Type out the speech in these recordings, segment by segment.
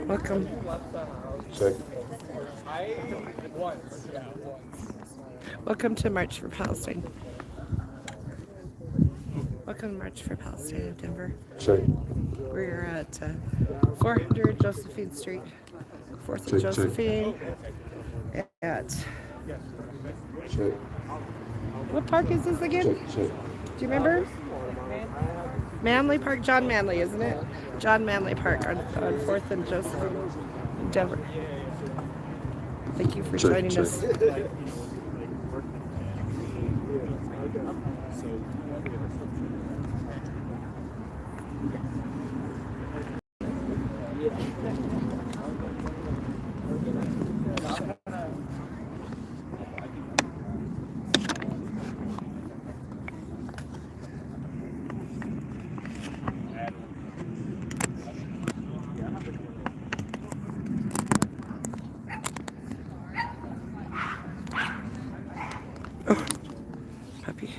Welcome. Check. Welcome to March for Palestine. Welcome to March for Palestine in Denver. Check. We're at 400 Josephine Street, 4th and Check, check. Josephine. At Check. what park is this again? Check, check. Do you remember? Manley Park, John Manley, isn't it? John Manley Park on 4th and Josephine in Denver. Thank you for Check, joining check. us. Oh, puppy.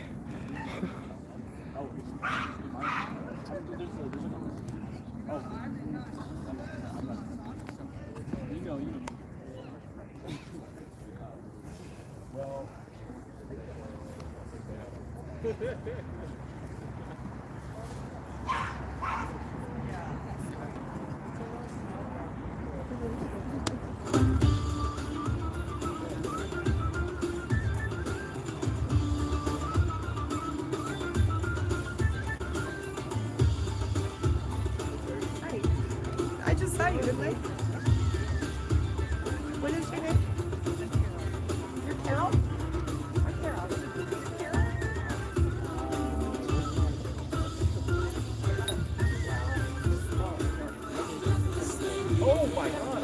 I just saw you, didn't I? What is your name? You're Carol? I'm Carol. Oh my god!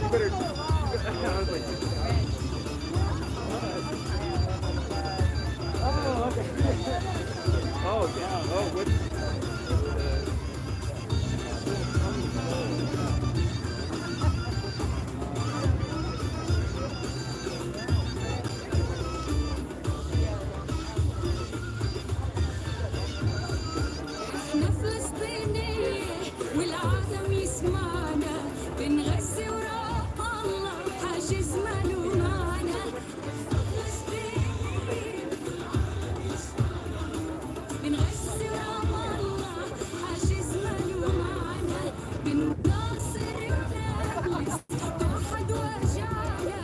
You better. I was like, oh, okay. Oh, yeah. Oh, what? احنا فلسطينية والعالم يسمعنا بنغسي وراء الله حاجز ماله معنا بنغسي وراء الله حاجز ماله معنا بنناصر النابلس توحد وجعنا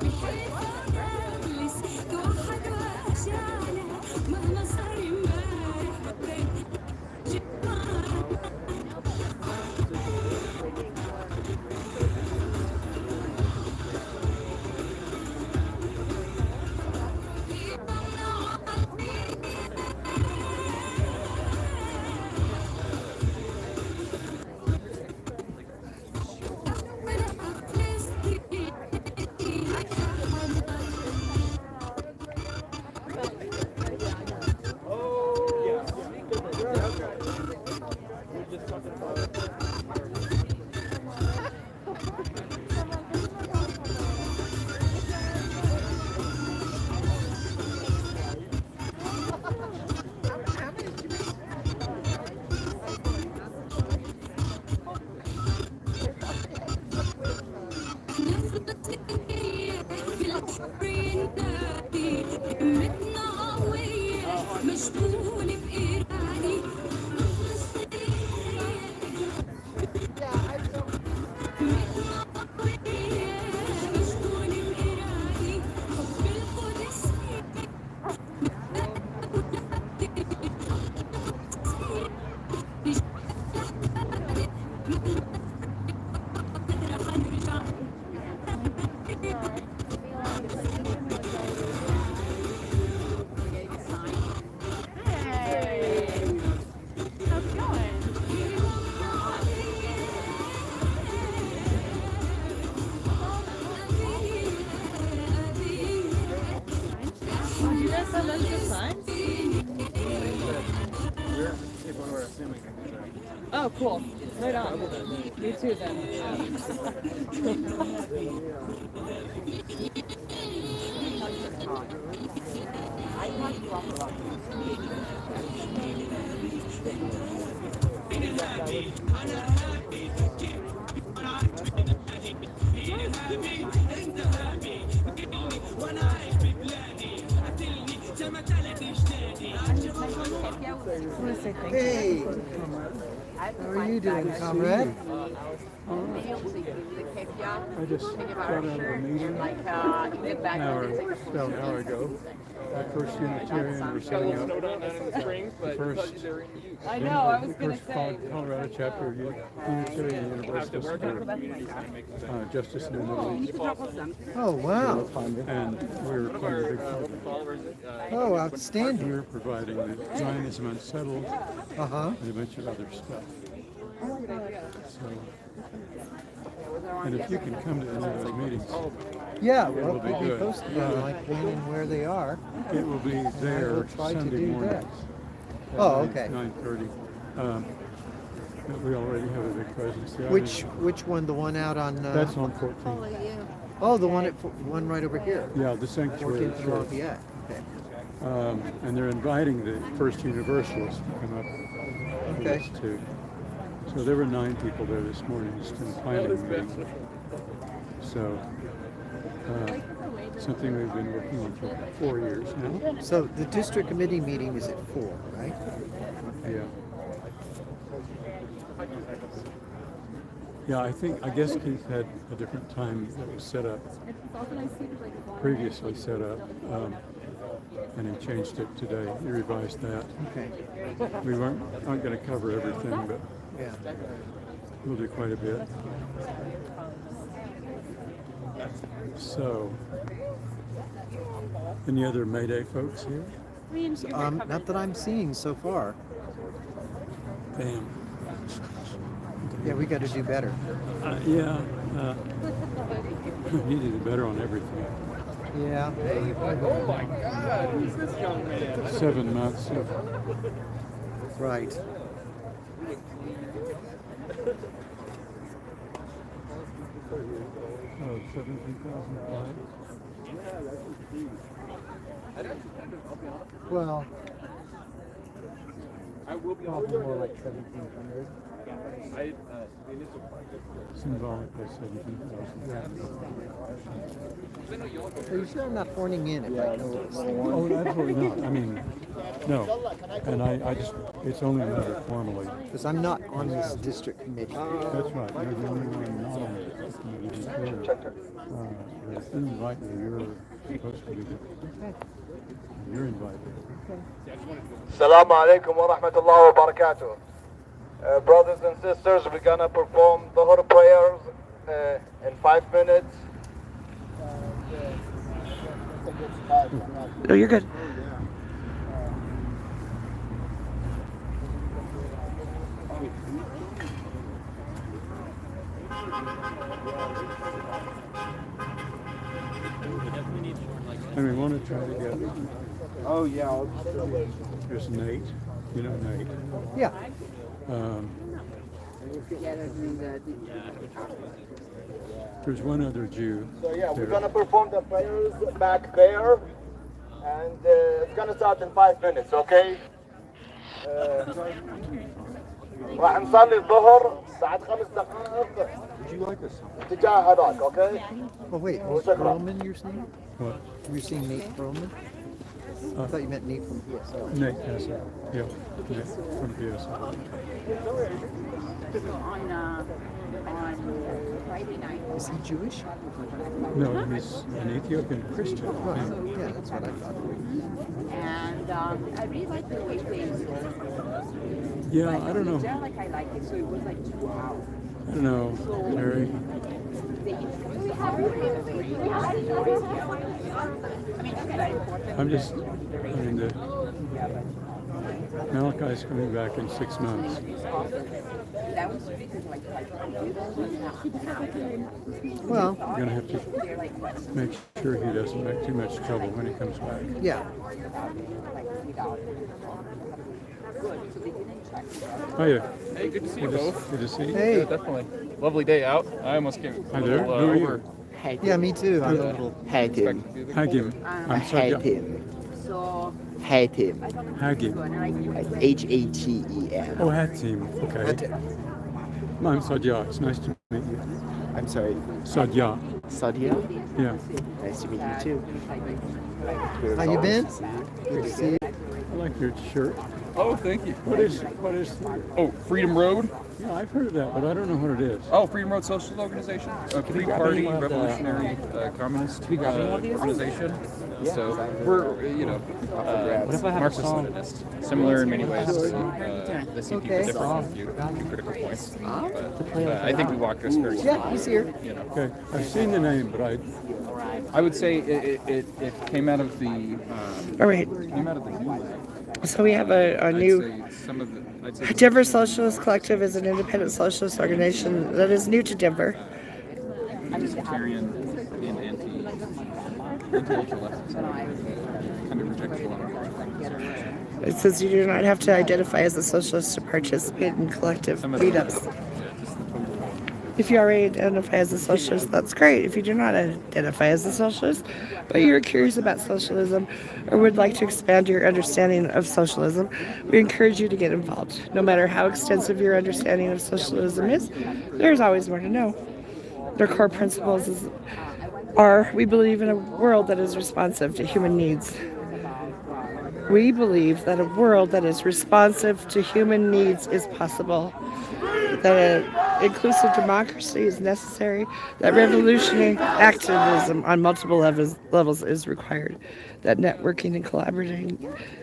بحيث نابلس توحد وجعنا مهما صار امبارح مشغول بإيراني مشغول بإيراني حب القدس Hey, how's it going? cool. Right on. You too then. Hey, how are you doing, comrade? I just got out of a meeting an hour ago. The first Unitarian we're setting up the first I know, I was going to say. Colorado chapter of Unitarian Universalist for Justice in the Middle East. Oh, wow. And we're quite a big company. Oh, outstanding. We're providing the Zionism Unsettled Uh-huh. and a bunch of other stuff. So, and if you can come to any of those meetings, Yeah, It well, will be we'll be good. posting on like when and where they are. it will be there will try to Sunday do mornings. that. at Oh, okay. 9:30. But we already have a big presence there. Which one? The one out on? That's on 14th. Oh, the one one right over here. Yeah, the sanctuary 14th and church. Lafayette. Okay. And they're inviting the First Universalists to come up with Okay. us too. So there were 9 people there this morning just in a planning meeting. So something we've been working on for 4 years now. So the district committee meeting is at 4, right? Yeah. Yeah, I guess Keith had a different time that was set up, previously set up, and he changed it today. He revised that. Okay. We aren't going to cover everything, but Yeah. we'll do quite a bit. So, any other May Day folks here? Not that I'm seeing so far. Damn. Yeah, we got to do better. Yeah. You did better on everything. Yeah. Oh my God, who's this young man? 7 months of Right. oh, 17,005. Well, I will be probably more like 1,700. Symbolically 17,000. Yeah. Are you sure I'm not horning in if I know what's Oh, absolutely not. I mean, no. And I just, it's only a matter formally. Because I'm not on this district committee. That's right. You're the only one not on the committee. If you invite me, you're supposed to be there. You're invited. Assalamu alaikum wa rahmatullahi wa barakatuh. Brothers and sisters, we're gonna perform the Dhuhr prayers in 5 minutes. No, you're good. And we want to try to get, Oh yeah. there's Nate. You know Nate. Yeah. There's one other Jew. So yeah, we're there. gonna perform the prayers back there, and it's gonna start in 5 minutes, okay? راح نصلي الظهر بعد 5 دقائق اتجاه هذاك، okay? Oh, wait. Shukran. Perlman, you're saying? What? You're saying Nate Perlman? I thought you meant Nate from PSL. Nate has it. Yeah. Nate from PSL. On Friday night. Is he Jewish? No, he's an Ethiopian Christian. Right. Yeah, that's what I thought. And I really like the way they Yeah, I don't know. like I like it, so it was like 2 hours. I don't know, Terry. I'm just, I mean, Malachi's coming back in 6 months. Well, We're going to have to make sure he doesn't make too much trouble when he comes back. yeah. Oh, yeah. Hey, good to see you both. Good to see you. Hey. Yeah, definitely. Lovely day out. I almost came Hi a there. little Who are you? over. Yeah, me too. I'm a little Hagim. I'm Sadya. So, Hagim. Hatem. Oh, Hatim. Okay. I'm Sadya. It's nice to meet you. I'm sorry, Sadya. Sadia. Yeah. Nice to meet you too. How you been? Good to see you. I like your shirt. Oh, thank you. What is? Oh, Freedom Road. Yeah, I've heard of that, but I don't know what it is. Oh, Freedom Road Socialist Organization. A three-party revolutionary communist organization. So we're, Marxist-Leninist. Similar in many ways. They seem to be different on a few critical points. But I think we walk this very Yeah, he's here. Okay, I've seen the name, but I would say it came out of the All right. news. So we have a new I'd say Denver Socialist Collective is an independent socialist organization that is new to Denver. libertarian and anti-intellectual leftism. Kind of rejects a lot of things. It says you do not have to identify as a socialist to participate in collective meetups. If you already identify as a socialist, that's great. If you do not identify as a socialist, but you're curious about socialism or would like to expand your understanding of socialism, we encourage you to get involved. No matter how extensive your understanding of socialism is, there's always more to know. Their core principles are we believe in a world that is responsive to human needs. We believe that a world that is responsive to human needs is possible, that an inclusive democracy is necessary, that revolutionary activism on multiple levels is required, that networking and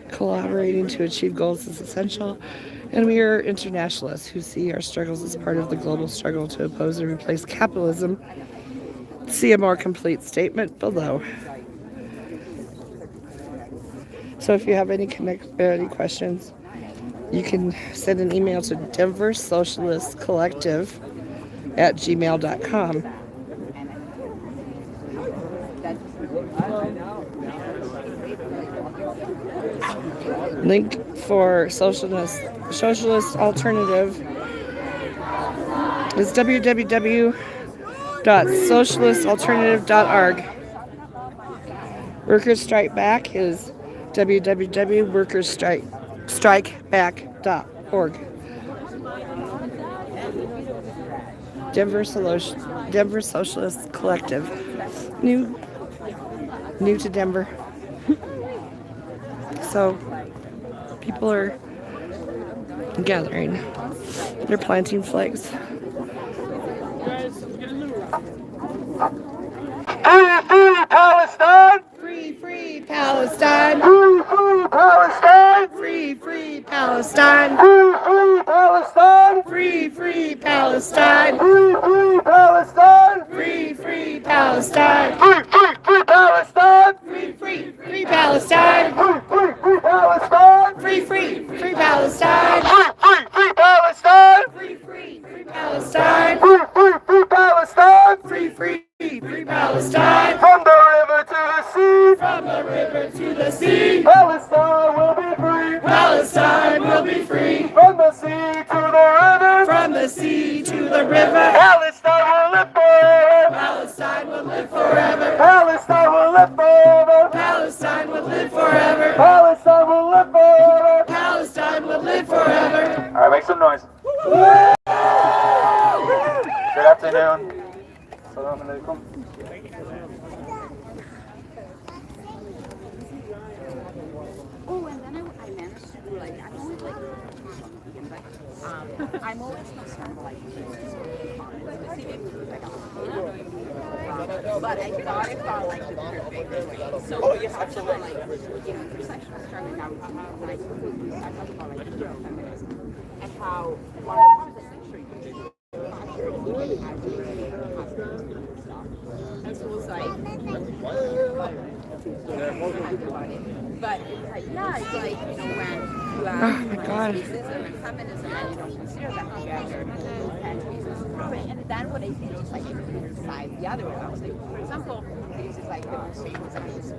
collaborating to achieve goals is essential, and we are internationalists who see our struggles as part of the global struggle to oppose and replace capitalism. See a more complete statement below. So if you have any questions, you can send an email to Denver Socialist Collective @gmail.com. Link for socialist alternative is www.socialistalternative.org. Workers Strike Back is www.workersstrikeback.org. Denver Socialist Collective. New to Denver. So people are gathering. They're planting flags. Palestine! Free Palestine! Free Free Palestine! Palestine! Free Palestine! Free Palestine! Free Free Palestine! Palestine! Free Palestine! Free Palestine! Free Palestine! Free Palestine! Free Palestine! Free Palestine! Free Palestine! Free Palestine! From the river to the sea! From the river to the sea! Palestine will be free! Palestine will be free! From the sea to the river! From the sea to the river! Palestine will live forever! Palestine will live forever! Palestine will live forever! Palestine will live forever! Palestine will live forever! Palestine will live forever! All right, make some noise. Good afternoon. Assalamu alaikum. Oh, and then I managed to do like, I'm always like, I'm always concerned like, but I thought it felt like the perfect way. So you have to like, intersectional struggle now, like, I talk about like feminism and how one of the things and so it was like, but it's like, yeah, it's like, when you have racism and feminism and you don't consider that together, and then what I think is like, decide the other way. I was like, for example, this is like demonstrations and species.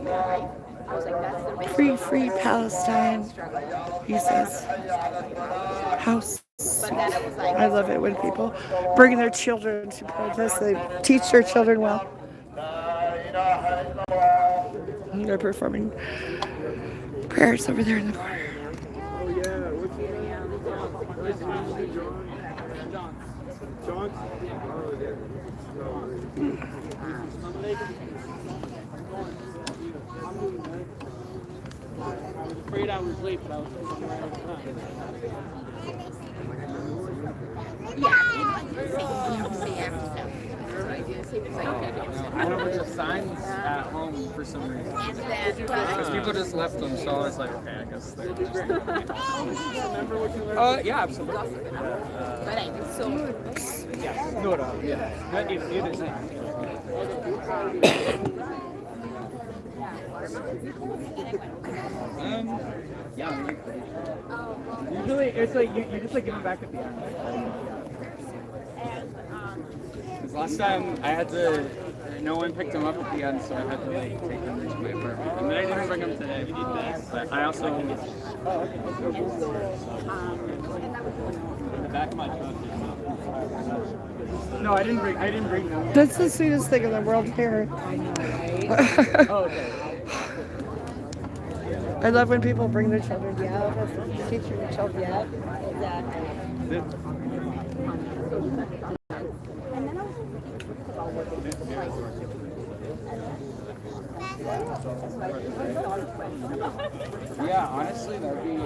Right? Free, free Palestine, he says. How sweet. I love it when people bring their children to protest. They teach their children well. They're performing prayers over there in the corner. Afraid I was late, but I was right on time. I have a bunch of signs at home for some reason. Because people just left them, so I was like, okay, I guess they're just remember what you learned? Yeah, absolutely. No, no, yeah. But it is. Yeah. Usually it's like you just like give them back at the end. Because last time I had to, no one picked them up at the end, so I had to like take them to my apartment. And then I didn't bring them today. But I also in the back of my truck. No, I didn't bring them. That's the sweetest thing in the world here. Oh, okay. I love when people bring their children to protest. Teach your children. Yeah, honestly, that'd be.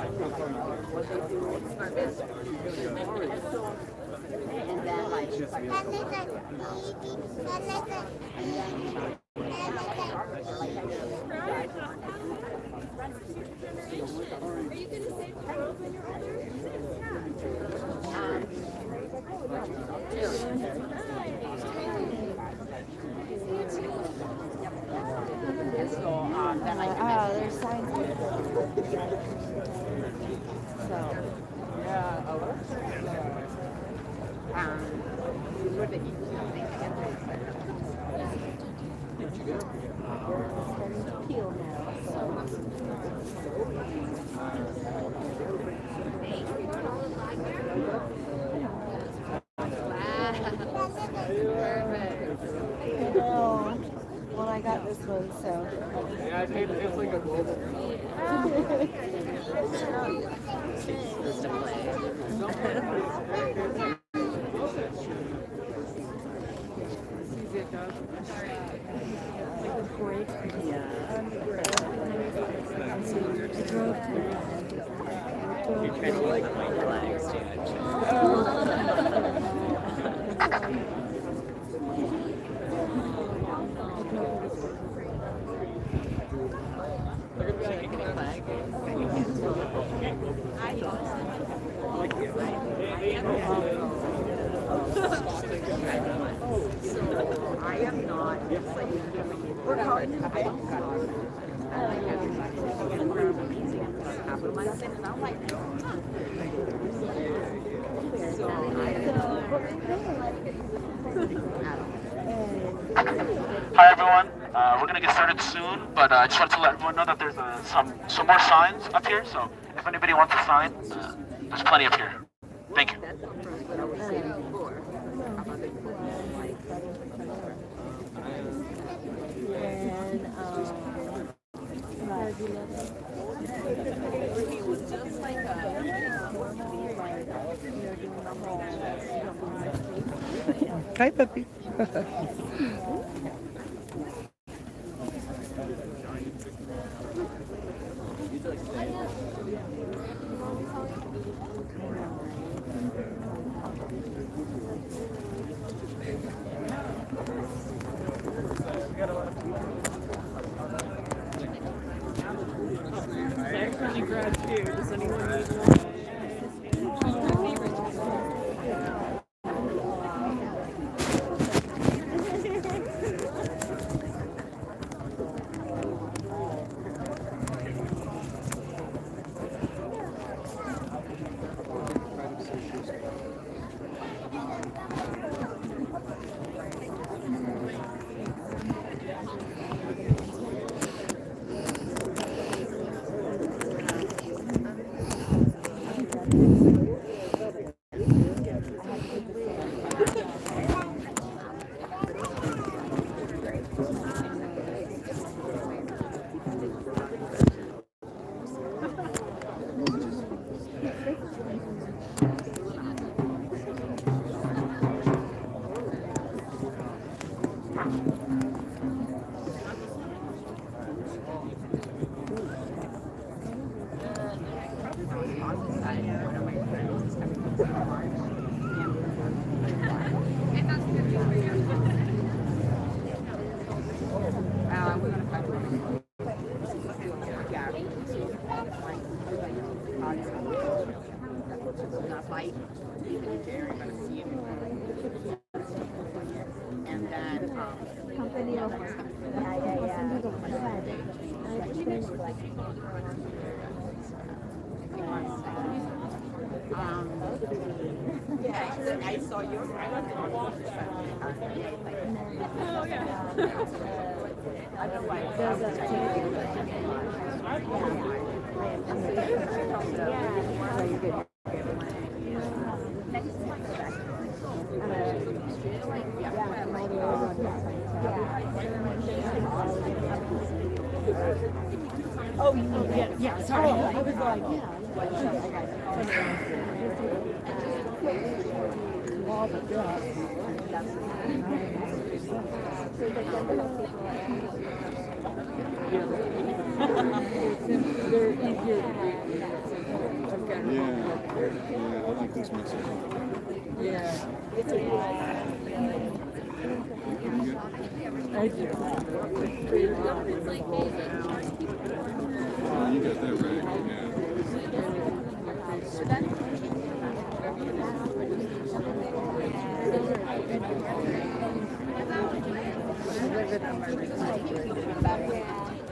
There's signs. So, well, I got this one, so. Yeah, it's like a global. Hi everyone, we're gonna get started soon, but I just wanted to let everyone know that there's some more signs up here, so if anybody wants a sign, there's plenty up here. Thank you. Hi, puppy. I actually grabbed two. Does anyone need one? I saw your Oh, yeah, sorry. I was like, they're easier to read. Yeah, I like this message. Yeah. I do. Oh, you got that right.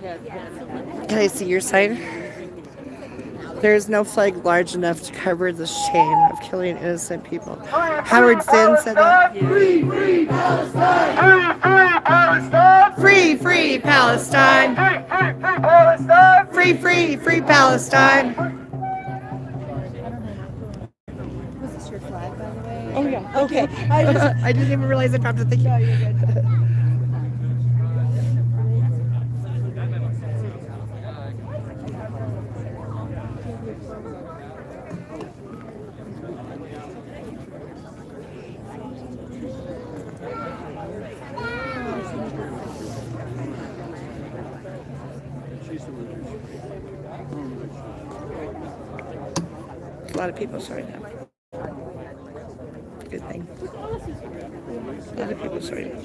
Yeah. Can I see your side? There is no flag large enough to cover the shame of killing innocent people. Howard Zinn said that. Free, free Palestine! Free, free Palestine! Free, free, free Palestine! Free, free, free Palestine! Was this your flag, by the way? Oh yeah. Okay. I didn't even realize I dropped it. Thank you. No, you're good. A lot of people showing up. Good thing. A lot of people showing up.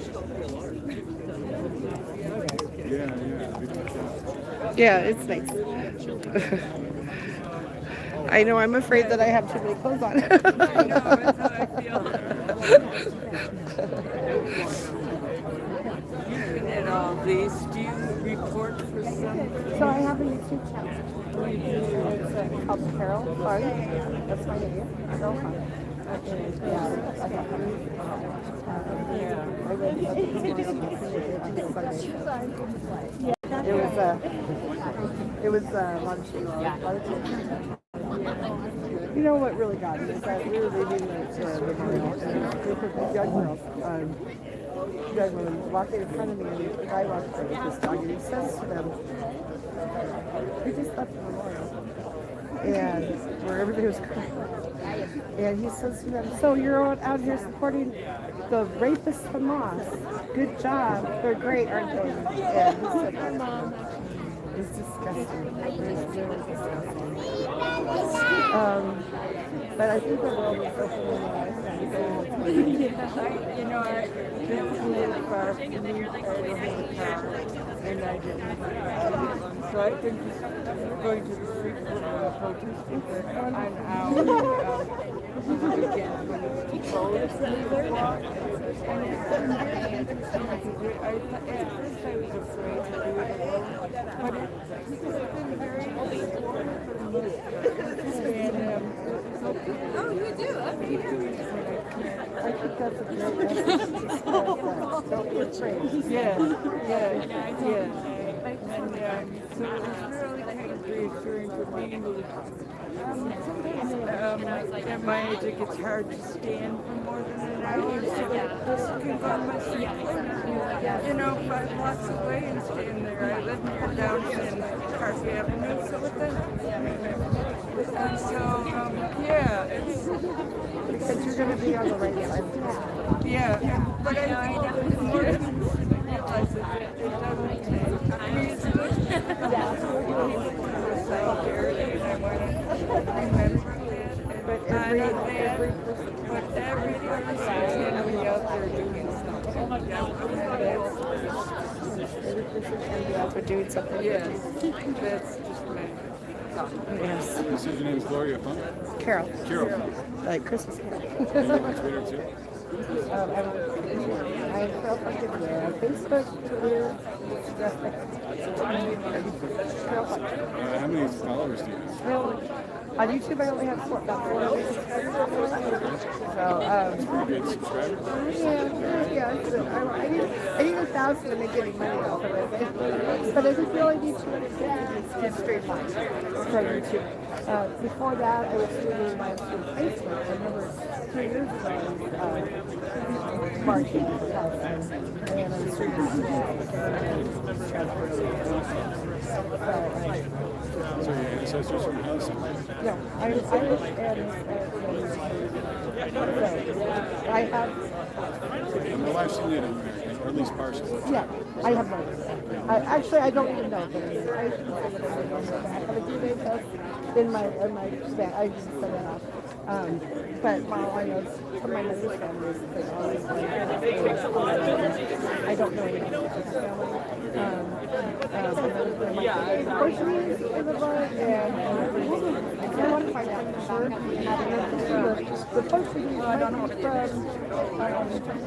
Yeah, it's nice. I know, I'm afraid that I have too many clothes on. I know, that's how I feel. And all these, do you report for some? So I have a YouTube channel. It's called Carol Clark. That's my name. Carol Clark. It was a lot of change. You know what really got me is that we were leaving the memorial, and a group of young girls, young women walking in front of me, and the guy walks by with this dog, and he says to them, "We just left the memorial," and where everybody was crying, and he says to them, "So you're out here supporting the rapists Hamas? Good job. They're great, aren't they?" And he said, "My mom." It's disgusting. It's really disgusting. But I think the world is definitely You know, I didn't live far from me. I don't have a car, and I didn't. So I've been just going to the street protesting for an hour on the weekend when it's cold. At first I was afraid to do it alone, but it's been very supportive for the most part. Oh, you do? I think that's a great message. Don't be afraid. Yeah. And so it was really reassuring for me. At my age, it gets hard to stand for more than an hour, so I can go on my cycle, 5 blocks away and stand there. I live near down in Park Avenue, so with that, and so, yeah, it's... Because you're going to be on the right side. Yeah, but I think more than realize it doesn't take. I mean, it's good. Solidarity, and I want to remember that. But every person's going to be out there doing something. Every person can be out there doing something. Yes, that's just me. Yes. You said your name is Gloria Funk? Carol. Carol. Like Christmas Carol. Are you on Twitter too? I'm Carol Funk everywhere. On Facebook, Twitter, Carol Funk. How many followers do you have? Well, on YouTube, I only have about 400 subscribers. So, Good subscribers? yeah. I need 1,000 to make any money off of it. But I just really need 250 to streamline for YouTube. Before that, I was streaming my Facebook. I remember 3 years ago, I was marching for Palestine. And I was streaming So your ancestors from Palestine? No, I'm Irish and I have. My wife's Native American, or at least partially. Yeah, I have mine. Actually, I don't even know. But I have a DNA test in my span. I just set it off. But all I know is from my mother's family is they always like, I don't know anything about my family. Portuguese in the blood, and I want to find out for sure. The Portuguese might be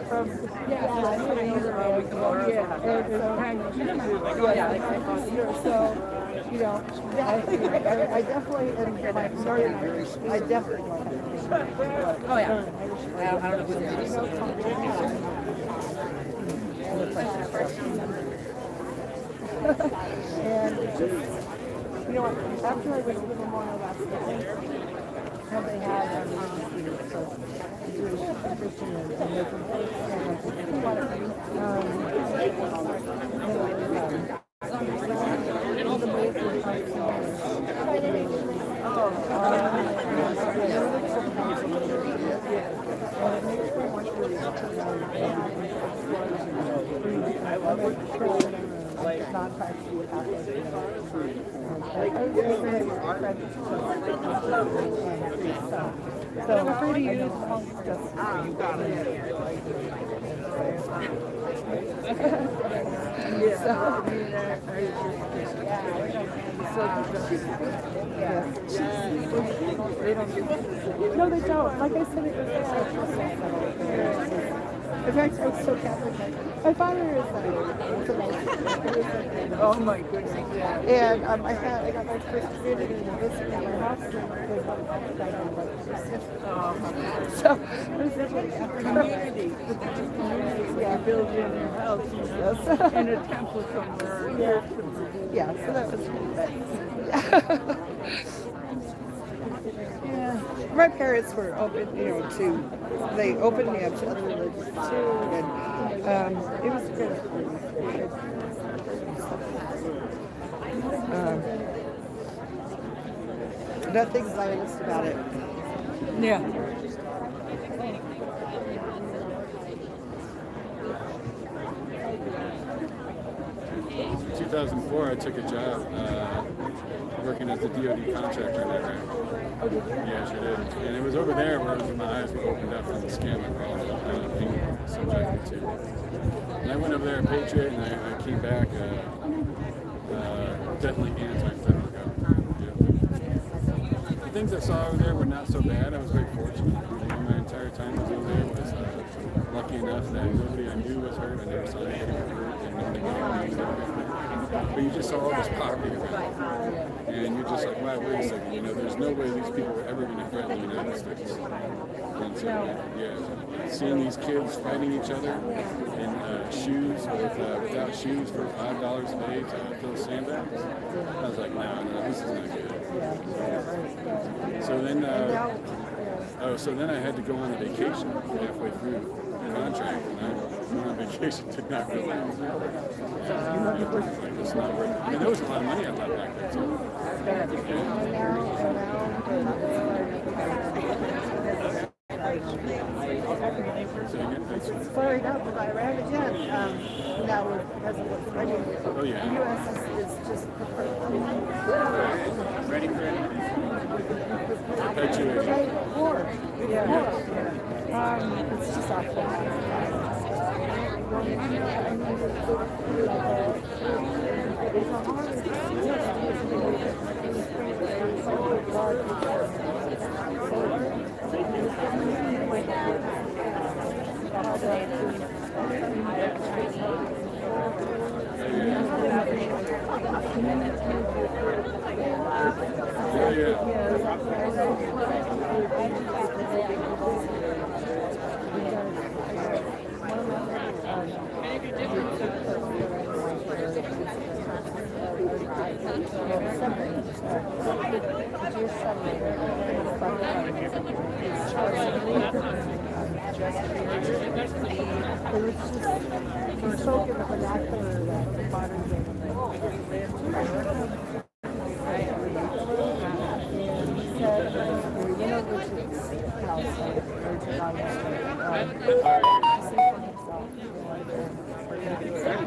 from I definitely, and my Northern Irish, I definitely want to. Oh, yeah. And it's just, after I went to the memorial last night, they had so Jewish and Christian and Muslim So I'm free to use just no, they don't. Like I said, it in fact, I was so Catholic. My father is Oh my goodness. and I got my first community in visiting at my house. So, Community. Yeah, build in your house, and a temple somewhere. Yeah, so that was pretty bad. Yeah, my parents were open, they opened me up to other religions too, and it was good. Nothing Zionist about it. Yeah. 2004, I took a job working as a DoD contractor in Iraq. Yeah, sure did. And it was over there where my eyes were opened up from the scam and fraud being subjected to. And I went over there, Patriot, and I came back definitely anti-federal government. Yeah. The things I saw over there were not so bad. I was very fortunate. My entire time I was over there was lucky enough that nobody I knew was hurt. I never saw anybody get hurt, and nobody got hurt. But you just saw all this poverty around. And you're just like, wow, wait a second, you know, there's no way these people are ever going to threaten the United States. And so, yeah, seeing these kids fighting each other in shoes without shoes for $5 a day to fill sandbags, I was like, no, this is not good. So then I had to go on a vacation halfway through the contract, and I went on vacation to not realize it's not worth it. I mean, there was a lot of money I left back there too. Sorry, no, but Iran again. Now we're because of what's ready. Oh yeah. The U.S. is just Ready for it? Perpetuation. right war. Yeah. It's just awful.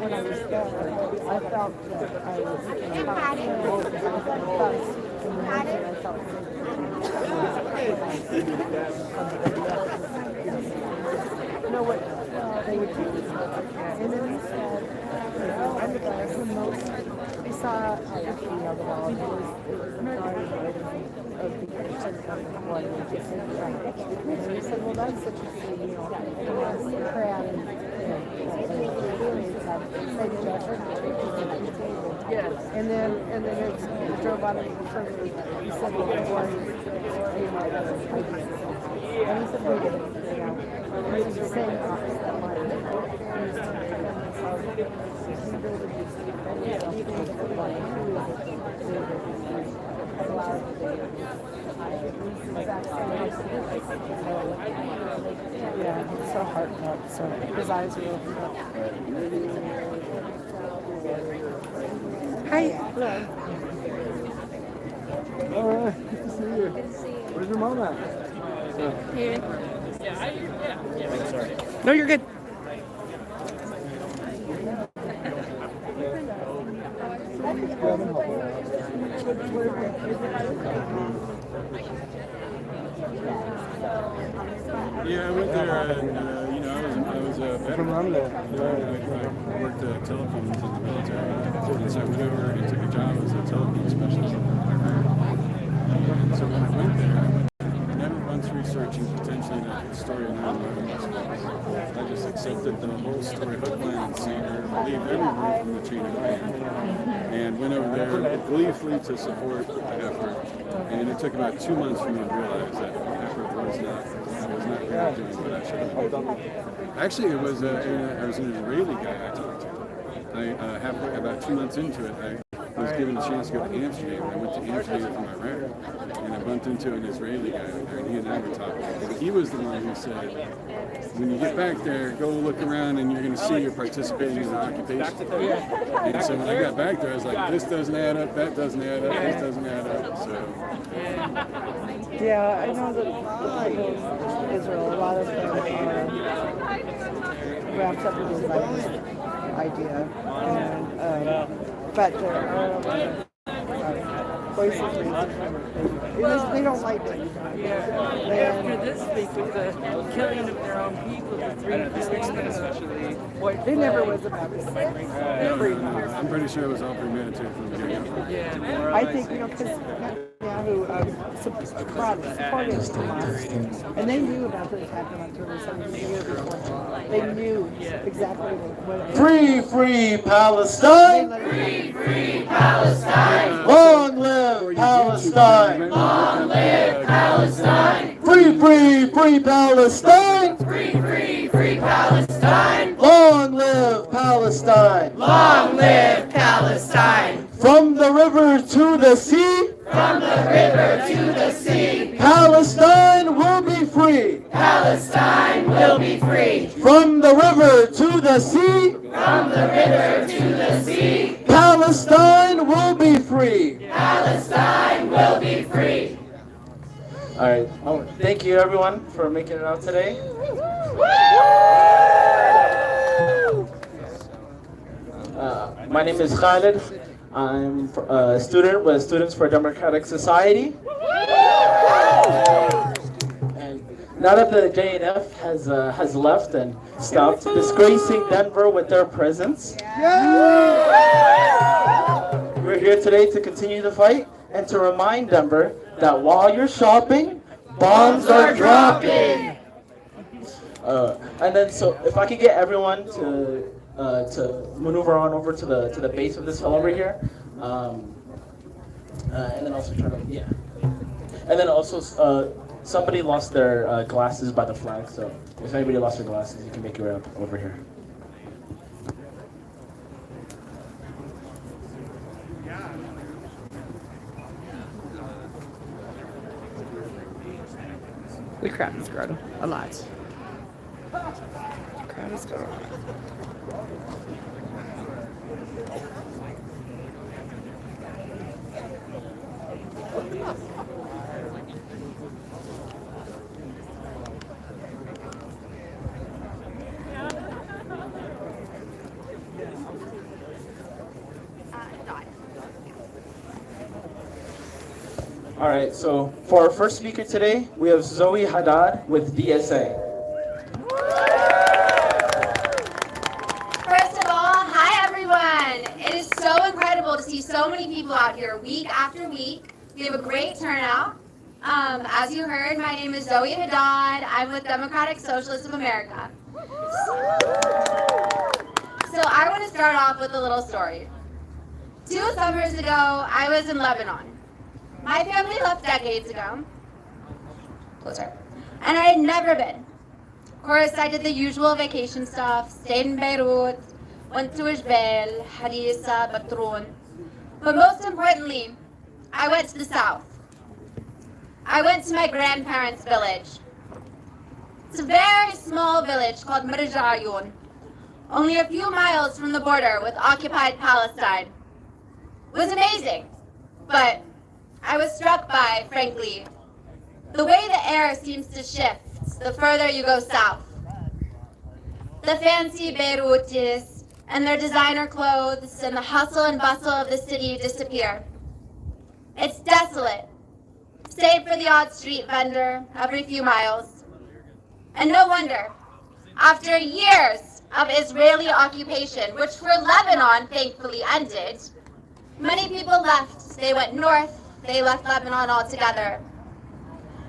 When I was there, I felt that I was know what they would do. And then he said, I'm the guy who most, I saw a picture on the wall. It was a guy of the person of the one. And he said, well, that's such a thing, you know, it was crap and and then it drove out of the first week. He said, well, and he said, wait a minute, you know, it was the same office that mine. Yeah, it's so heartfelt. So his eyes were opened up. Hi. Hello. Good to see you. Where's your mom at? Here. No, you're good. Yeah, I went there and, you know, I was a veteran. I worked telephones in the military. And so I went over and took a job as a telephone specialist. And so when I went there, I never once researching potentially the story of 9/11. I just accepted the whole story, hook, line, and sinker, believed every word from the chain of command, and went over there gleefully to support the effort. And it took about 2 months for me to realize that the effort was not really doing what I should have done. Actually, it was I was an Israeli guy I talked to. Halfway, about 2 months into it, I was given a chance to go to Amsterdam. I went to Amsterdam for my rare, and I bumped into an Israeli guy there, and he and I were talking. And he was the one who said, when you get back there, go look around and you're going to see you're participating in an occupation. And so when I got back there, I was like, this doesn't add up, that doesn't add up, this doesn't add up. So. Yeah, I know that the people of Israel, a lot of them are wrapped up in the Zionist idea. And, but there are a lot of voices they don't like it. After this week with the killing of their own people, the 3 especially. They never was about this. I'm pretty sure it was all premeditated from the beginning. Yeah. I think, you know, because who supported Hamas, and they knew about the attack on October 7th the year before. They knew exactly what it was. Free Palestine! Palestine! Long live Palestine! Long live Palestine! Free Palestine! Free Palestine! Long live Palestine! Long live Palestine! From the river to the sea, From the river to the sea, Palestine will be free. Palestine will be free. From the river to the sea, From the river to the sea, Palestine will be free. Palestine will be free. All right. Thank you, everyone, for making it out today. My name is Khalid. I'm a student with Students for a Democratic Society. And now that the JNF has left and stopped disgracing Denver with their presence, we're here today to continue the fight and to remind Denver that while you're shopping, bombs are dropping. And then, so if I could get everyone to maneuver on over to the base of this hill over here, and then also try to and then also somebody lost their glasses by the flag. So if anybody lost their glasses, you can make your way up over here. The crowd has grown a lot. The crowd has grown a lot. All right, so for our first speaker today, we have Zoe Haddad with DSA. First of all, hi everyone. It is so incredible to see so many people out here week after week. We have a great turnout. As you heard, my name is Zoe Haddad. I'm with Democratic Socialists of America. So I want to start off with a little story. 2 summers ago, I was in Lebanon. My family left decades ago. Closer. And I had never been. Of course, I did the usual vacation stuff, stayed in Beirut, went to Ijbel, Harissa, Batroun. But most importantly, I went to the south. I went to my grandparents' village. It's a very small village called Marja'ayun, only a few miles from the border with occupied Palestine. It was amazing, but I was struck by, frankly, the way the air seems to shift the further you go south. The fancy Beirutis and their designer clothes and the hustle and bustle of the city disappear. It's desolate, save for the odd street vendor every few miles. And no wonder, after years of Israeli occupation, which for Lebanon thankfully ended, many people left. They went north. They left Lebanon altogether.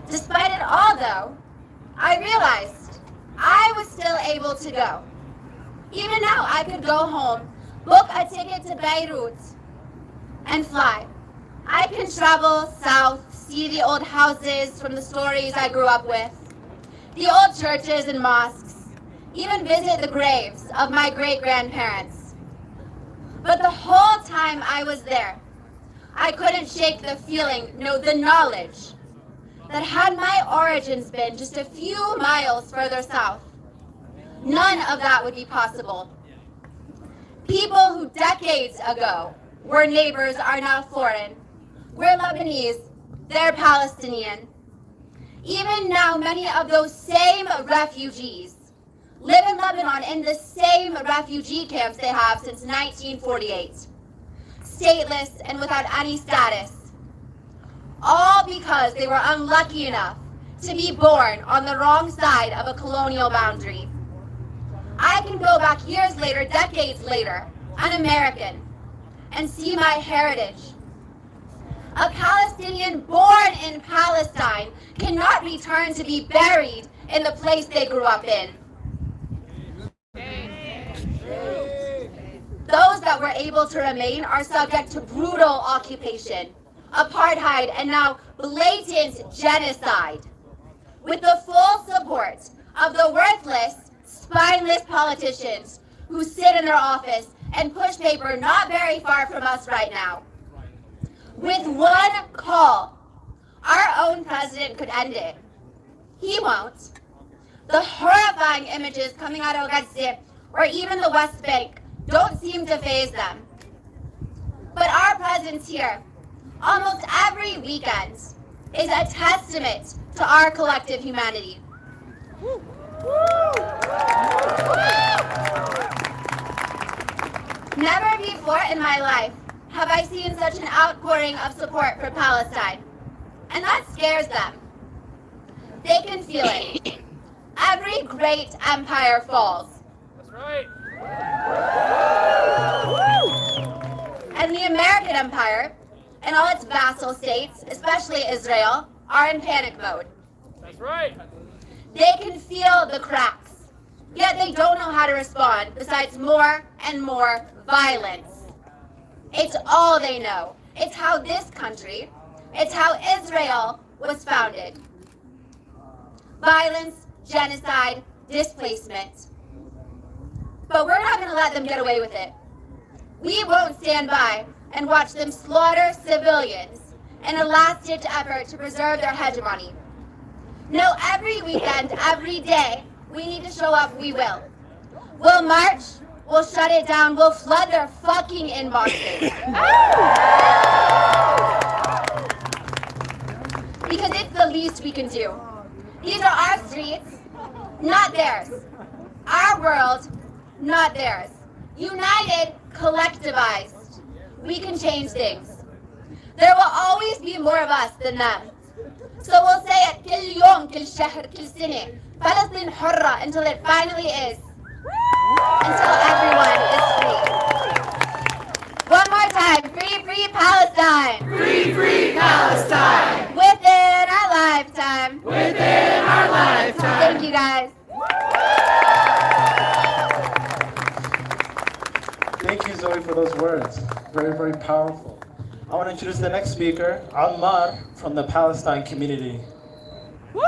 Despite it all, though, I realized I was still able to go. Even now, I could go home, book a ticket to Beirut, and fly. I can travel south, see the old houses from the stories I grew up with, the old churches and mosques, even visit the graves of my great-grandparents. But the whole time I was there, I couldn't shake the feeling, no, the knowledge, that had my origins been just a few miles further south, none of that would be possible. People who decades ago were neighbors are now foreign. We're Lebanese, they're Palestinian. Even now, many of those same refugees live in Lebanon in the same refugee camps they have since 1948. Stateless and without any status, all because they were unlucky enough to be born on the wrong side of a colonial boundary. I can go back years later, decades later, an American, and see my heritage. A Palestinian born in Palestine cannot return to be buried in the place they grew up in. Those that were able to remain are subject to brutal occupation, apartheid, and now blatant genocide. With the full support of the worthless, spineless politicians who sit in their office and push paper not very far from us right now. With one call, our own president could end it. He won't. The horrifying images coming out of Gaza or even the West Bank don't seem to faze them. But our presence here, almost every weekend, is a testament to our collective humanity. Never before in my life have I seen such an outpouring of support for Palestine, and that scares them. They can feel it. Every great empire falls. That's right. And the American empire and all its vassal states, especially Israel, are in panic mode. That's right. They can feel the cracks, yet they don't know how to respond besides more and more violence. It's all they know. It's how this country, it's how Israel was founded. Violence, genocide, displacement. But we're not going to let them get away with it. We won't stand by and watch them slaughter civilians in a last-ditch effort to preserve their hegemony. No, every weekend, every day, we need to show up, we will. We'll march, we'll shut it down, we'll flood their fucking inboxes. Because it's the least we can do. These are our streets, not theirs. Our world, not theirs. United, collectivized, we can change things. There will always be more of us than them. So we'll say it كل يوم, كل شهر, كل سنة. Palestine حرة until it finally is. Until everyone is free. One more time. Free, free Palestine. Free, free Palestine. Within our lifetime. Within our lifetime. Thank you guys. Thank you, Zoe, for those words. Very, very powerful. I want to introduce the next speaker, Ammar from the Palestine community. Woo!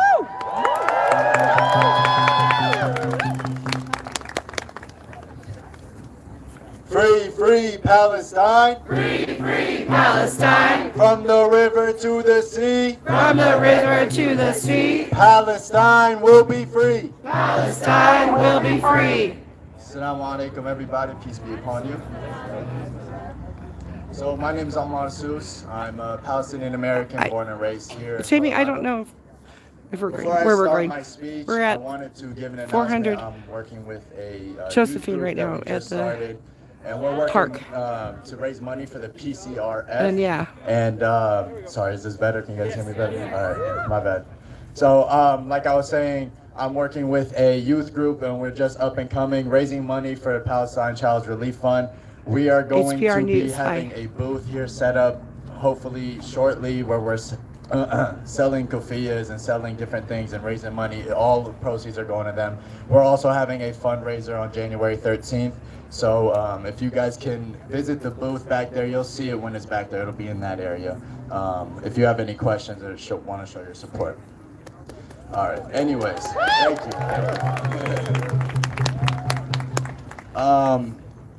Free, free Palestine. Free, free Palestine. From the river to the sea. From the river to the sea. Palestine will be free. Palestine will be free. Assalamu alaikum, everybody. Peace be upon you. So my name is Ammar Sous. I'm a Palestinian American born and raised here. Jamie, I don't know if we're going. Where we're going. We're at 400 I'm working with a Josephine right now at the and we're working park to raise money for the PCRF. And yeah. And sorry, is this better? Can you guys hear me better? All right, my bad. So like I was saying, I'm working with a youth group, and we're just up and coming, raising money for the Palestine Child's Relief Fund. We are going HPR to be News, having a booth here set up, hopefully shortly, where we're selling kufiyas and selling different things and raising money. All the proceeds are going to them. We're also having a fundraiser on January 13th. So if you guys can visit the booth back there, you'll see it when it's back there. It'll be in that area. If you have any questions or want to show your support. All right. Anyways, thank you.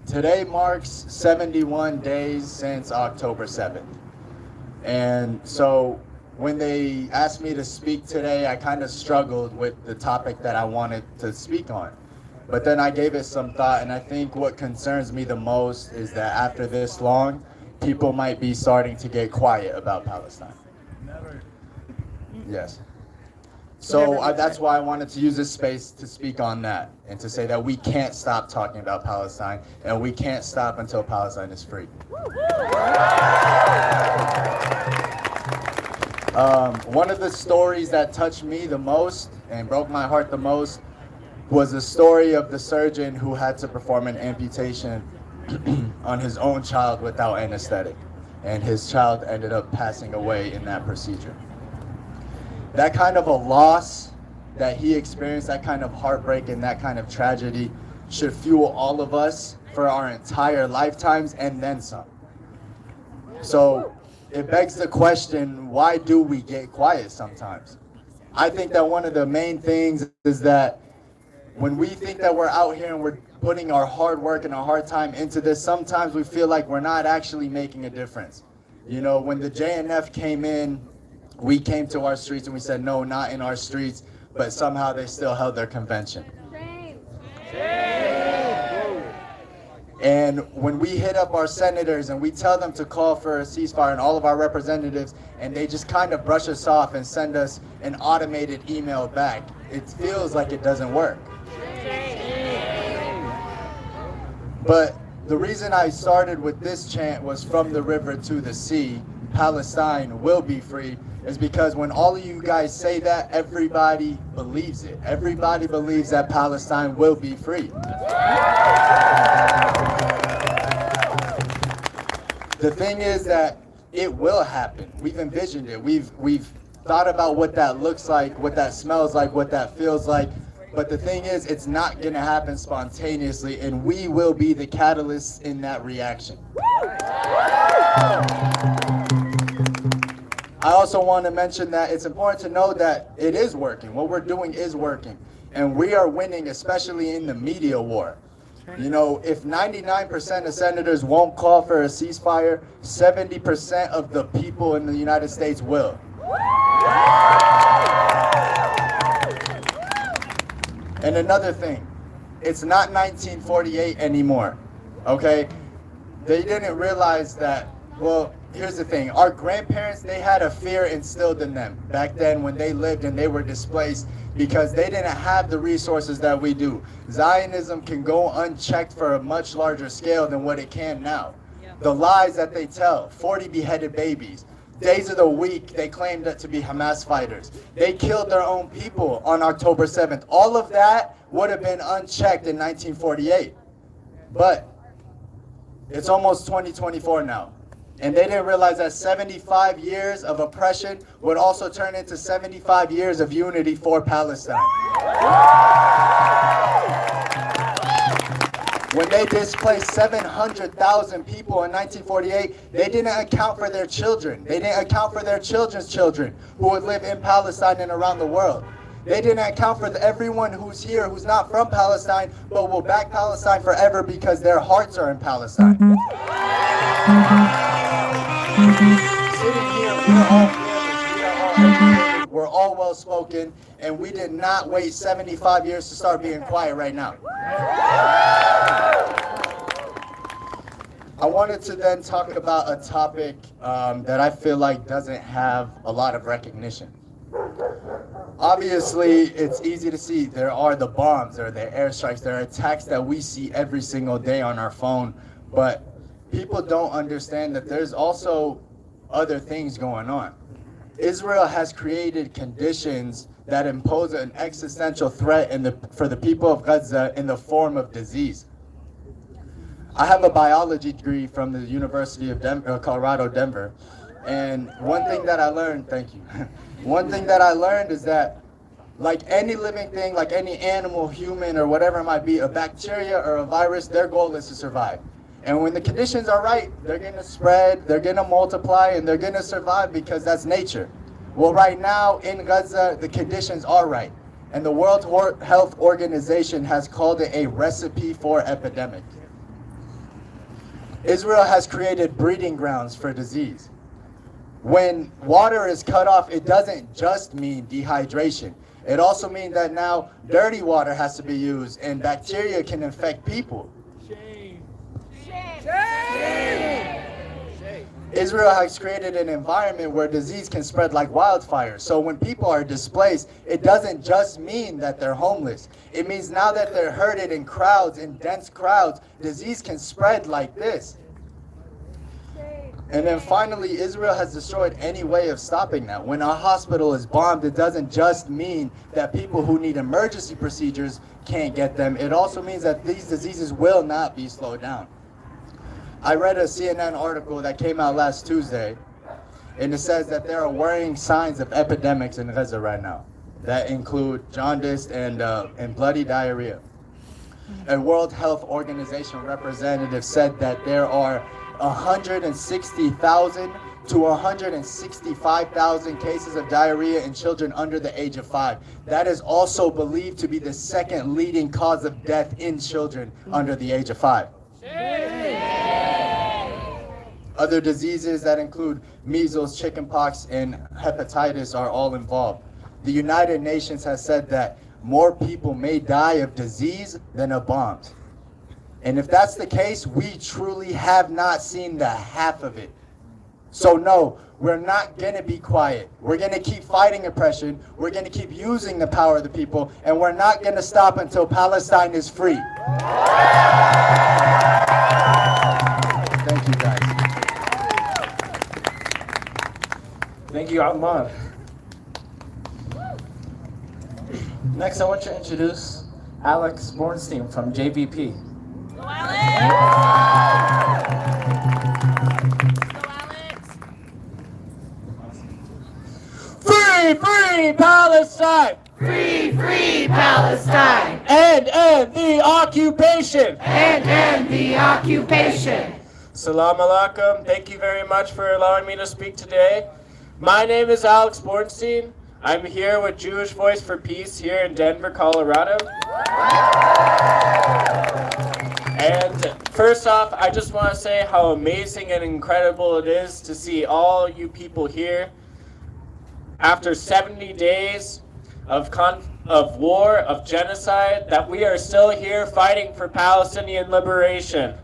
Today marks 71 days since October 7th. And so when they asked me to speak today, I kind of struggled with the topic that I wanted to speak on. But then I gave it some thought, and I think what concerns me the most is that after this long, people might be starting to get quiet about Palestine. Yes. So that's why I wanted to use this space to speak on that and to say that we can't stop talking about Palestine, and we can't stop until Palestine is free. One of the stories that touched me the most and broke my heart the most was the story of the surgeon who had to perform an amputation on his own child without anesthetic. and his child ended up passing away in that procedure. That kind of a loss that he experienced, that kind of heartbreak and that kind of tragedy should fuel all of us for our entire lifetimes and then some. So it begs the question, why do we get quiet sometimes? I think that one of the main things is that when we think that we're out here and we're putting our hard work and our hard time into this, sometimes we feel like we're not actually making a difference. You know, when the JNF came in, we came to our streets and we said, no, not in our streets, but somehow they still held their convention. And when we hit up our senators and we tell them to call for a ceasefire and all of our representatives, and they just kind of brush us off and send us an automated email back, it feels like it doesn't work. But the reason I started with this chant was from the river to the sea, Palestine will be free, is because when all of you guys say that, everybody believes it. Everybody believes that Palestine will be free. The thing is that it will happen. We've envisioned it. We've thought about what that looks like, what that smells like, what that feels like. But the thing is, it's not going to happen spontaneously, and we will be the catalysts in that reaction. I also want to mention that it's important to know that it is working. What we're doing is working. And we are winning, especially in the media war. You know, if 99% of senators won't call for a ceasefire, 70% of the people in the United States will. And another thing, it's not 1948 anymore, okay? They didn't realize that, well, here's the thing. Our grandparents, they had a fear instilled in them back then when they lived and they were displaced because they didn't have the resources that we do. Zionism can go unchecked for a much larger scale than what it can now. The lies that they tell, 40 beheaded babies, days of the week they claimed it to be Hamas fighters. They killed their own people on October 7th. All of that would have been unchecked in 1948. But it's almost 2024 now. And they didn't realize that 75 years of oppression would also turn into 75 years of unity for Palestine. When they displaced 700,000 people in 1948, they didn't account for their children. They didn't account for their children's children who would live in Palestine and around the world. They didn't account for everyone who's here, who's not from Palestine, but will back Palestine forever because their hearts are in Palestine. Sitting here, we're all fearless, we are all educated, we're all well-spoken, and we did not wait 75 years to start being quiet right now. I wanted to then talk about a topic that I feel like doesn't have a lot of recognition. Obviously, it's easy to see there are the bombs, there are the airstrikes, there are attacks that we see every single day on our phone, but people don't understand that there's also other things going on. Israel has created conditions that impose an existential threat for the people of Gaza in the form of disease. I have a biology degree from the University of Colorado, Denver, and one thing that I learned, thank you, one thing that I learned is that like any living thing, like any animal, human, or whatever it might be, a bacteria or a virus, their goal is to survive. And when the conditions are right, they're going to spread, they're going to multiply, and they're going to survive because that's nature. Well, right now in Gaza, the conditions are right. And the World Health Organization has called it a recipe for epidemic. Israel has created breeding grounds for disease. When water is cut off, it doesn't just mean dehydration. It also means that now dirty water has to be used and bacteria can infect people. Israel has created an environment where disease can spread like wildfire. So when people are displaced, it doesn't just mean that they're homeless. It means now that they're herded in crowds, in dense crowds, disease can spread like this. And then finally, Israel has destroyed any way of stopping that. When a hospital is bombed, it doesn't just mean that people who need emergency procedures can't get them. It also means that these diseases will not be slowed down. I read a CNN article that came out last Tuesday, and it says that there are worrying signs of epidemics in Gaza right now that include jaundice and bloody diarrhea. A World Health Organization representative said that there are 160,000 to 165,000 cases of diarrhea in children under the age of 5. That is also believed to be the second leading cause of death in children under the age of 5. Other diseases that include measles, chickenpox, and hepatitis are all involved. The United Nations has said that more people may die of disease than of bombs. And if that's the case, we truly have not seen the half of it. So no, we're not going to be quiet. We're going to keep fighting oppression. We're going to keep using the power of the people. And we're not going to stop until Palestine is free. Thank you, guys. Thank you, Ammar. Next, I want to introduce Alex Bornstein from JVP. Free, free Palestine! Free, free Palestine! End the occupation! End the occupation! Salam alaikum. Thank you very much for allowing me to speak today. My name is Alex Bornstein. I'm here with Jewish Voice for Peace here in Denver, Colorado. And first off, I just want to say how amazing and incredible it is to see all you people here after 70 days of war, of genocide, that we are still here fighting for Palestinian liberation.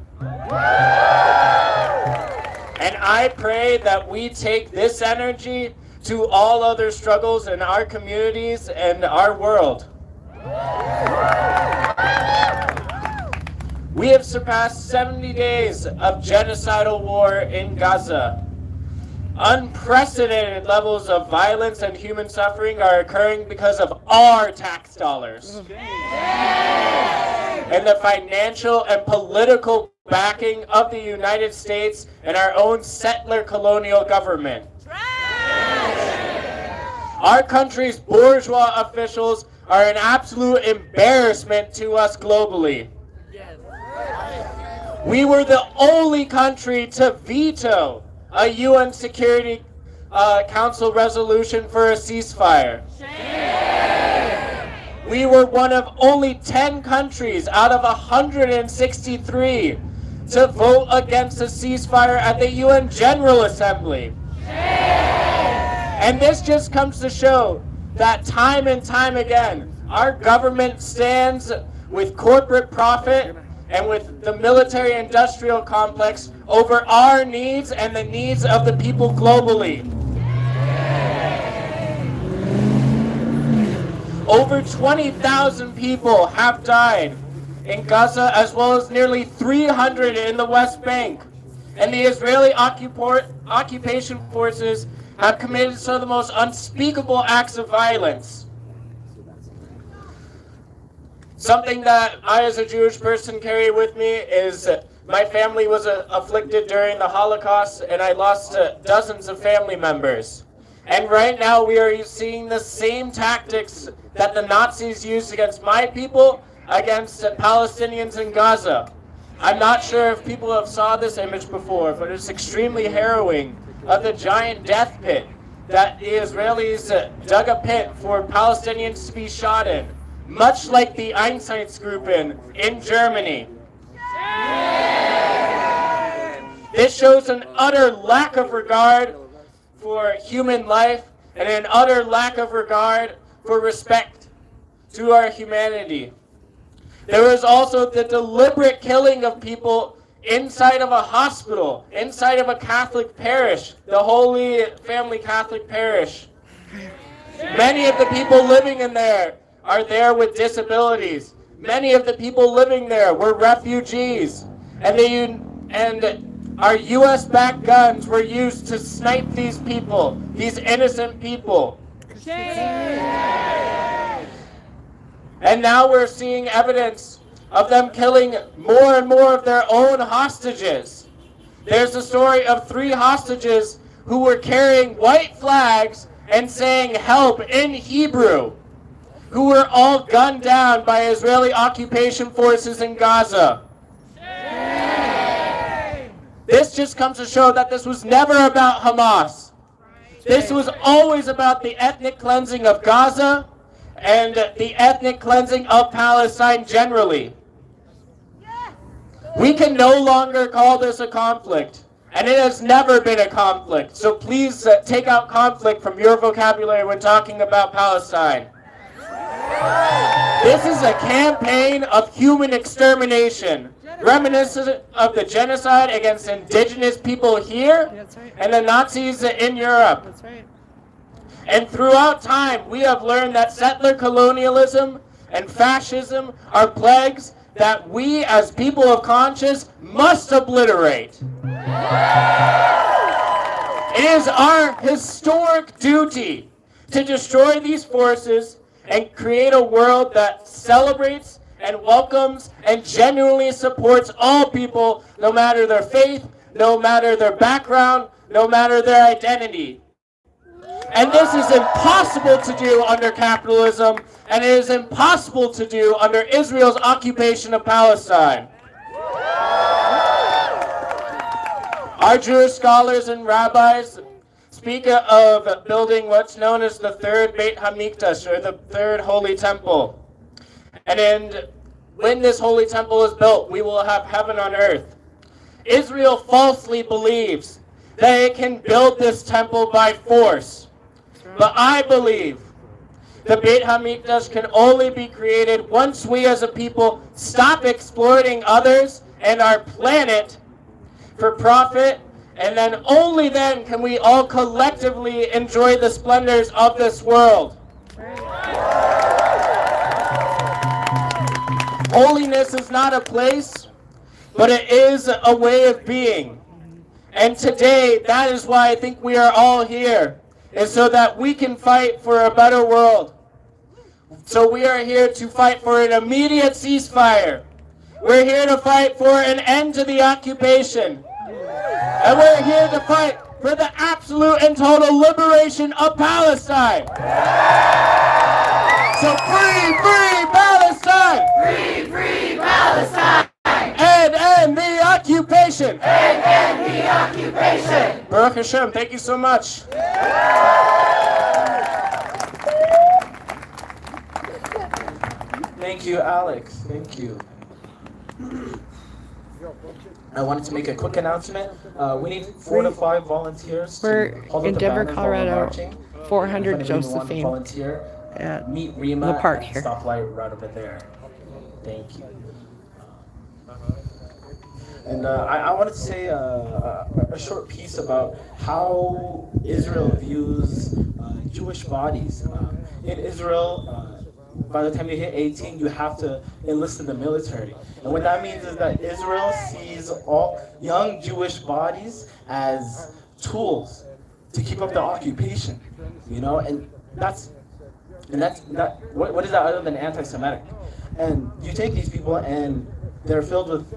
And I pray that we take this energy to all other struggles in our communities and our world. We have surpassed 70 days of genocidal war in Gaza. Unprecedented levels of violence and human suffering are occurring because of our tax dollars. And the financial and political backing of the United States and our own settler colonial government. Our country's bourgeois officials are an absolute embarrassment to us globally. We were the only country to veto a UN Security Council resolution for a ceasefire. We were one of only 10 countries out of 163 to vote against a ceasefire at the UN General Assembly. And this just comes to show that time and time again, our government stands with corporate profit and with the military-industrial complex over our needs and the needs of the people globally. Over 20,000 people have died in Gaza, as well as nearly 300 in the West Bank. And the Israeli occupation forces have committed some of the most unspeakable acts of violence. Something that I, as a Jewish person, carry with me is my family was afflicted during the Holocaust, and I lost dozens of family members. And right now we are seeing the same tactics that the Nazis used against my people, against Palestinians in Gaza. I'm not sure if people have saw this image before, but it's extremely harrowing, of the giant death pit that the Israelis dug a pit for Palestinians to be shot in, much like the Einsatzgruppen in Germany. This shows an utter lack of regard for human life and an utter lack of regard for respect to our humanity. There was also the deliberate killing of people inside of a hospital, inside of a Catholic parish, the Holy Family Catholic Parish. Many of the people living in there are there with disabilities. Many of the people living there were refugees, and our U.S.-backed guns were used to snipe these people, these innocent people. And now we're seeing evidence of them killing more and more of their own hostages. There's the story of 3 hostages who were carrying white flags and saying help in Hebrew, who were all gunned down by Israeli occupation forces in Gaza. This just comes to show that this was never about Hamas. This was always about the ethnic cleansing of Gaza and the ethnic cleansing of Palestine generally. We can no longer call this a conflict, and it has never been a conflict. So please take out conflict from your vocabulary when talking about Palestine. This is a campaign of human extermination, reminiscent of the genocide against indigenous people here and the Nazis in Europe. That's right. And throughout time, we have learned that settler colonialism and fascism are plagues that we as people of conscience must obliterate. It is our historic duty to destroy these forces and create a world that celebrates and welcomes and genuinely supports all people, no matter their faith, no matter their background, no matter their identity. And this is impossible to do under capitalism, and it is impossible to do under Israel's occupation of Palestine. Our Jewish scholars and rabbis speak of building what's known as the third Beit HaMikdash, or the third Holy Temple. And when this Holy Temple is built, we will have heaven on earth. Israel falsely believes that it can build this temple by force. But I believe the Beit HaMikdash can only be created once we as a people stop exploiting others and our planet for profit, and then only then can we all collectively enjoy the splendors of this world. Holiness is not a place, but it is a way of being. And today, that is why I think we are all here, is so that we can fight for a better world. So we are here to fight for an immediate ceasefire. We're here to fight for an end to the occupation. And we're here to fight for the absolute and total liberation of Palestine. So free Palestine! Free Palestine! And the occupation! And the occupation! Baruch Hashem, thank you so much. Thank you, Alex. Thank you. I wanted to make a quick announcement. We need 4 to 5 volunteers. We're in Denver, Colorado, 400 Josephine. Volunteer, At meet Rima the park at here. stoplight right over there. Thank you. And I wanted to say a short piece about how Israel views Jewish bodies. In Israel, by the time you hit 18, you have to enlist in the military. And what that means is that Israel sees all young Jewish bodies as tools to keep up the occupation, you know? And what is that other than anti-Semitic? And you take these people and they're filled with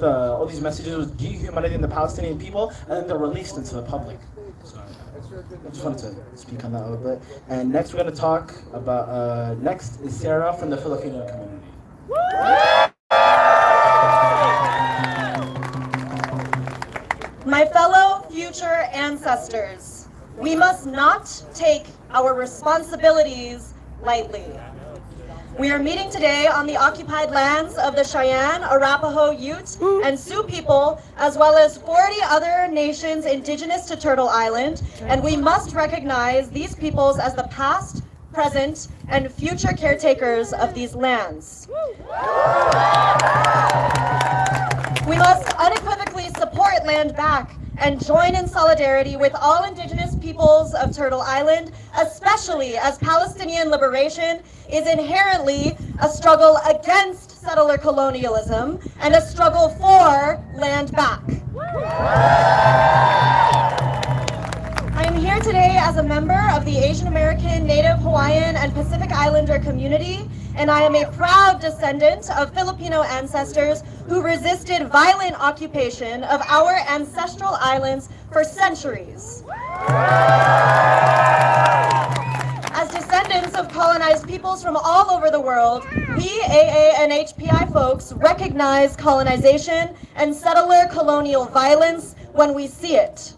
all these messages with dehumanizing the Palestinian people, and then they're released into the public. So I just wanted to speak on that a little bit. And next we're going to talk about, next is Sarah from the Filipino community. My fellow future ancestors, we must not take our responsibilities lightly. We are meeting today on the occupied lands of the Cheyenne, Arapaho, Ute, and Sioux people, as well as 40 other nations indigenous to Turtle Island, and we must recognize these peoples as the past, present, and future caretakers of these lands. We must unequivocally support Land Back and join in solidarity with all indigenous peoples of Turtle Island, especially as Palestinian liberation is inherently a struggle against settler colonialism and a struggle for land back. I am here today as a member of the Asian American, Native Hawaiian, and Pacific Islander community and I am a proud descendant of Filipino ancestors who resisted violent occupation of our ancestral islands for centuries. As descendants of colonized peoples from all over the world, we AA and HPI folks recognize colonization and settler colonial violence when we see it.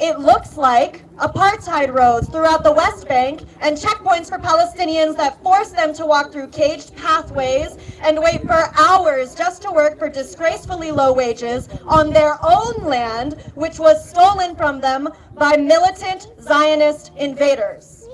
It looks like apartheid roads throughout the West Bank and checkpoints for Palestinians that force them to walk through caged pathways and wait for hours just to work for disgracefully low wages on their own land, which was stolen from them by militant Zionist invaders.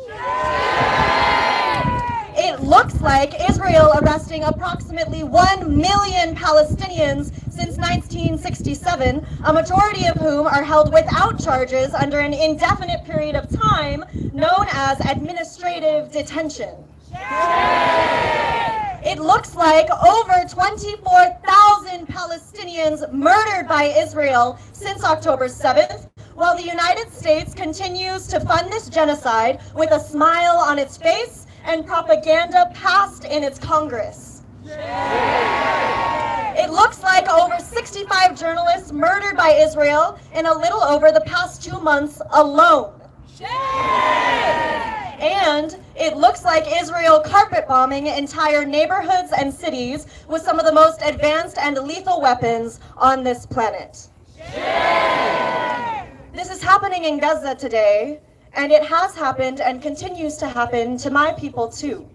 It looks like Israel arresting approximately 1 million Palestinians since 1967, a majority of whom are held without charges under an indefinite period of time known as administrative detention. It looks like over 24,000 Palestinians murdered by Israel since October 7th, while the United States continues to fund this genocide with a smile on its face and propaganda passed in its Congress. It looks like over 65 journalists murdered by Israel in a little over the past 2 months alone. And it looks like Israel carpet bombing entire neighborhoods and cities with some of the most advanced and lethal weapons on this planet. This is happening in Gaza today, and it has happened and continues to happen to my people too.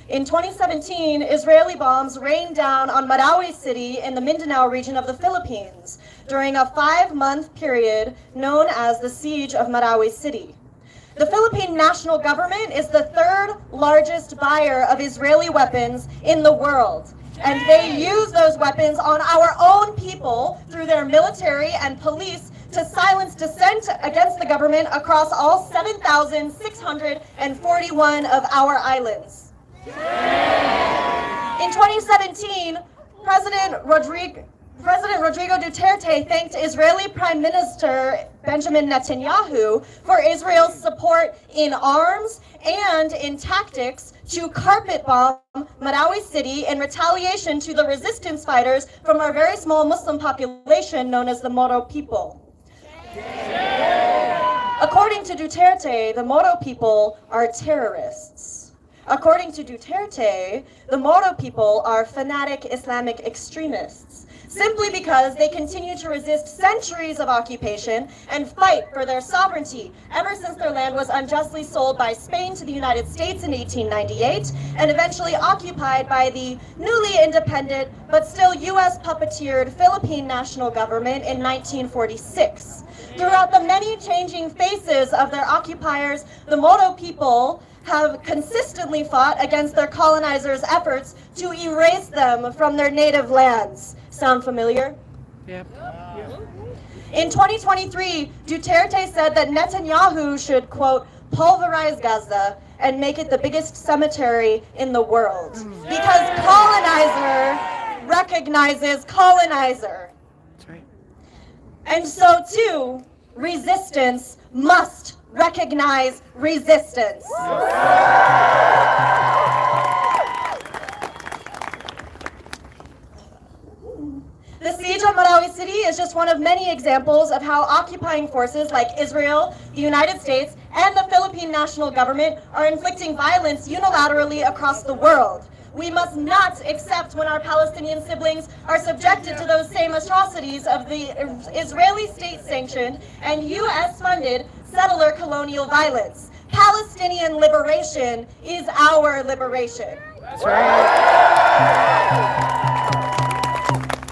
In 2017, Israeli bombs rained down on Marawi City in the Mindanao region of the Philippines during a 5-month period known as the Siege of Marawi City. The Philippine national government is the 3rd largest buyer of Israeli weapons in the world, and they use those weapons on our own people through their military and police to silence dissent against the government across all 7,641 of our islands. In 2017, President Rodrigo Duterte thanked Israeli Prime Minister Benjamin Netanyahu for Israel's support in arms and in tactics to carpet bomb Marawi City in retaliation to the resistance fighters from our very small Muslim population known as the Moro people. According to Duterte, the Moro people are terrorists. According to Duterte, the Moro people are fanatic Islamic extremists, simply because they continue to resist centuries of occupation and fight for their sovereignty ever since their land was unjustly sold by Spain to the United States in 1898 and eventually occupied by the newly independent but still U.S. puppeteered Philippine national government in 1946. Throughout the many changing faces of their occupiers, the Moro people have consistently fought against their colonizers' efforts to erase them from their native lands. Sound familiar? Yep. In 2023, Duterte said that Netanyahu should, quote, pulverize Gaza and make it the biggest cemetery in the world. Because colonizer recognizes colonizer. That's right. And so too, resistance must recognize resistance. The siege of Marawi City is just one of many examples of how occupying forces like Israel, the United States, and the Philippine national government are inflicting violence unilaterally across the world. We must not accept when our Palestinian siblings are subjected to those same atrocities of the Israeli state-sanctioned and U.S.-funded settler colonial violence. Palestinian liberation is our liberation. That's right.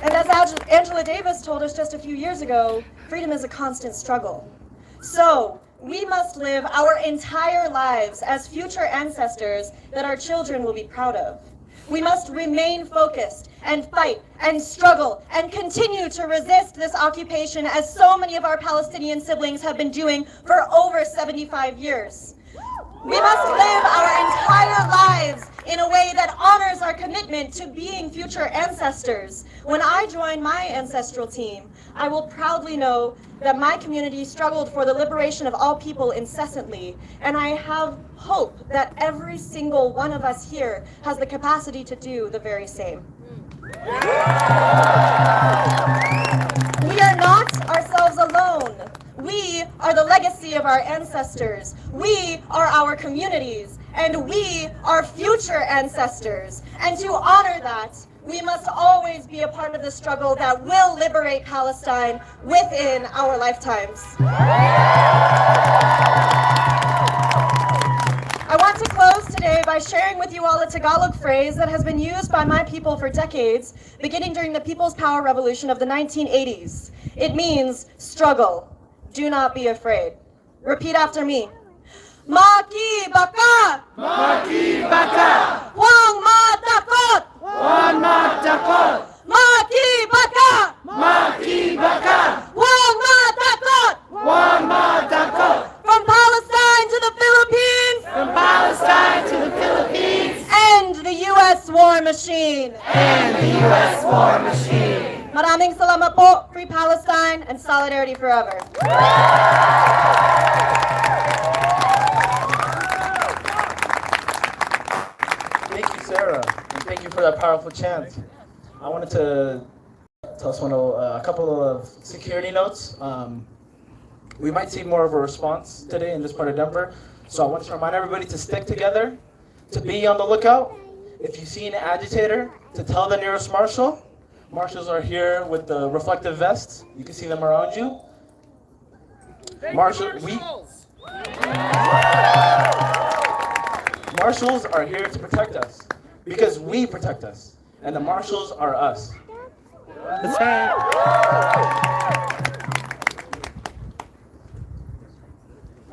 And as Angela Davis told us just a few years ago, freedom is a constant struggle. So, we must live our entire lives as future ancestors that our children will be proud of. We must remain focused and fight and struggle and continue to resist this occupation as so many of our Palestinian siblings have been doing for over 75 years. We must live our entire lives in a way that honors our commitment to being future ancestors. When I joined my ancestral team, I will proudly know that my community struggled for the liberation of all people incessantly, and I have hope that every single one of us here has the capacity to do the very same. We are not ourselves alone. We are the legacy of our ancestors. We are our communities, and we are future ancestors. And to honor that, we must always be a part of the struggle that will liberate Palestine within our lifetimes. I want to close today by sharing with you all a Tagalog phrase that has been used by my people for decades, beginning during the People's Power Revolution of the 1980s. It means struggle. Do not be afraid. Repeat after me. Maki baka! Maki baka! Huwag matakot! Huwag matakot! Maki baka! Maki baka! Huwag matakot! Huwag matakot! From Palestine to the Philippines! From Palestine to the Philippines! End the U.S. war machine! And the U.S. war machine! Maraming salamat po. Free Palestine and solidarity forever. Thank you, Sarah, and thank you for that powerful chant. I wanted to tell someone a couple of security notes. We might see more of a response today in this part of Denver, so I wanted to remind everybody to stick together, to be on the lookout. If you see an agitator, to tell the nearest marshal. Marshals are here with the reflective vests. You can see them around you. Marshals are here to protect us because we protect us, and the marshals are us. That's right.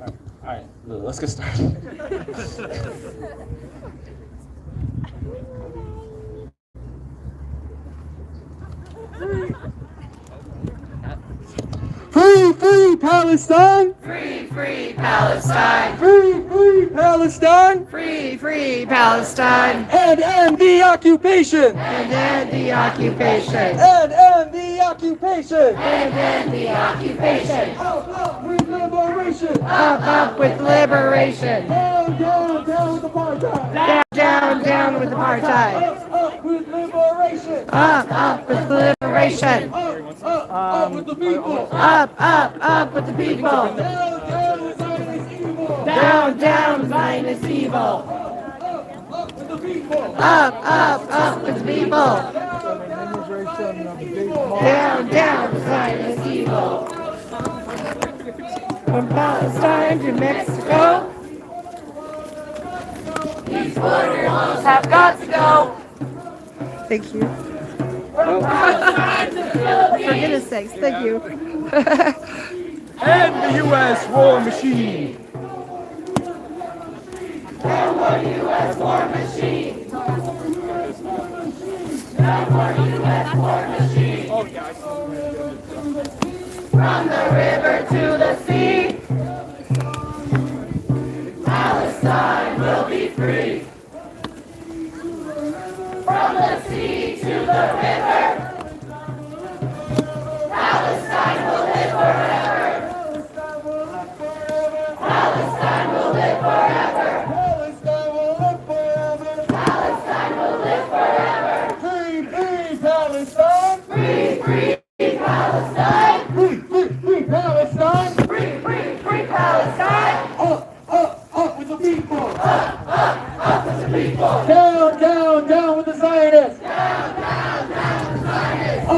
All right, let's get started. Free, free Palestine! Free, free Palestine! Free, free Palestine! Free, free Palestine! And the occupation! And the occupation! And the occupation! And the occupation! Up with liberation! Up with liberation! Down, down, down with apartheid! Down with apartheid! Up with liberation! Up with liberation! Up with the people! Up with the people! Down Zionist evil! Down Up with the people! Up with the people! Down Zionist evil! From Palestine to Mexico, these border laws have got to go. Thank you. From Palestine to the Philippines. For goodness sakes, thank you. And the U.S. war machine! And the U.S. war machine. And the U.S. war machine. From the river to the sea, Palestine will be free. From the sea to the river, Palestine will live forever. Palestine will live forever. Palestine will live forever. Free, free Palestine! Free, free Palestine. Free, free, free Palestine! Free, free, free Palestine. Up with the people! Up with the people. Down with the Zionists! Down with the Zionists.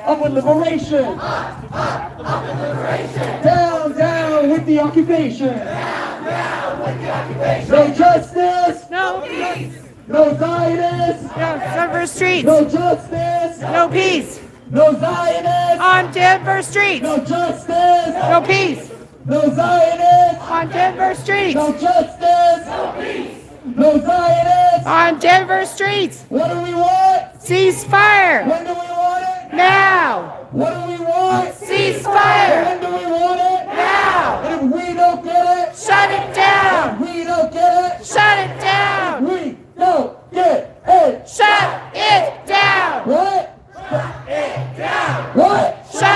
Up with liberation! Up with liberation. Down with the occupation! Down with the occupation. No justice! No peace. No Zionists! No Denver streets. No justice! No peace. No Zionists! On Denver streets. No justice! No peace. No Zionists! On Denver streets. No justice! No peace. No Zionists! On Denver streets. What do we want? Ceasefire. When do we want it? Now. What do we want? Ceasefire. When do we want it? Now. And if we don't get it, Shut it down. if we don't get it, Shut it down. we don't get it. Shut it down. What? Shut it down. What? Shut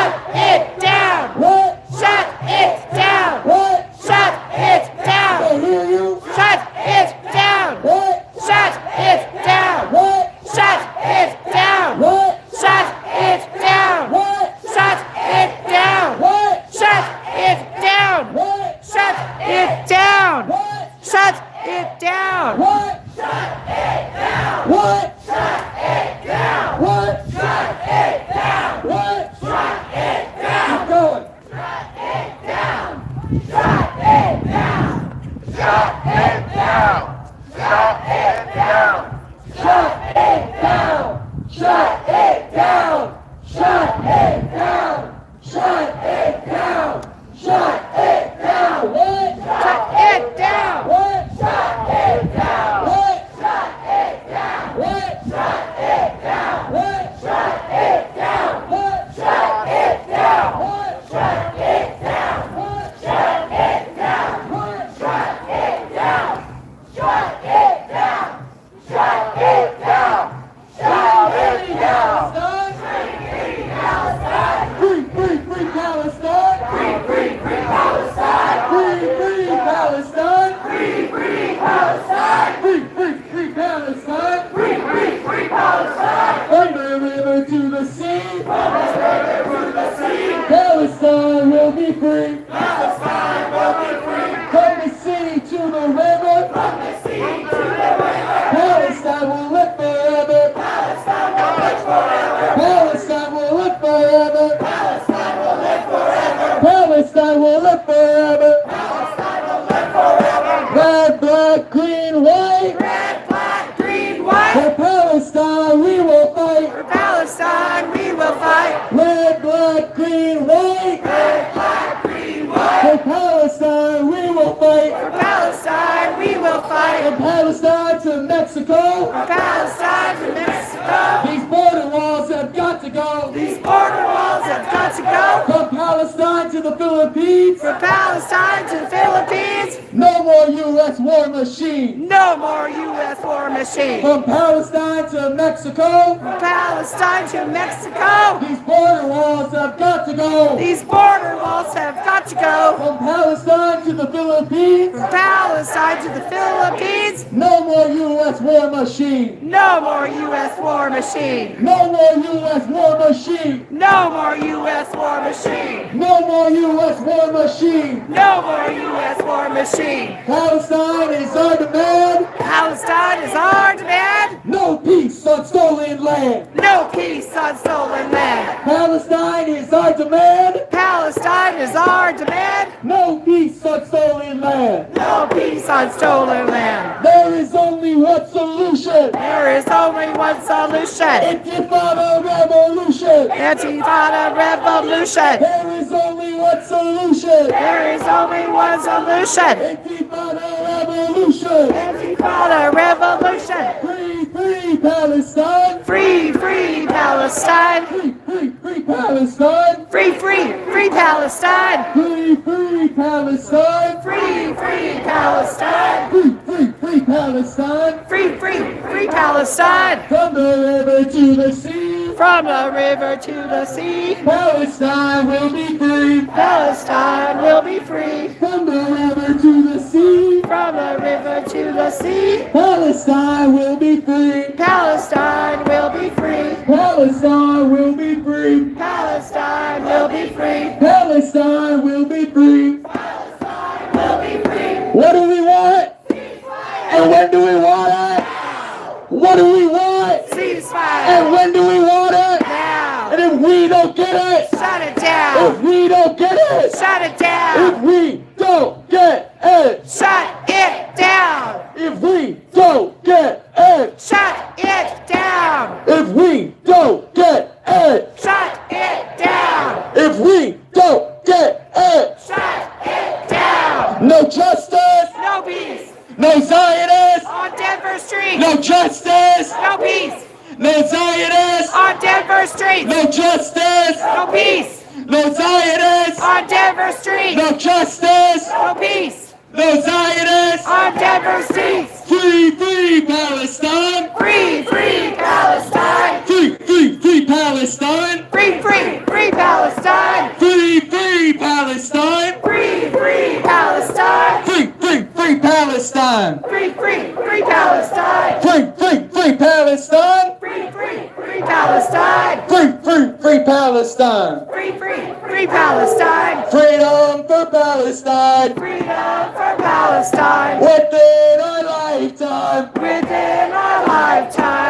What? Shut it down. What? Shut it down. What? Shut it down. Keep going. Shut it down. Shut it down. Shut it down. Shut it down. Shut it down. Shut it down. Shut it down. Shut it down. Shut it down. What? Shut it down. What? Shut it down. What? Shut it down. What? Shut it down. What? Shut it down. What? Shut it down. What? Shut it down. What? Shut it down. What? Shut it down. Shut it down. Shut it down. Shut it down. Free, free, free Palestine. Free, free, free Palestine. Free, free Palestine. Free, free Palestine. Free, free, free Palestine. Free, free, free Palestine. From the river to the sea. From the river to the sea. Palestine will be free. Palestine will be free. From the sea to the river. From the sea to the river. Palestine will live forever. Palestine will live forever. Palestine will live forever. Palestine will live forever. Palestine will live forever. Palestine will live forever. Red, black, green, white. Red, black, green, white. For Palestine we will fight. For Palestine we will fight. Red, black, green, white. Red, black, green, For white. Palestine we will fight. For Palestine we will fight. From Palestine to Mexico. For Palestine to Mexico. These border walls have got to go. These border walls have got to go. From Palestine to the Philippines. From Palestine to the Philippines. No more U.S. war machine. No more U.S. war machine. From Palestine to Mexico. From Palestine to Mexico. These border walls have got to go. These border walls have got to go. From Palestine to the Philippines. From Palestine to the Philippines. No more U.S. war machine. No more U.S. war machine. No more U.S. war machine. No more U.S. war machine. No more U.S. war machine. No more U.S. war machine. Palestine is our demand. Palestine is our demand. No peace on stolen land. No peace on stolen land. Palestine is our demand. Palestine is our demand. No peace on stolen land. No peace on stolen land. There is only one solution. There is only one solution. Intifada revolution. Intifada revolution. There is only one solution. There is only one solution. Intifada revolution. Intifada revolution. Free, free Palestine. Free, free Palestine. Free, free, free Palestine. Free, free, free Palestine. Free, free Palestine. Free, free Palestine. Free, free, free Palestine. Free, free, free Palestine. From the river to the sea. From the river to the sea. Palestine will be free. Palestine will be free. From the river to the sea. From the river to the sea. Palestine will be free. Palestine will be free. Palestine will be free. Palestine will be free. Palestine will be free. Palestine will be free. What do we want? And when do we want it? What do we want? Ceasefire. And when do we want it? Now. And if we don't get it, Shut it down. if we don't get it, Shut it if down. we don't get it, Shut it down. if we don't get it, Shut it down. if we don't get it, Shut it down. if we don't get it, Shut it down. no justice, No peace. no Zionists, On Denver Street. no justice, No peace. no Zionists, On Denver Street. no justice, No peace. no Zionists, On Denver Street. no justice, No peace. no Zionists, On Denver Street. free, free Palestine, Free, free Palestine. free, free, free Palestine, Free, free, free Palestine. free, free Palestine, Free, free Palestine. free, free, free Palestine, Free, free, free Palestine. free, free, free Palestine, Free, free, free Palestine. free, free, free Palestine, Free, free, free Palestine. freedom for Palestine, Freedom for Palestine. within our lifetime. Within our lifetime.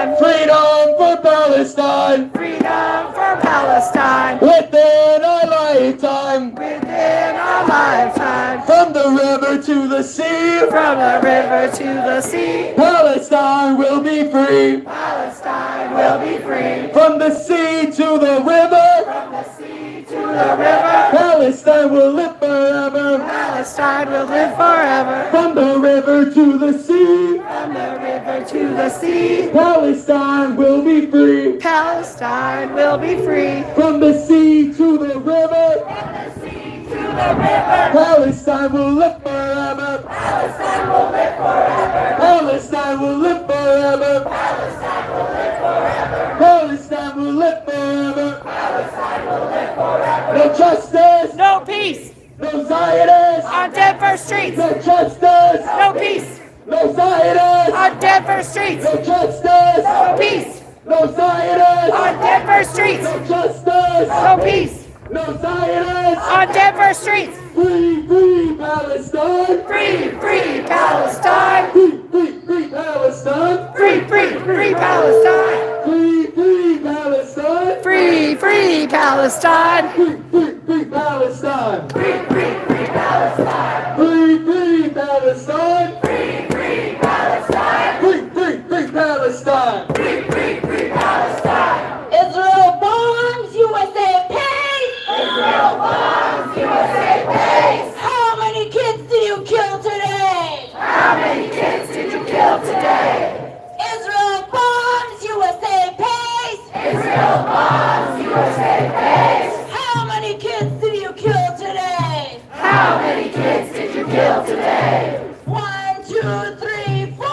sea. From the river to the sea. Palestine will be free. Palestine will be free. From the sea to the river. From the sea to the river. Palestine will live forever. Palestine will live forever. From the river to the sea. From the river to the sea. Palestine will be free. Palestine will be free. From the sea to the river. From the sea to the river. Palestine will live forever. Palestine will live forever. Palestine will live forever. Palestine will live forever. Palestine will live forever. Palestine will live forever. No justice. No peace. No Zionists. On Denver streets. No justice. No peace. No Zionists. On Denver streets. No justice. No peace. No Zionists. On Denver streets. No justice. No peace. No Zionists. On Denver streets. Free, free Palestine. Free, free Palestine. Free, free, free Palestine. Free, free, free Palestine. Free, free Palestine. Free, free Palestine. Free, free, free Palestine. Free, free, free Palestine. Free, free Palestine. Free, free Palestine. Free, free, free Palestine. Free, free, free Palestine. Israel bombs, USA pays. Israel bombs, USA pays. How many kids did you kill today? How many kids did you kill today? Israel bombs, USA pays. Israel bombs, USA pays. How many kids did you kill today? How many kids did you kill today? 1, 2, 3, 4.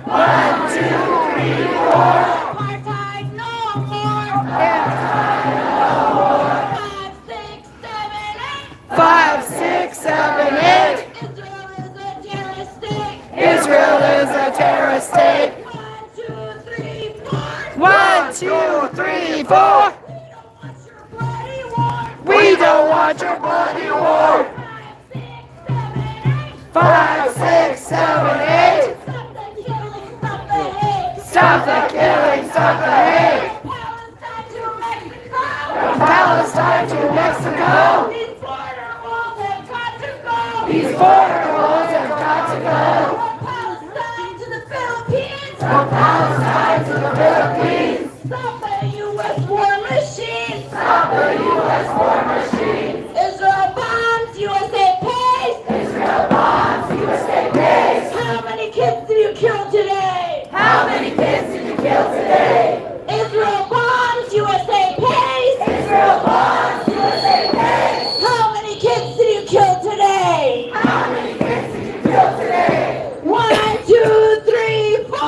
1, 2, 3, 4. Apartheid no more. Apartheid no more. 5, 6, 7, 8. 5, 6, 7, 8. Israel is a terrorist state. Israel is a terrorist state. 1, 2, 3, 4. 1, 2, 3, 4. We don't want your bloody war. 5, 6, 7, 8. Stop the killing, stop the hate. From Palestine to Mexico. These border walls have got to go. These border walls have got to go. From Palestine to the Philippines. From Palestine to the Philippines. Stop the U.S. war machine. Stop the U.S. war machine. Israel bombs, USA pays. Israel bombs, USA pays. How many kids did you kill today? How many kids did you kill today? Israel bombs, USA pays. Israel bombs, USA pays. How many kids did you kill today? How many kids did you kill today? 1, 2, 3, 4.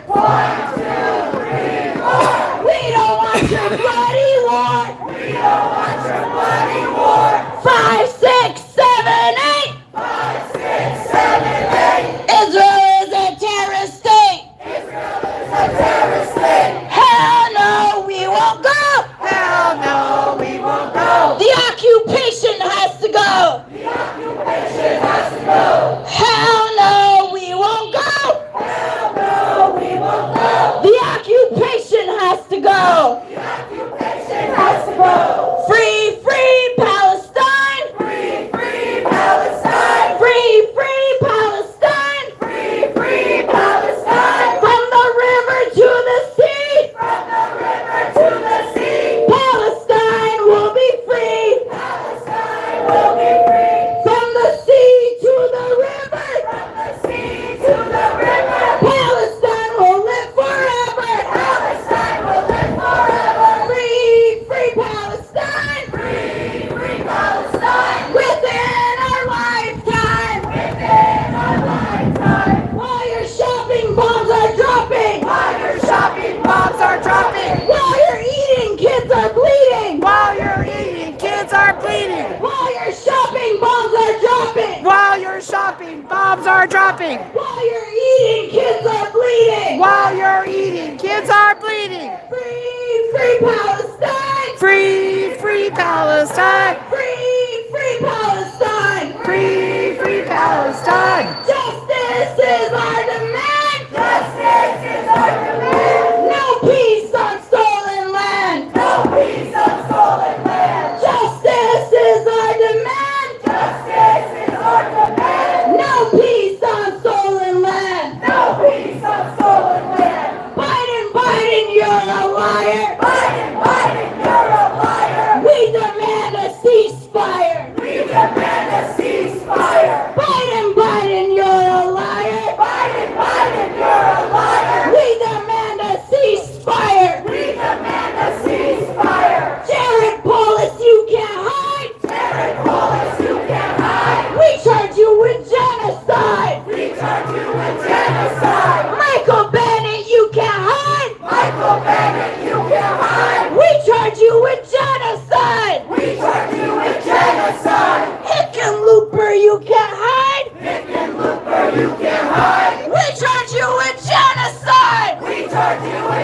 1, 2, 3, 4. We don't want your bloody war. We don't want your bloody war. 5, 6, 7, 8. 5, 6, 7, 8. Israel is a terrorist state. Israel is a terrorist state. Hell no, we won't go. Hell no, we won't go. The occupation has to go. The occupation has to go. Hell no, we won't go. Hell no, we won't go. The occupation has to go. The occupation has to go. Free, free Palestine. Free, free Palestine. Free, free Palestine. Free, free Palestine. From the river to the sea. From the river to the sea. Palestine will be free. Palestine will be free. From the sea to the river. From the sea to the river. Palestine will live forever. Palestine will live forever. Free, free Palestine. Free, free Palestine. Within our lifetime. Within our lifetime. While your shopping bombs are dropping. While your shopping bombs are dropping. While you're eating, kids are bleeding. While you're eating, kids are bleeding. While your shopping bombs are dropping. While your shopping bombs are dropping. While you're eating, kids are bleeding. While you're eating, kids are bleeding. Free, free Palestine. Free, free Palestine. Free, free Palestine. Free, free Palestine. Justice is our demand. Justice is our demand. No peace on stolen land. No peace on stolen land. Justice is our demand. Justice is our demand. No peace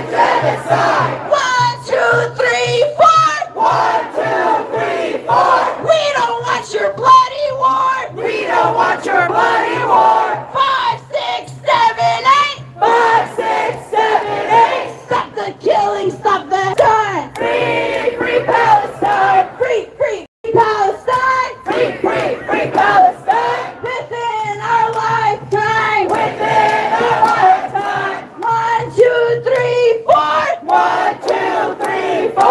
genocide. 1, 2, 3, 4. 1, 2, 3, 4. We don't want your bloody war. We don't want your bloody war. 5, 6, 7, 8. 5, 6, 7, 8. Stop the killing, stop the time. Free, free Palestine. Free, free, free Palestine. Free, free, free Palestine. Within our lifetime. Within our lifetime. 1, 2, 3, 4. 1, 2, 3, 4.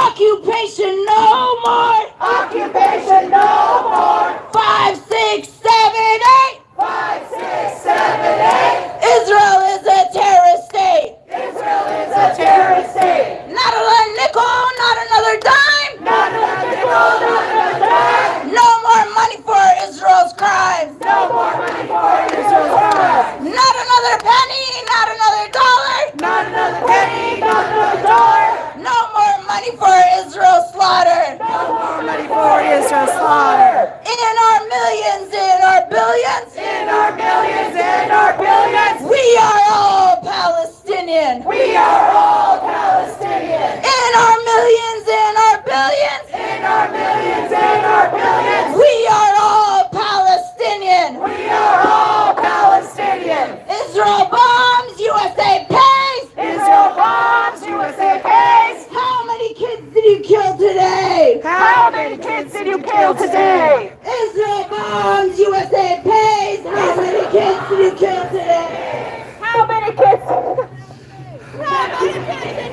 Occupation no more. Occupation no more. 5, 6, 7, 8. 5, 6, 7, 8. Israel is a terrorist state. Israel is a terrorist state. Not a nickel, not another dime. Not another nickel, not another dime. No more money for Israel's crimes. No more money for Israel's crimes. Not another penny, not another dollar. Not another penny, not another dollar. No more money for Israel's slaughter. No more money for Israel's slaughter. In our millions, in our billions. In our millions, in our billions. We are all Palestinian. We are all Palestinian. In our millions, in our billions. In our millions, in our billions. We are all Palestinian. We are all Palestinian. Israel bombs, USA pays. Israel bombs, USA pays. How many kids did you kill today? How many kids did you kill today? Israel bombs, USA pays. How many kids did you kill today? How many kids? How many kids did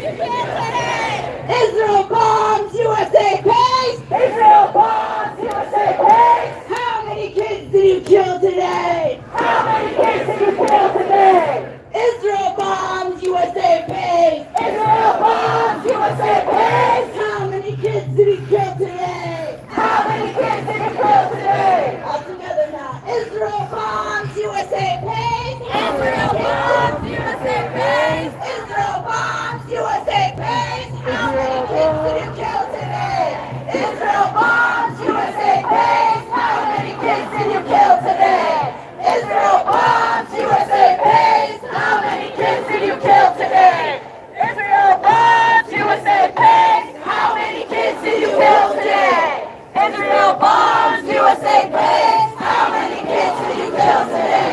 you kill today? Israel bombs, USA pays. Israel bombs, USA pays. How many kids did you kill today? How many kids did you kill today? Israel bombs, USA pays. Israel bombs, USA pays. How many kids did you kill today? How many kids did you kill today? All together now. Israel bombs, USA pays. Israel bombs, USA pays. Israel bombs, USA pays. How many kids did you kill today? Israel bombs, USA pays. How many kids did you kill today? Israel bombs, USA pays. How many kids did you kill today? Israel bombs, USA pays. How many kids did you kill today? Israel bombs, USA pays. How many kids did you kill today?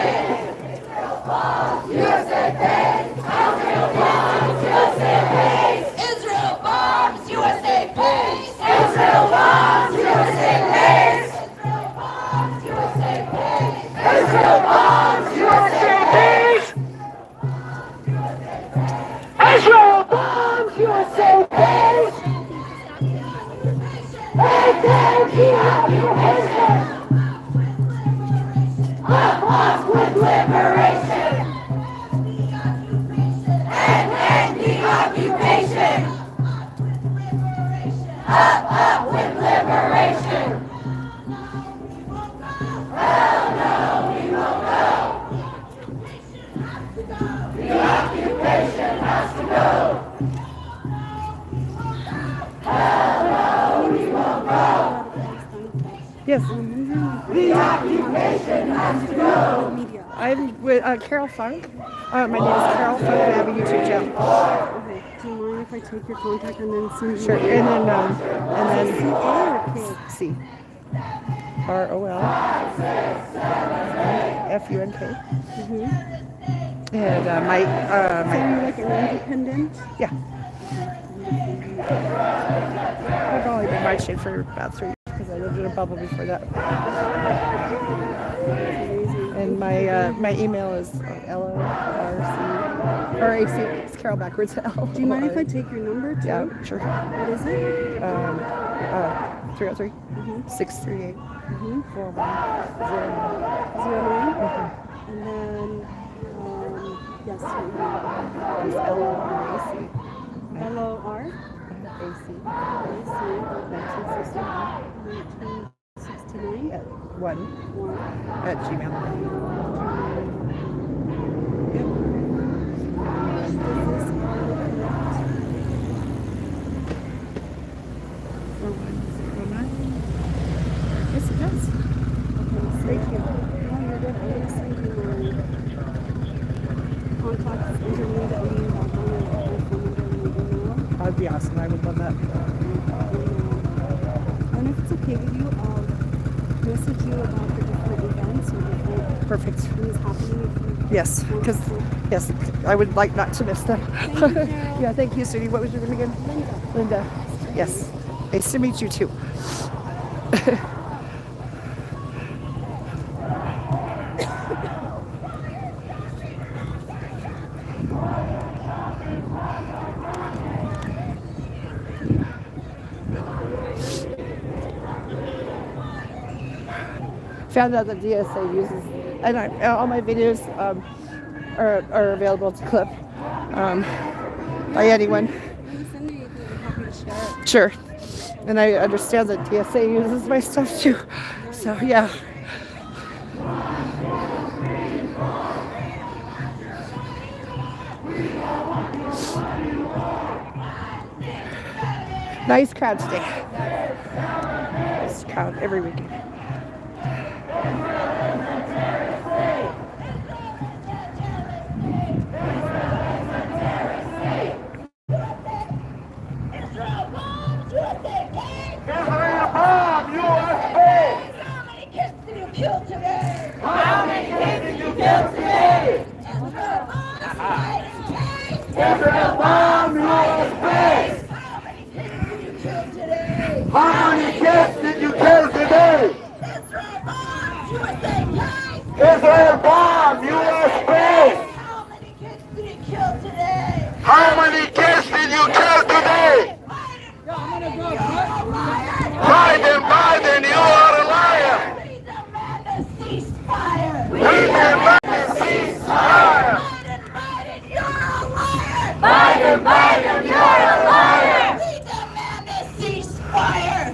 Israel bombs, USA pays. How many kids did you kill today? Israel bombs, USA pays. Israel bombs, USA pays. Israel bombs, USA pays. Israel bombs, USA pays. And then the occupation. Up with liberation. And then the occupation. Up with liberation. Hell no, we won't go. The occupation has to go. Hell no, we won't go. Yes. The occupation has to go. I'm with Carol Funk. My name is Carol Funk, and I have a YouTube channel. Okay. Do you mind if I take your contact and then send you? Sure. And then C. ROL FUNK. And my So you're like an independent? yeah. I've only been marching for about 3 years because I lived in a bubble before that. And my email is LORC or AC. It's Carol backwards. L. Do you mind if I take your number too? Yeah, sure. What is it? 303 638 4109. And then yes, It's LORAC. LOR AC. 1969 at 1 at Gmail. Yes, it does. Thank you. No, you're good. I'm going to send you my contacts interview that we have on would be awesome. I would love that. And if it's okay with you, I'll message you about the different events or different Perfect. things happening. Yes, because yes, I would like not to miss them. Thank you, Carol. Yeah, thank you, sweetie. What was your name again? Linda. Yes. Nice to meet you too. Found out that DSA uses, and all my videos are available to clip by anyone. Sure. And I understand that DSA uses my stuff too. So yeah. Nice crowd today. Nice crowd every weekend. How many kids did you kill today? Israel bomb your space! How many kids did you kill today? Israel bomb your space! How many kids did you kill today? Biden, you are a liar! We demand a ceasefire! Biden, you're a liar!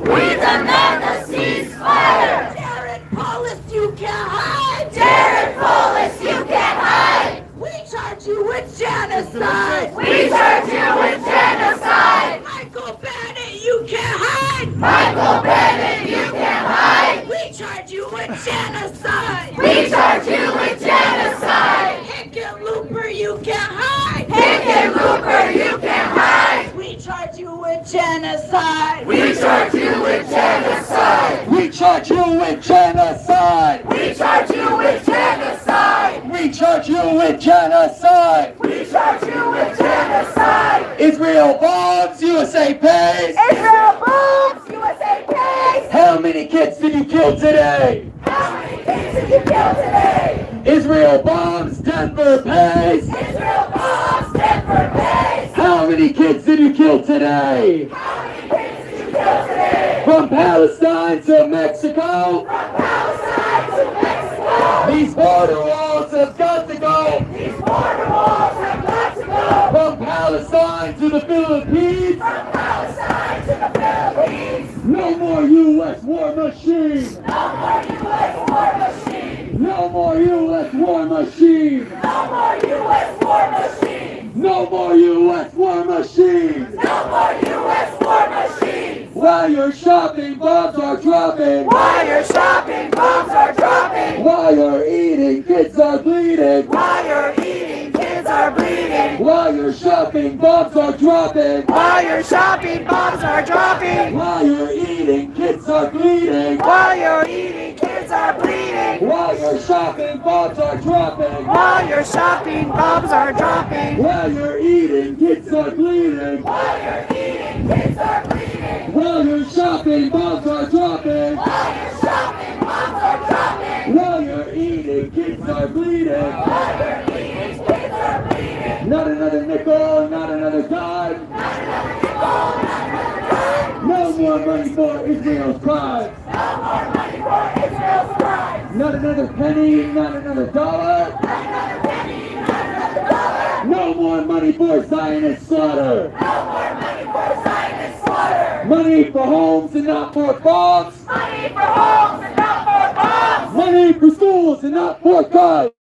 We demand a ceasefire! Jared Polis, you can't hide! Jared Polis, you can't hide! We charge you with genocide! We charge you with genocide! Michael Bennett, you can't hide! Michael Bennett, you can't hide! We charge you with genocide! We charge you with genocide! Hickenlooper, you can't hide! Hickenlooper, you can't hide! We charge you with genocide! We charge you with genocide! We charge you with genocide! We charge you with genocide! We charge you with genocide! We charge you with genocide! Israel bombs, USA pays! Israel bombs, USA pays! How many kids did you kill today? How many kids did you kill today? Israel bombs, Denver pays! Israel bombs, Denver pays! How many kids did you kill today? How many kids did you kill today? From Palestine to Mexico! From Palestine to Mexico! These border walls have got to go! These border walls have got to go! From Palestine to the Philippines! From Palestine to the Philippines! No more U.S. war machine! No more U.S. war machine! No more U.S. war machine! No more U.S. war machine! No more U.S. war machine! No more U.S. war machine! While you're shopping, bombs are dropping! While you're shopping, bombs are dropping! While you're eating, kids are bleeding! While you're eating, kids are bleeding! While you're shopping, bombs are dropping! While you're shopping, bombs are dropping! While you're eating, kids are bleeding! While you're eating, kids are bleeding! While you're shopping, bombs are dropping! While you're shopping, bombs are dropping! While you're eating, kids are bleeding! While you're eating, kids are bleeding! While you're shopping, bombs are dropping! While you're shopping, bombs are dropping! While you're eating, kids are bleeding! While you're eating, kids are bleeding! Not another nickel, not another dime! Not another nickel, not another dime! No more money for Israel's crimes! No more money for Israel's crimes! Not another penny, not another dollar! Not another penny, not another dollar! No more money for Zionist slaughter! No more money for Zionist slaughter! Money for homes and not for bombs! Money for homes and not for bombs! Money for schools and not for guns!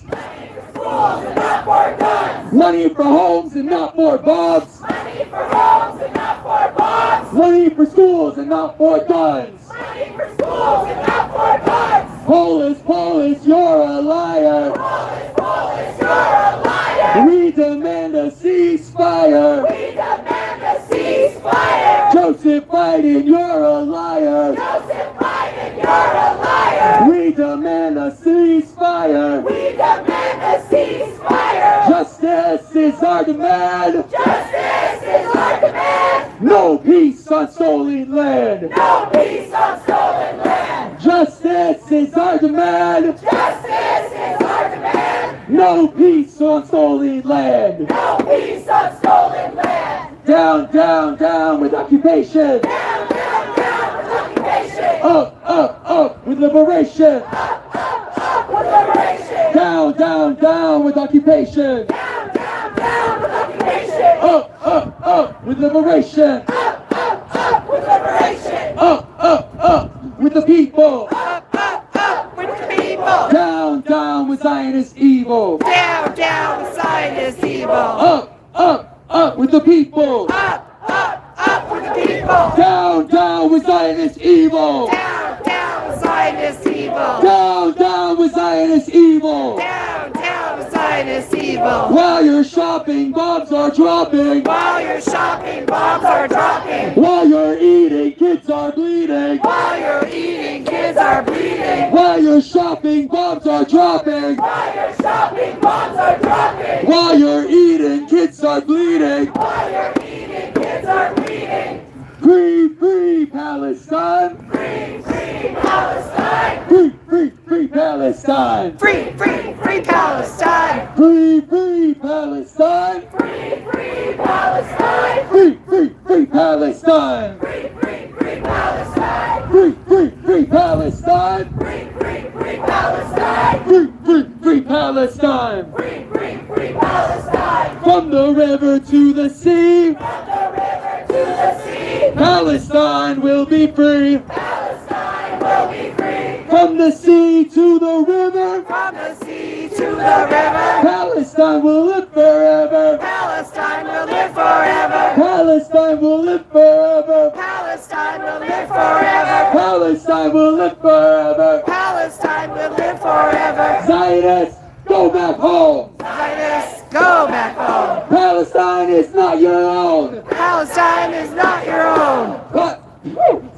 Money for schools and not for guns! Money for homes and not for bombs! Money for homes and not for bombs! Money for schools and not for guns! Money for schools and not for guns! Polish, you're a liar! Polish, you're a liar! We demand a ceasefire! We demand a ceasefire! Joseph Biden, you're a liar. Joseph Biden, you're a liar. We demand a ceasefire. We demand a ceasefire. Justice is our demand. Justice is our demand. No peace on stolen land. No peace on stolen land. Justice is our demand. Justice is our demand. No peace on stolen land. No peace on stolen land. Down, down, down with occupation. Down, down, down with occupation. Up, up, up with liberation. Up, up, up with liberation. Down, down, down with occupation. Down, down, down with occupation. Up, up with liberation. Up, up with liberation. Up with the people. Up with the people. Down, down with Zionist evil. Down, down with Zionist evil. Up with the people. Up with the people. Down, down with Zionist evil. Down with Zionist evil. Down with Zionist evil. Down with Zionist evil. While you're shopping, bombs are dropping. While you're shopping, bombs are dropping. While you're eating, kids are bleeding. While you're eating, kids are bleeding. While you're shopping, bombs are dropping. While you're shopping, bombs are dropping. While you're eating, kids are bleeding. While you're eating, kids are bleeding. Free, free Palestine. Free, free Palestine. Free, free, free Palestine. Free, free, free Palestine. Free, free Palestine. Free, free Palestine. Free, free, free Palestine. Free, free, free Palestine. Free, free, free Palestine. Free, free, free Palestine. Free, free, free Palestine. Free, free, free Palestine. From the river to the sea. From the river to the sea. Palestine will be free. Palestine will be free. From the sea to the river. From the sea to the river. Palestine will live forever. Palestine will live forever. Palestine will live forever. Palestine will live forever. Palestine will live forever. Palestine will live forever. Zionists, go back home. Zionists, go back home. Palestine is not your own. Palestine is not your own. But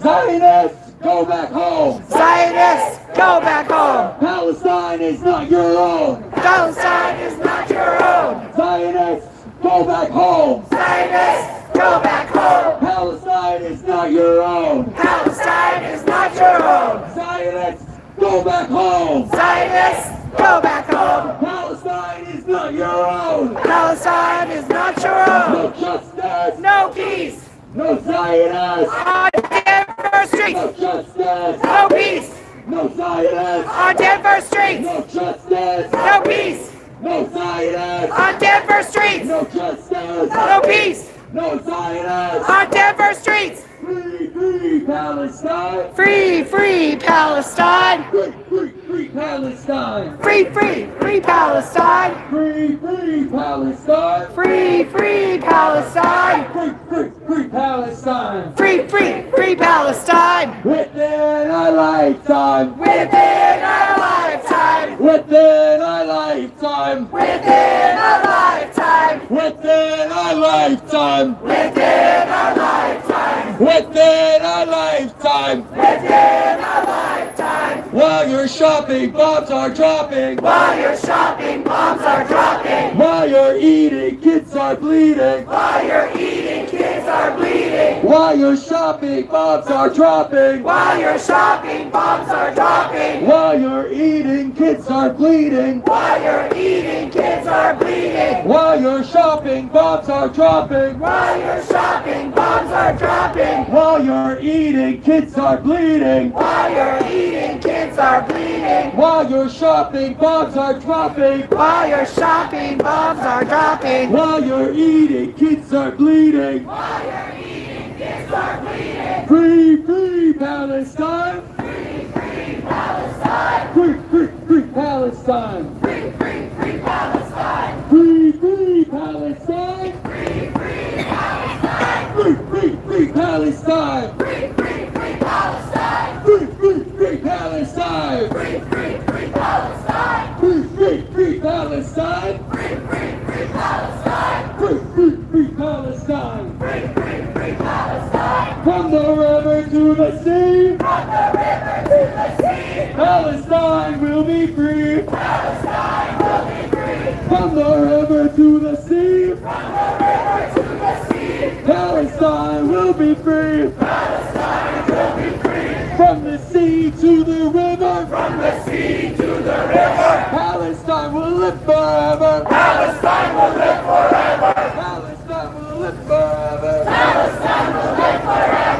Zionists, go back home. Zionists, go back home. Palestine is not your own. Palestine is not your own. Zionists, go back home. Zionists, go back home. Palestine is not your own. Palestine is not your own. Zionists, go back home. Zionists, go back home. Palestine is not your own. Palestine is not your own. No justice. No peace. No Zionists. On Denver streets. No justice. No peace. No Zionists. On Denver streets. No justice. No peace. No Zionists. On Denver streets. No justice. No peace. No Zionists. On Denver streets. Free, free Palestine. Free, free Palestine. Free, free, free Palestine. Free, free, free Palestine. Free, free Palestine. Free, free Palestine. Free, free, free Palestine. Free, free, free Palestine. Within a lifetime. Within our lifetime. Within a lifetime. Within our lifetime. Within a lifetime. Within our lifetime. Within a lifetime. Within our lifetime. While you're shopping, bombs are dropping. While you're shopping, bombs are dropping. While you're eating, kids are bleeding. While you're eating, kids are bleeding. While you're shopping, bombs are dropping. While you're shopping, bombs are dropping. While you're eating, kids are bleeding. While you're eating, kids are bleeding. While you're shopping, bombs are dropping. While you're shopping, bombs are dropping. While you're eating, kids are bleeding. While you're eating, kids are bleeding. While you're shopping, bombs are dropping. While you're shopping, bombs are dropping. While you're eating, kids are bleeding. While you're eating, kids are bleeding. Free, free Palestine. Free, free Palestine. Free, free, free Palestine. Free, free, free Palestine. Free, free Palestine. Free, free Palestine. Free, free, free Palestine. Free, free, free Palestine. Free, free, free Palestine. Free, free, free Palestine. Free, free, free Palestine. Free, free, free Palestine. Free, free, free Palestine. Free, free, free Palestine. From the river to the sea. From the river to the sea. Palestine will be free. Palestine will be free. From the river to the sea. From the river to the sea. Palestine will be free. Palestine will be free. From the sea to the river. From the sea to the river. Palestine will live forever. Palestine will live forever. Palestine will live forever. Palestine will live forever.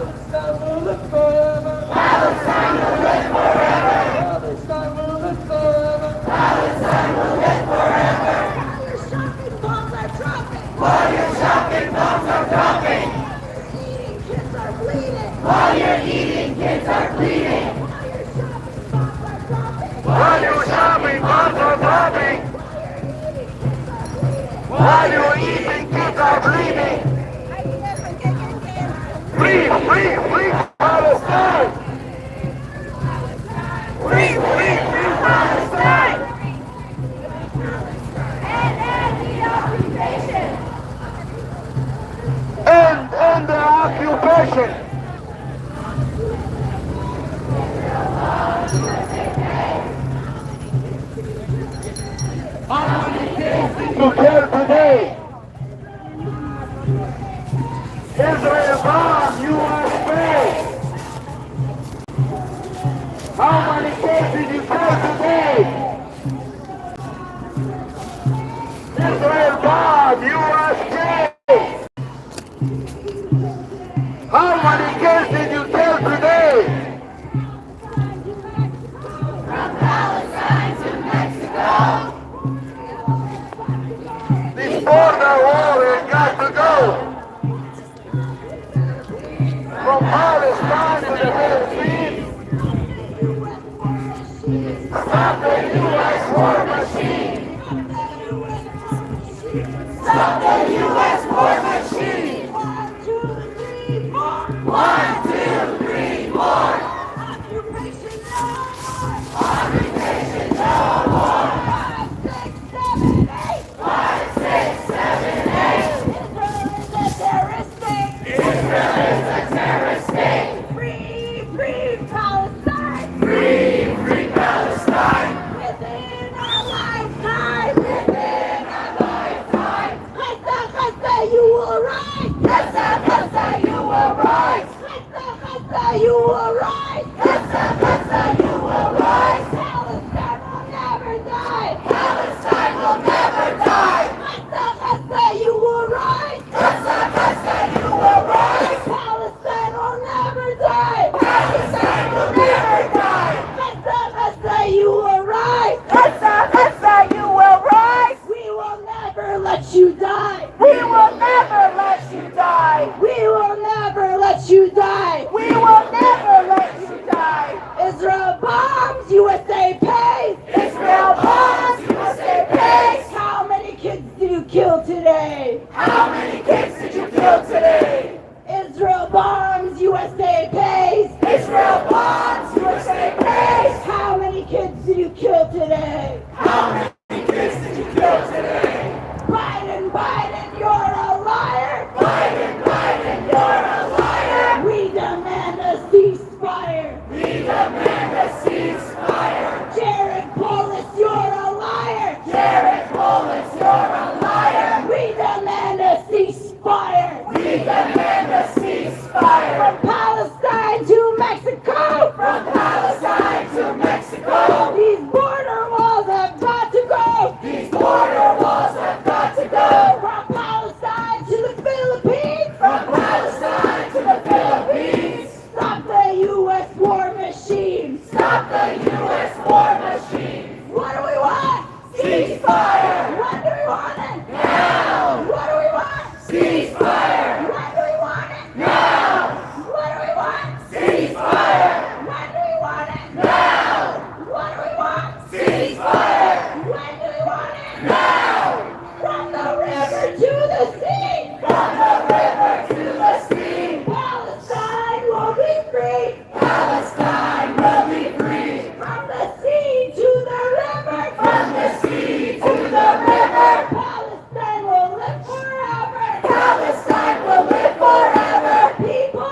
Palestine will live forever. Palestine will live forever. Palestine will live forever. Palestine will live forever. While your shopping bombs are dropping. While your eating kids are bleeding. While your shopping bombs are dropping. While your eating kids are bleeding. Free, free, free Palestine! Free, free, free Palestine! And the occupation! And the occupation! How many kids did you kill today? Israel bomb USA! How many kids did you kill today? Israel bomb USA! How many kids did you kill today? From Palestine to Mexico! This border wall has got to go! From Palestine to the Philippines! Stop the U.S. war machine! Stop the U.S. war machine! 1, 2, 3, 4! Occupation no more! 5, 6, 7, 8! Israel is a terrorist state! Free, free Palestine! Free, free Palestine! Within our lifetime! Within our lifetime! Chesta, you will rise! Chesta, you will rise! Chesta, you will rise! Chesta, you will rise! Palestine will never die! Palestine will never die! Chesta, you will rise! Chesta, you will rise! Palestine will never die! Palestine will never die! Chesta, you will rise! Chesta, you will rise! We will never let you die! We will never let you die! We will never let you die! We will never let you die! Israel bombs, USA pays! Israel bombs, USA pays! How many kids did you kill today? How many kids did you kill today? Israel bombs, USA pays! Israel bombs, USA pays! How many kids did you kill today? How many kids did you kill today? Biden, Biden, you're a liar! Biden, Biden, you're a liar! We demand a ceasefire! We demand a ceasefire! Jared Polis, you're a liar! Jared Polis, you're a liar! We demand a ceasefire! We demand a ceasefire! From Palestine to Mexico! From Palestine to Mexico! These border walls have got to go! These border walls have got to go! From Palestine to the Philippines! From Palestine to the Philippines! Stop the U.S. war machine! Stop the U.S. war machine! What do we want? Ceasefire! When do we want it? Now! What do we want? Ceasefire! When do we want it? Now! What do we want? Ceasefire! When do we want it? Now! What do we want? Ceasefire! When do we want it? Now! From the river to the sea! From the river to the sea! Palestine will be free! Palestine will be free! From the sea to the river! From the sea to the river! Palestine will live forever! Palestine will live forever! People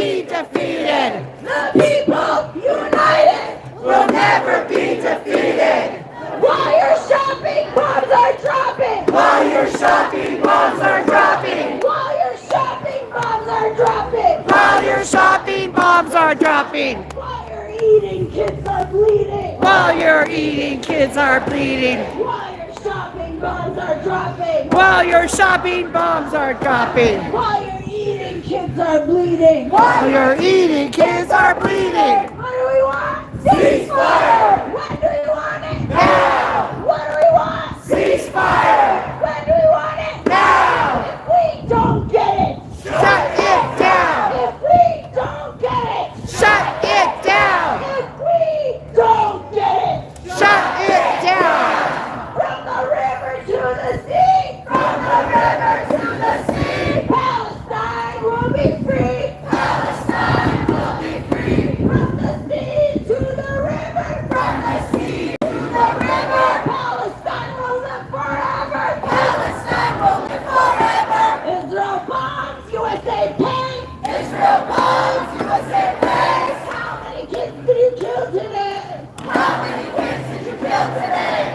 be defeated. The people united will never be defeated. While your shopping bombs are dropping. While your shopping bombs are dropping. While your shopping bombs are dropping. While your shopping bombs are dropping. While you're eating, kids are bleeding. While you're eating, kids are bleeding. While your shopping bombs are dropping. While your shopping bombs are dropping. While you're eating, kids are bleeding. While you're eating, kids are bleeding. What do we want? Ceasefire! When do we want it? Now! What do we want? Ceasefire! When do we want it? Now! If we don't get it, shut it down! If we don't get it, shut it down! If we don't get it, shut it down! From the river to the sea! From the river to the sea! Palestine will be free! Palestine will be free! From the sea to the river! From the sea to the river! Palestine will live forever! Palestine will live forever! Israel bombs, USA pays! Israel bombs, USA pays! How many kids did you kill today? How many kids did you kill today?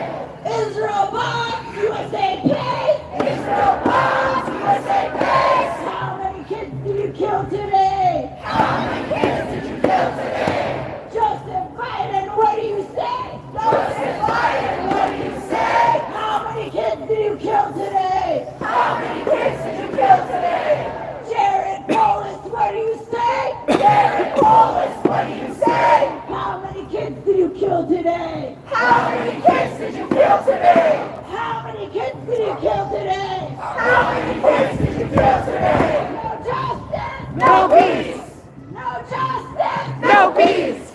Israel bombs, USA pays! Israel bombs, USA pays! How many kids did you kill today? How many kids did you kill today? Joseph Biden, what do you say? Joseph Biden, what do you say? How many kids did you kill today? How many kids did you kill today? Jared Polis, what do you say? Jared Polis, what do you say? How many kids did you kill today? How many kids did you kill today? How many kids did you kill today? How many kids did you kill today? No justice! No peace! No justice! No peace!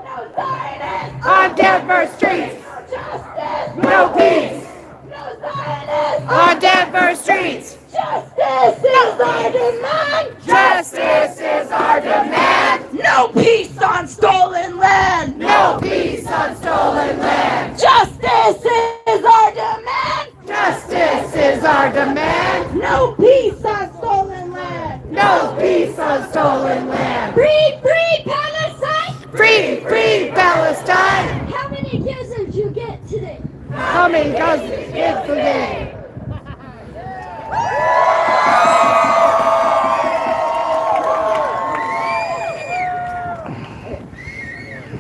No Zionists! On Denver streets! No justice! No peace! No Zionists! On Denver streets! Justice is our demand! Justice is our demand! No peace on stolen land! No peace on stolen land! Justice is our demand! Justice is our demand! No peace on stolen land! No peace on stolen land! Free, free Palestine! Free, free Palestine! How many kills did you get today? How many guns did you get today?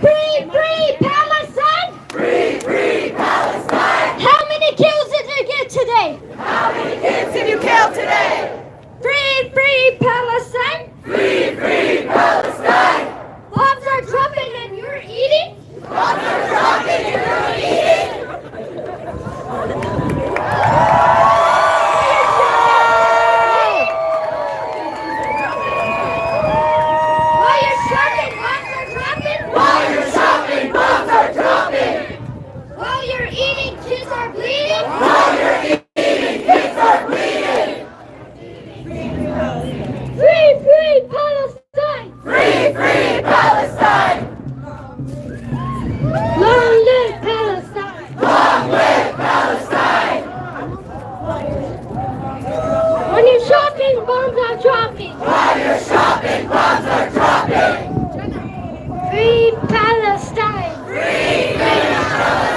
Free, free Palestine! Free, free Palestine! How many kills did you get today? How many kids did you kill today? Free, free Palestine! Free, free Palestine! Bombs are dropping and you're eating? Bombs are dropping and you're eating? While you're shopping, bombs are dropping? While you're shopping, bombs are dropping! While you're eating, kids are bleeding? While you're eating, kids are bleeding! Free, free Palestine! Free, free Palestine! Long live Palestine! Long live Palestine! When you're shopping, bombs are dropping! While you're shopping, bombs are dropping! Free Palestine! Free, free Palestine!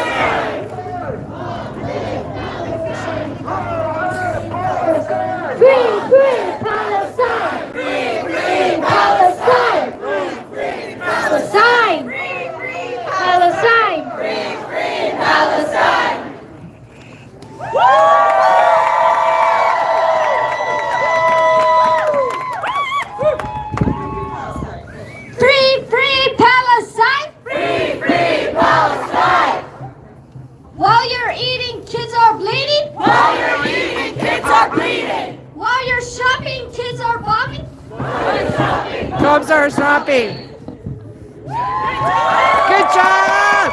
Free, free Palestine! Free, free Palestine! Palestine! Palestine! Free, free Palestine! Free, free Palestine! Free, free Palestine! While you're eating, kids are bleeding? While you're eating, kids are bleeding! While you're shopping, kids are bombing? Bombs are dropping! Good job!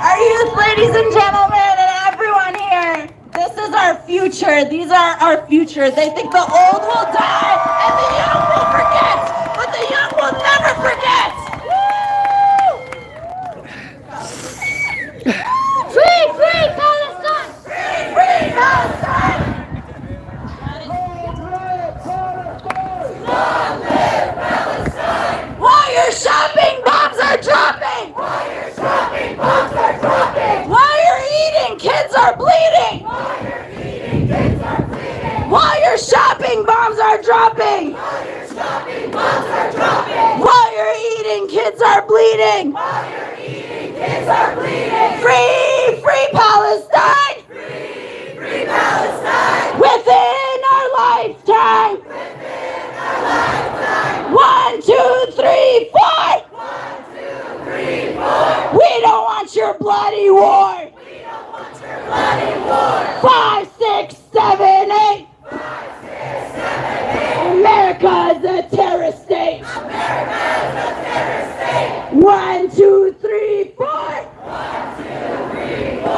Our youth, ladies and gentlemen, and everyone here, this is our future. These are our future. They think the old will die and the young will forget, but the young will never forget. Free, free Palestine! Free, free Palestine! While you're shopping, bombs are dropping. While you're eating, kids are bleeding. While you're eating, kids are bleeding. Free, free Palestine. Free, free Palestine. Within our lifetime. Within our lifetime. 1, 2, 3, 4. 1, 2, 3, 4. We don't want your bloody war. We don't want your bloody war. 5, 6, 7, 8. 5, 6, 7, 8. America's a terrorist state. America's a terrorist state. 1, 2, 3, 4. 1, 2, 3, 4.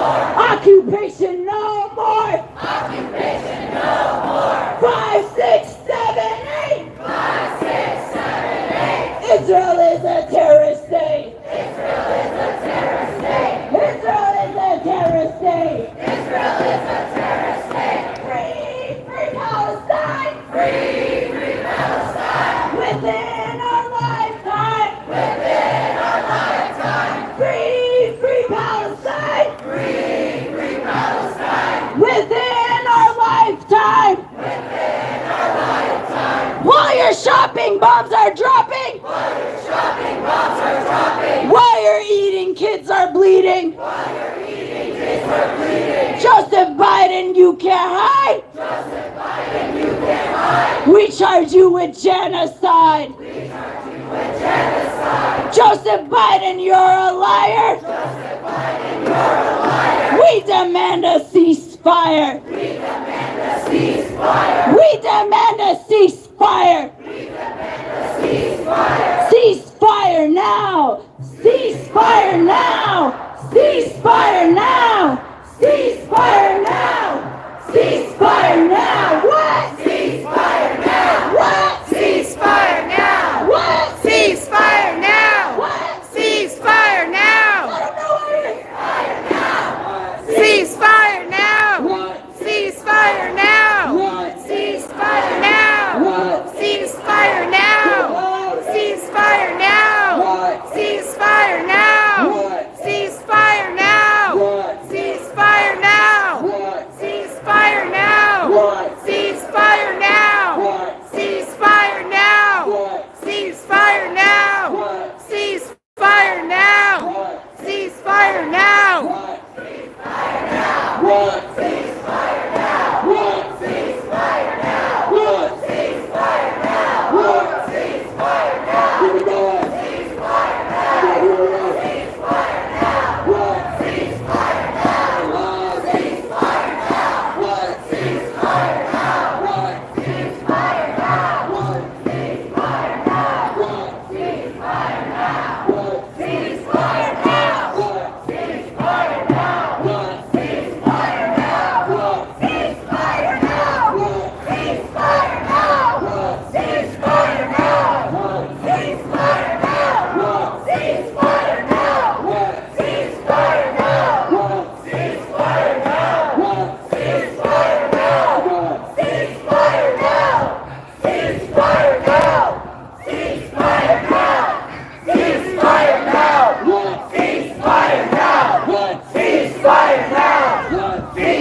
Occupation no more. Occupation no more. 5, 6, 7, 8. 5, 6, 7, 8. Israel is a terrorist state. Israel is a terrorist state. Israel is a terrorist state. Israel is a terrorist state. Free, free Palestine. Free, free Palestine. Within our lifetime. Within our lifetime. Free, free Palestine. Free, free Palestine. Within our lifetime. Within our lifetime. While you're shopping, bombs are dropping. While you're shopping, bombs are dropping. While you're eating, kids are bleeding. While you're eating, kids are bleeding. Joseph Biden, you can't hide. Joseph Biden, you can't hide. We charge you with genocide. We charge you with genocide. Joseph Biden, you're a liar. Joseph Biden, you're a liar. We demand a ceasefire. We demand a ceasefire. We demand a ceasefire. We demand a ceasefire. Ceasefire now. Ceasefire now. Ceasefire now. Ceasefire now. Ceasefire now. What? Ceasefire now. What? Ceasefire now. What? Ceasefire now. What? Ceasefire now. Ceasefire now. Ceasefire now. Ceasefire now. Ceasefire now. Ceasefire now.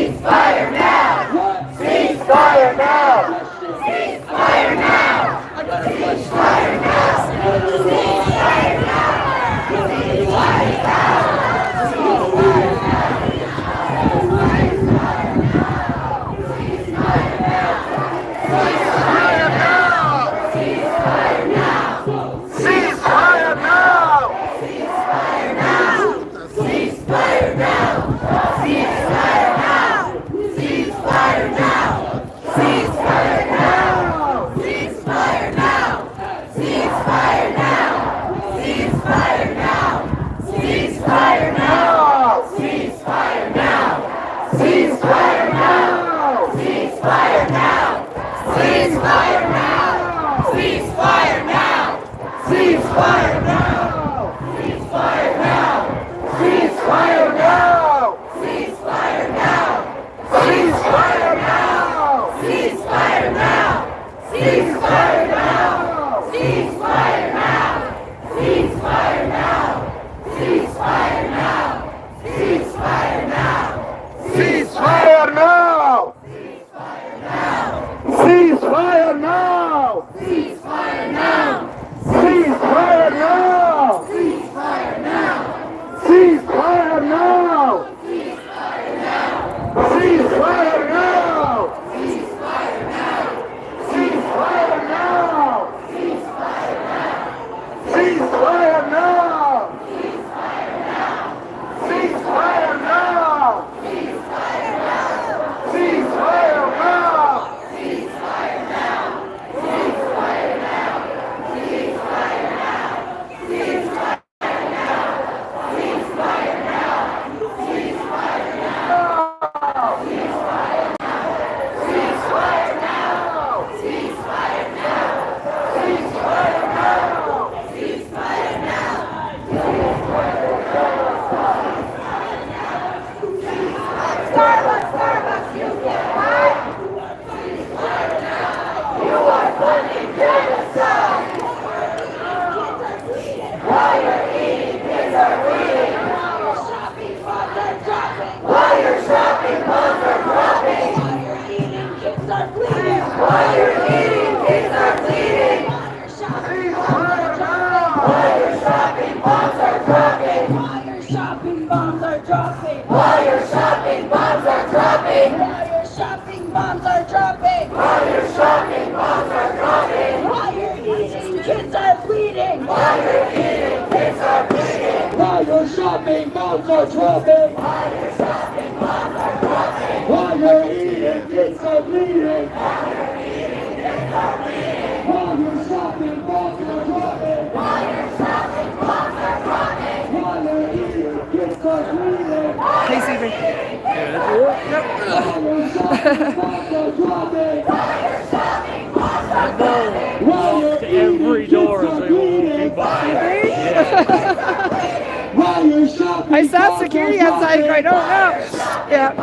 Ceasefire now. Ceasefire now. Ceasefire now. Ceasefire now. Ceasefire now. Ceasefire now. Ceasefire now. Ceasefire now. Ceasefire now. Ceasefire now! kids are bleeding. While you're eating, kids are bleeding. While you're shopping, bombs are dropping. While you're shopping, bombs are dropping. While you're eating, kids are bleeding. While you're eating, kids are bleeding. While you're shopping, bombs are dropping. While you're shopping, bombs are dropping. While you're eating, kids are bleeding. Hey, Stephen. Every door as they walk by. I saw security outside going, oh no. Yeah.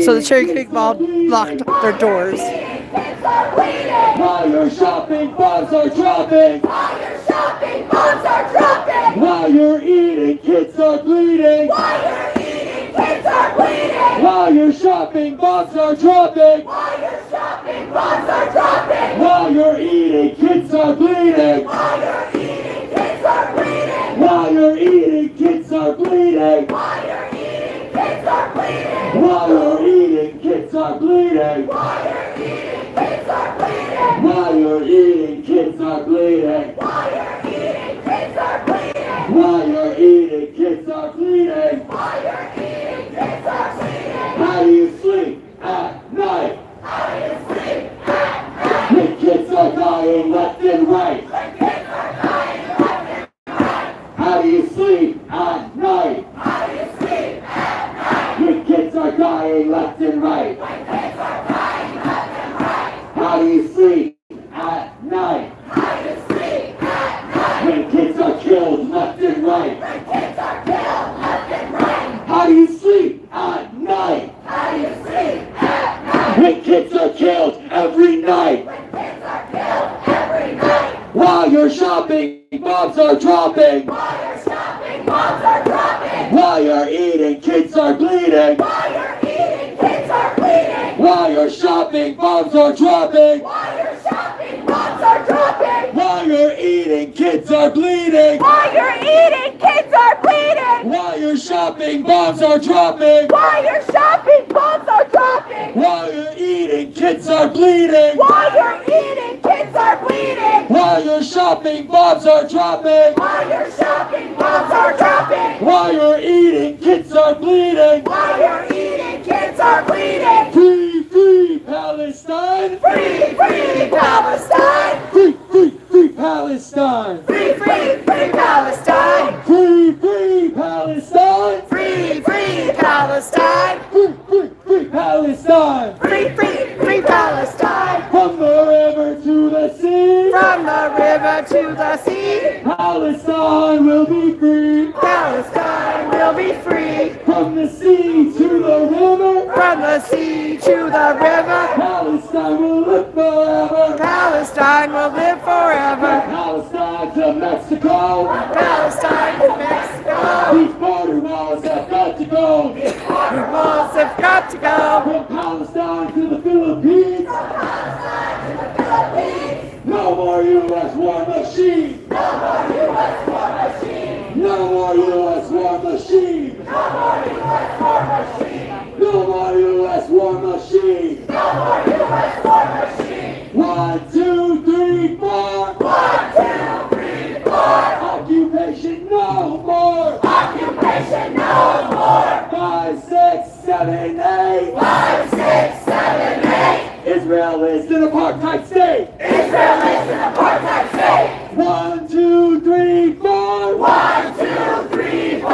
So the Cherry Creek Mall locked their doors. While you're shopping, bombs are dropping. While you're shopping, bombs are dropping. While you're eating, kids are bleeding. While you're eating, kids are bleeding. While you're shopping, bombs are dropping. While you're shopping, bombs are dropping. While you're eating, kids are bleeding. While you're eating, kids are bleeding. While you're eating, kids are bleeding. While you're eating, kids are bleeding. While you're eating, kids are bleeding. While you're eating, kids are bleeding. While you're eating, kids are bleeding. While you're eating, kids are bleeding. While you're eating, kids are bleeding. While you're eating, kids are bleeding. How do you sleep at night? How do you sleep at night? When kids are dying left and right. When kids are dying left and right. How do you sleep at night? How do you sleep at night? When kids are dying left and right. When kids are dying left and right. How do you sleep at night? How do you sleep at night? When kids are killed left and right. When kids are killed left and right. How do you sleep at night? How do you sleep at night? When kids are killed every night. When kids are killed every night. While you're shopping, bombs are dropping. While you're shopping, bombs are dropping. While you're eating, kids are bleeding. While you're eating, kids are bleeding. While you're shopping, bombs are dropping. While you're shopping, bombs are dropping. While you're eating, kids are bleeding. While you're eating, kids are bleeding. While you're shopping, bombs are dropping. While you're shopping, bombs are dropping. While you're eating, kids are bleeding. While you're eating, kids are bleeding. While you're shopping, bombs are dropping. While you're shopping, bombs are dropping. While you're eating, kids are bleeding. While you're eating, kids are bleeding. Free, free Palestine. Free, free Palestine. Free, free, free Palestine. Free, free, free Palestine. Free, free Palestine. Free, free Palestine. Free, free, free Palestine. Free, free, free Palestine. From the river to the sea. From the river to the sea. Palestine will be free. Palestine will be free. From the sea to the river. From the sea to the river. Palestine will live forever. Palestine will live forever. Palestine to Mexico. Palestine to Mexico. These border walls have got to go. These border walls have got to go. From Palestine to the Philippines. From Palestine to the Philippines. No more U.S. war machine. No more U.S. war machine. No more U.S. war machine. No more U.S. war machine. No more U.S. war machine. No more U.S. war machine. 1, 2, 3, 4. 1, 2, 3, 4. Occupation no more. Occupation no more. 5, 6, 7, 8. 5, 6, 7, 8. Israel is an apartheid state. Israel is an apartheid state. 1, 2, 3, 4. 1, 2, 3, 4.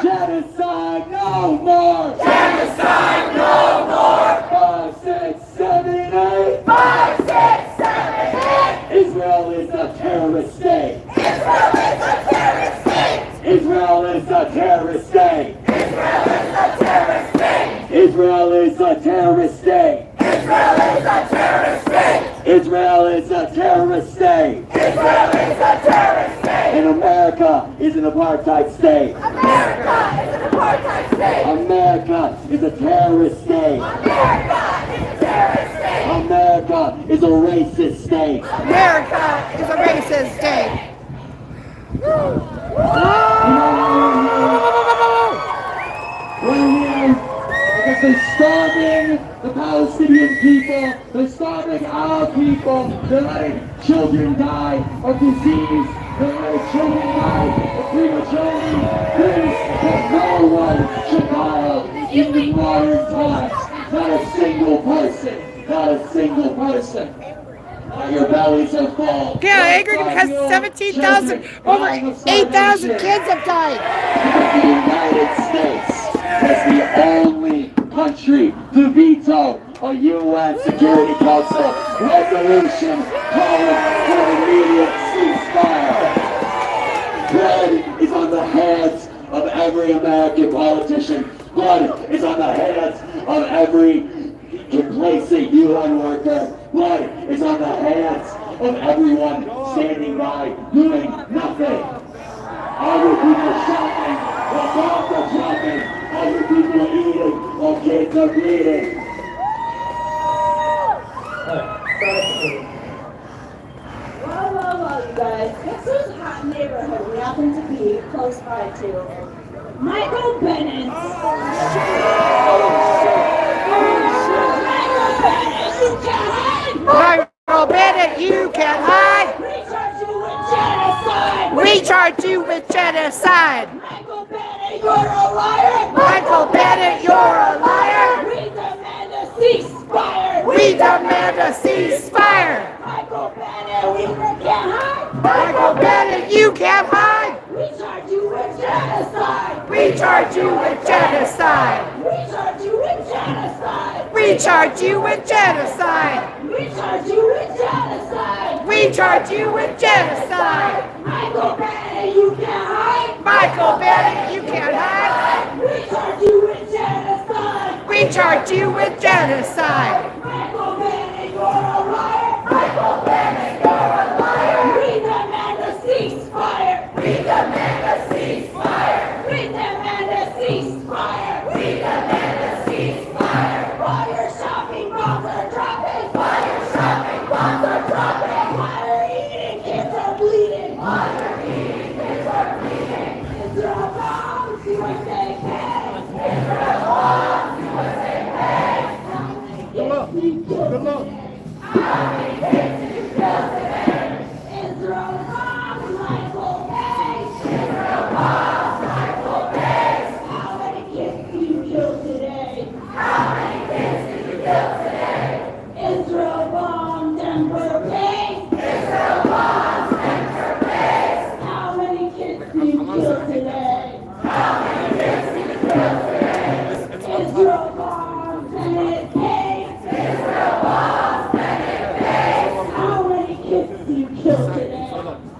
Genocide no more. Genocide no more. 5, 6, 7, 8. 5, 6, 7, 8. Israel is a terrorist state. Israel is a terrorist state. Israel is a terrorist state. Israel is a terrorist state. Israel is a terrorist state. Israel is a terrorist state. Israel is a terrorist state. Israel is a terrorist state. And America is an apartheid state. America is an apartheid state. America is a terrorist state. America is a terrorist state. America is a racist state. America is a racist state. We're here because they're starving the Palestinian people. They're starving our people. They're letting children die of disease. They're letting children die of prematurely. Things that no one should die in the modern times. Not a single person. Not a single person. Your bellies are full. Yeah, angry because 17,000, over 8,000 kids have died. The United States is the only country to veto a UN Security Council resolution calling for an immediate ceasefire. Blood is on the hands of every American politician. Blood is on the hands of every complacent UN worker. Blood is on the hands of everyone standing by doing nothing. Other people shopping while bombs are dropping. Other people eating while kids are bleeding. Well, you guys. Guess whose hot neighborhood we happen to be close by to? Michael Bennett's. Michael Bennett, you can hide. We charge you with genocide. Michael Bennett, you're a liar. Michael Bennett, you're a liar. We demand a ceasefire. We demand a ceasefire. Michael Bennett, we can't hide. Michael Bennett, you can't hide. We charge you with genocide. We charge you with genocide. We charge you with genocide. We charge you with genocide. We charge you with genocide. We charge you with genocide. Michael Bennett, you can't hide. Michael Bennett, you can't hide. We charge you with genocide. We charge you with genocide. Michael Bennett, you're a liar. Michael Bennett, you're a liar. We demand a ceasefire. We demand a ceasefire. We demand a ceasefire. We demand a ceasefire. While your shopping bombs are dropping. While your shopping bombs are dropping. While you're eating, kids are bleeding. While you're eating, kids are bleeding. Israel bombs, USA pays. Israel bombs, USA pays. Good luck. Good luck. How many kids did you kill today? Israel bombs, Michael pays. Israel bombs, Michael pays. How many kids did you kill today? How many kids did you kill today? Israel bombs, Denver pays. Israel bombs, Denver pays. How many kids did you kill today? How many kids did you kill today? Israel bombs, Bennett pays. Israel bombs, Bennett pays. How many kids did you kill today?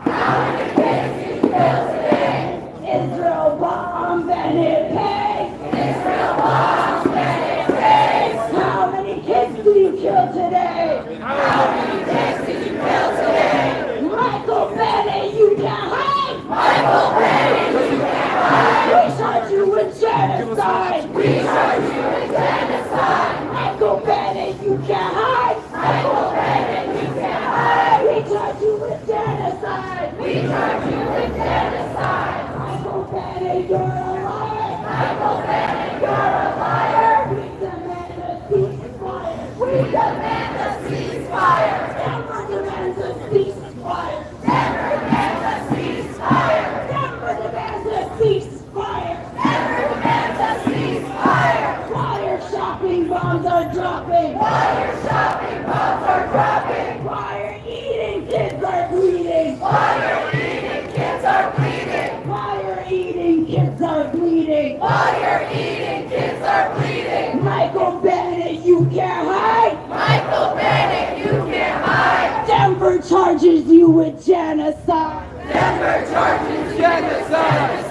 How many kids did you kill today? Israel bombs, Bennett pays. Israel bombs, Bennett pays. How many kids did you kill today? How many kids did you kill today? Michael Bennett, you can't hide. Michael Bennett, you can't hide. We charge you with genocide. We charge you with genocide. Michael Bennett, you can't hide. Michael Bennett, you can't hide. We charge you with genocide. We charge you with genocide. Michael Bennett, you're a liar. Michael Bennett, you're a liar. We demand a ceasefire. We demand a ceasefire. Denver demands a ceasefire. Denver demands a ceasefire. Denver demands a ceasefire. Denver demands a ceasefire. While your shopping bombs are dropping. While your shopping bombs are dropping. While you're eating, kids are bleeding. While you're eating, kids are bleeding. While you're eating, kids are bleeding. While you're eating, kids are bleeding. Michael Bennett, you can't hide. Michael Bennett, you can't hide. Denver charges you with genocide. Denver charges genocide.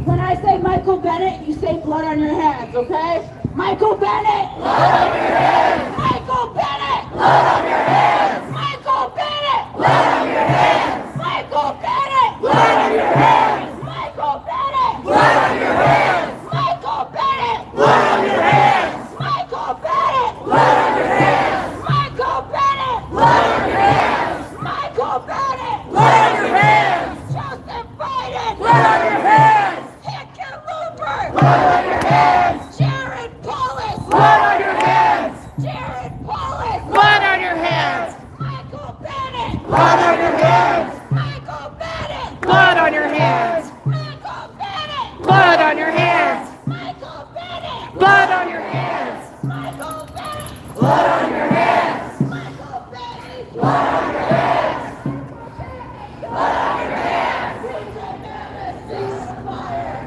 When I say Michael Bennett, you say blood on your hands, okay? Michael Bennett! Blood on your hands. Michael Bennett! Blood on your hands. Michael Bennett! Blood on your hands. Michael Bennett! Blood on your hands. Michael Bennett! Blood on your hands. Michael Bennett! Blood on your hands. Michael Bennett! Blood on your hands. Michael Bennett! Blood on your hands. Michael Bennett! Blood on your hands. Joseph Biden! Blood on your hands. Hickenlooper! Blood on your hands. Jared Polis! Blood on your hands. Blood on your hands. Michael Bennett. Blood on your hands. Michael Bennett. Blood on your hands. Michael Bennett. Blood on your hands. Michael Bennett. Blood on your hands. Michael Bennett. Blood on your hands. Blood on your hands.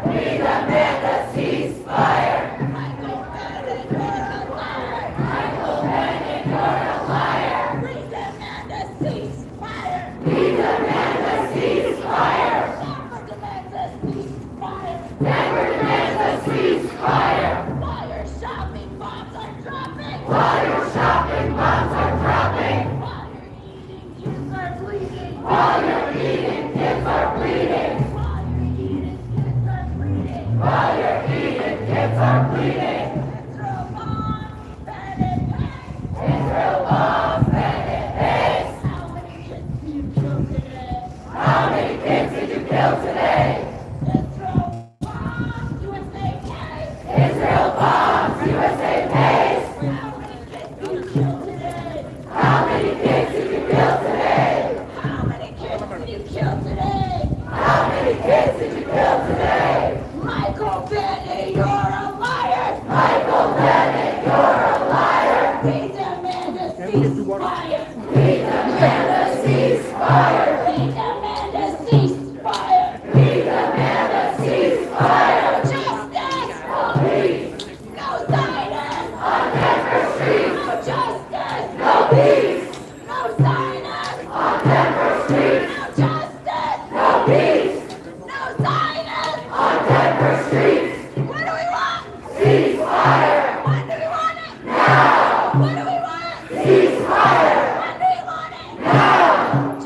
We demand a ceasefire. Michael Bennett, you're a liar. Michael Bennett, you're a liar. We demand a ceasefire. We demand a ceasefire. Denver demands a ceasefire. Denver demands a ceasefire. While your shopping bombs are dropping. While your shopping bombs are dropping. While you're eating, kids are bleeding. While you're eating, kids are bleeding. While you're eating, kids are bleeding. While you're eating, kids are bleeding. Israel bombs, Bennett pays. Israel bombs, Bennett pays. How many kids did you kill today? How many kids did you kill today? Israel bombs, USA pays. Israel bombs, USA pays. How many kids did you kill today? How many kids did you kill today? How many kids did you kill today? How many kids did you kill today? Michael Bennett, you're a liar. Michael Bennett, you're a liar. We demand a ceasefire. We demand a ceasefire. We demand a ceasefire. We demand a ceasefire. Justice. No peace. No Zionists. On Denver Street. No justice. No peace. No Zionists. On Denver Street. No justice. No peace. No Zionists. On Denver Street. What do we want? Ceasefire. When do we want it? Now. What do we want? Ceasefire. When do we want it? Now.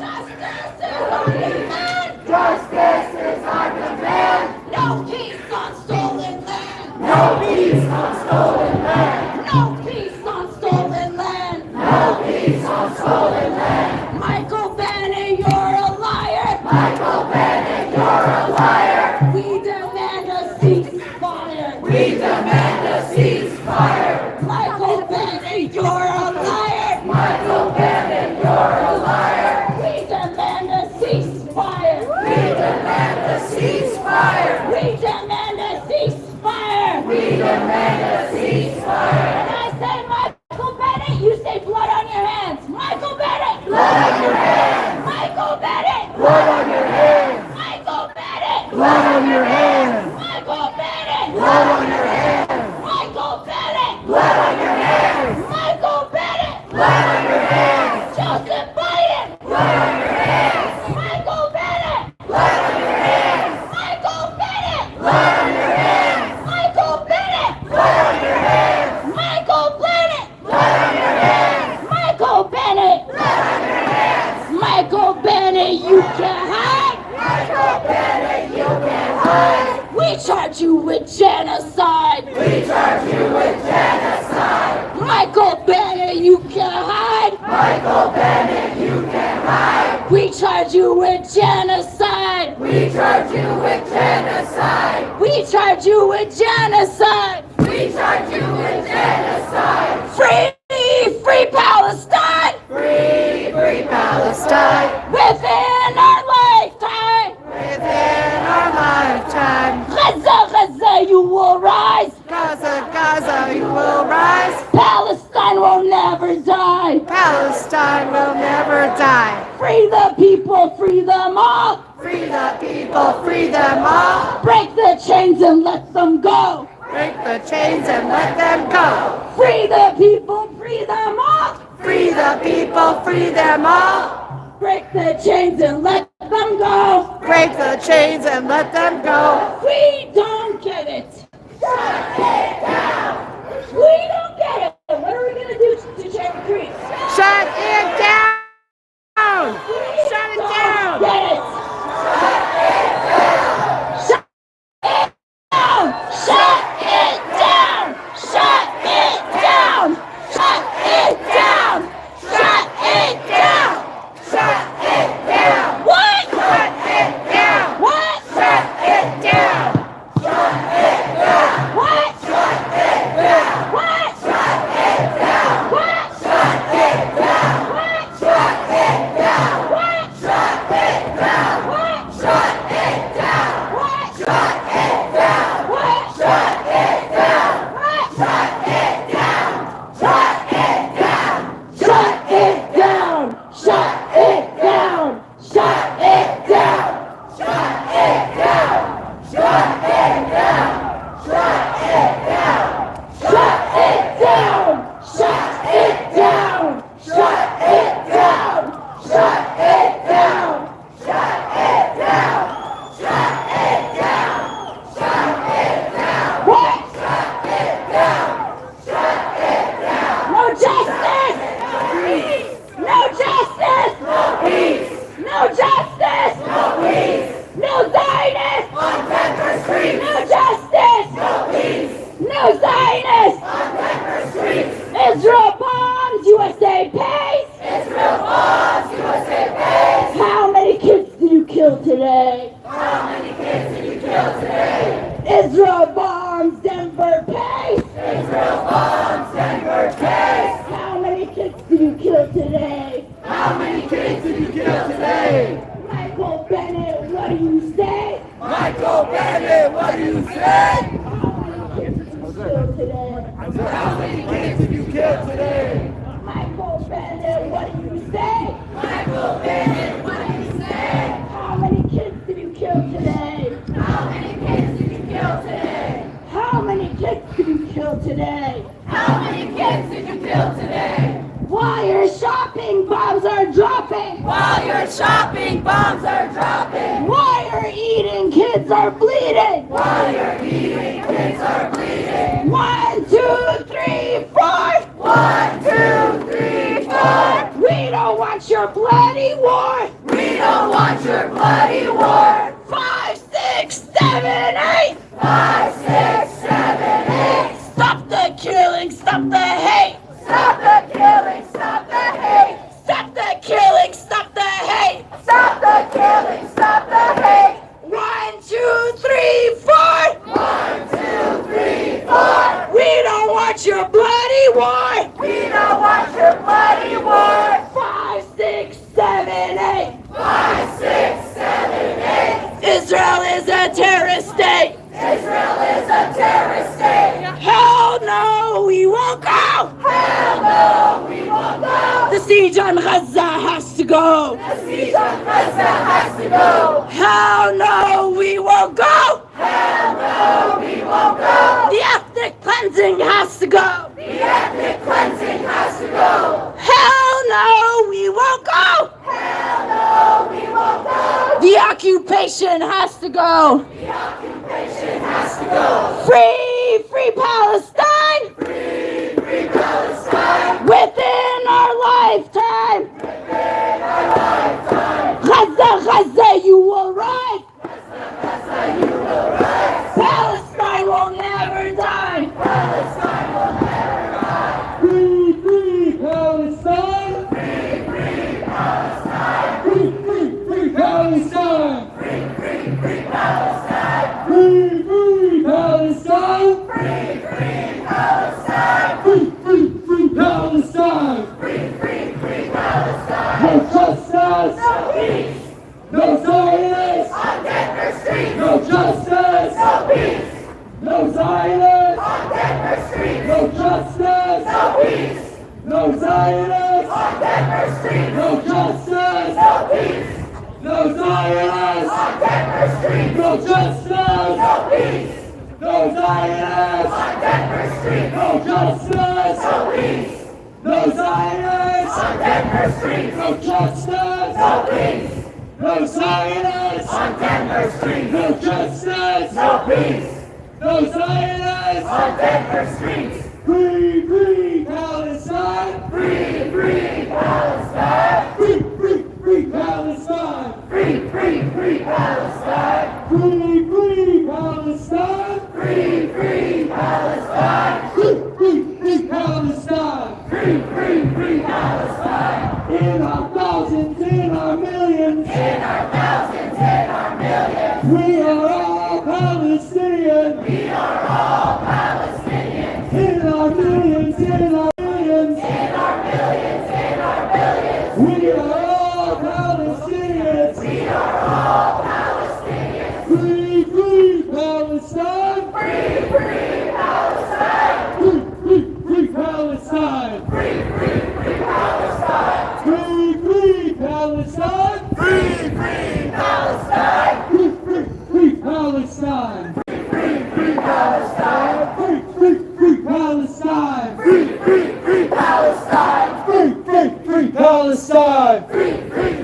Justice is on demand. Justice is on demand. No peace on stolen land. No peace on stolen land. No peace on stolen land. No peace on stolen land. Michael Bennett, you're a liar. Michael Bennett, you're a liar. We demand a ceasefire. We demand a ceasefire. Michael Bennett, you're a liar. Michael Bennett, you're a liar. We demand a ceasefire. We demand a ceasefire. We demand a ceasefire. We demand a ceasefire. When I say Michael Bennett, you say blood on your hands. Michael Bennett. Blood on your hands. Michael Bennett. Blood on your hands. Michael Bennett. Blood on your hands. Michael Bennett. Blood on your hands. Michael Bennett. Blood on your hands. Michael Bennett. Blood on your hands. Joseph Biden. Blood on your hands. Michael Bennett. Blood on your hands. Michael Bennett. Blood on your hands. Michael Bennett. Blood on your hands. Michael Bennett. Blood on your hands. Michael Bennett. Blood on your hands. Michael Bennett, you can't hide. Michael Bennett, you can't hide. We charge you with genocide. We charge you with genocide. Michael Bennett, you can't hide. Michael Bennett, you can't hide. We charge you with genocide. We charge you with genocide. We charge you with genocide. We charge you with genocide. Free, free Palestine. Free, free Palestine. Within our lifetime. Within our lifetime. Gaza, Gaza, you will rise. Gaza, Gaza, you will rise. Palestine will never die. Palestine will never die. Free the people, free them all. Free the people, free them all. Break the chains and let them go. Break the chains and let them go. Free the people, free them all. Free the people, free them all. Break the chains and let them go. Break the chains and let them go. We don't get it. Shut it down. We don't get it. What are we going to do to Cherry Creek? Shut it down. Shut it down. Get it. Shut it down. Shut it down. Shut it down. Shut it down. Shut it down. Shut it down. What? Shut it down. What? Shut it down. Shut it down. What? Shut it down! Shut it down! Shut it down! Shut it down! What? Shut it down! Shut it down! No justice! No peace! No justice! No peace! No justice! No peace! No Zionists! On Denver Street! No justice! No peace! No Zionists! On Denver Street! Israel bombs, USA pays! Israel bombs, USA pays! How many kids did you kill today? How many kids did you kill today? Israel bombs, Denver pays! Israel bombs, Denver pays! How many kids did you kill today? How many kids did you kill today? Michael Bennett, what do you say? Michael Bennett, what do you say? How many kids did you kill today? Michael Bennett, what do you say? Michael Bennett, what do you say? How many kids did you kill today? How many kids did you kill today? How many kids did you kill today? How many kids did you kill today? While you're shopping, bombs are dropping. While you're shopping, bombs are dropping. While you're eating, kids are bleeding. While you're eating, kids are bleeding. 1, 2, 3, 4. 1, 2, 3, 4. We don't want your bloody war. We don't want your bloody war. 5, 6, 7, 8. 5, 6, 7, 8. Stop the killing, stop the hate. Stop the killing, stop the hate. Stop the killing, stop the hate. Stop the killing, stop the hate. 1, 2, 3, 4. 1, 2, 3, 4. We don't want your bloody war. We don't want your bloody war. 5, 6, 7, 8. 5, 6, 7, 8. Israel is a terrorist state. Israel is a terrorist state. Hell no, we won't go. Hell no, we won't go. The siege on Gaza has to go. The siege on Gaza has to go. Hell no, we won't go. Hell no, we won't go. The ethnic cleansing has to go. The ethnic cleansing has to go. Hell no, we won't go. Hell no, we won't go. The occupation has to go. The occupation has to go. Free, free Palestine. Free, free Palestine. Within our lifetime. Within our lifetime. Gaza, Gaza, you will rise. Gaza, Gaza, you will rise. Palestine will never die. Palestine will never die. Free, free Palestine. Free, free Palestine. Free, free, free Palestine. Free, free, free Palestine. Free, free Palestine. Free, free Palestine. Free, free, free Palestine. Free, free, free Palestine. No justice. No peace. No Zionists. On Denver Street. No justice. No peace. No Zionists. On Denver Street. No justice. No peace. No Zionists. On Denver Street. No justice. No peace. No Zionists. On Denver Street. No justice. No peace. No Zionists. On Denver Street. No justice. No peace. No Zionists. On Denver Street. No justice. No peace. No Zionists. On Denver Street. No justice. No peace. No Zionists. On Denver Street. Free, free Palestine. Free, free Palestine. Free, free, free Palestine. Free, free, free Palestine. Free, free Palestine. Free, free Palestine. Free, free, free Palestine. Free, free, free Palestine. In our thousands, in our millions. In our thousands, in our millions. We are all Palestinians. We are all Palestinians. In our millions, in our millions. In our millions, in our millions. We are all Palestinians. We are all Palestinians. Free, free Palestine. Free, free Palestine. Free, free, free Palestine. Free, free, free Palestine. Free, free Palestine. Free, free Palestine. Free, free, free Palestine. Free, free, free Palestine. Free, free, free Palestine. Free, free, free Palestine. Free, free, free Palestine. Free, free,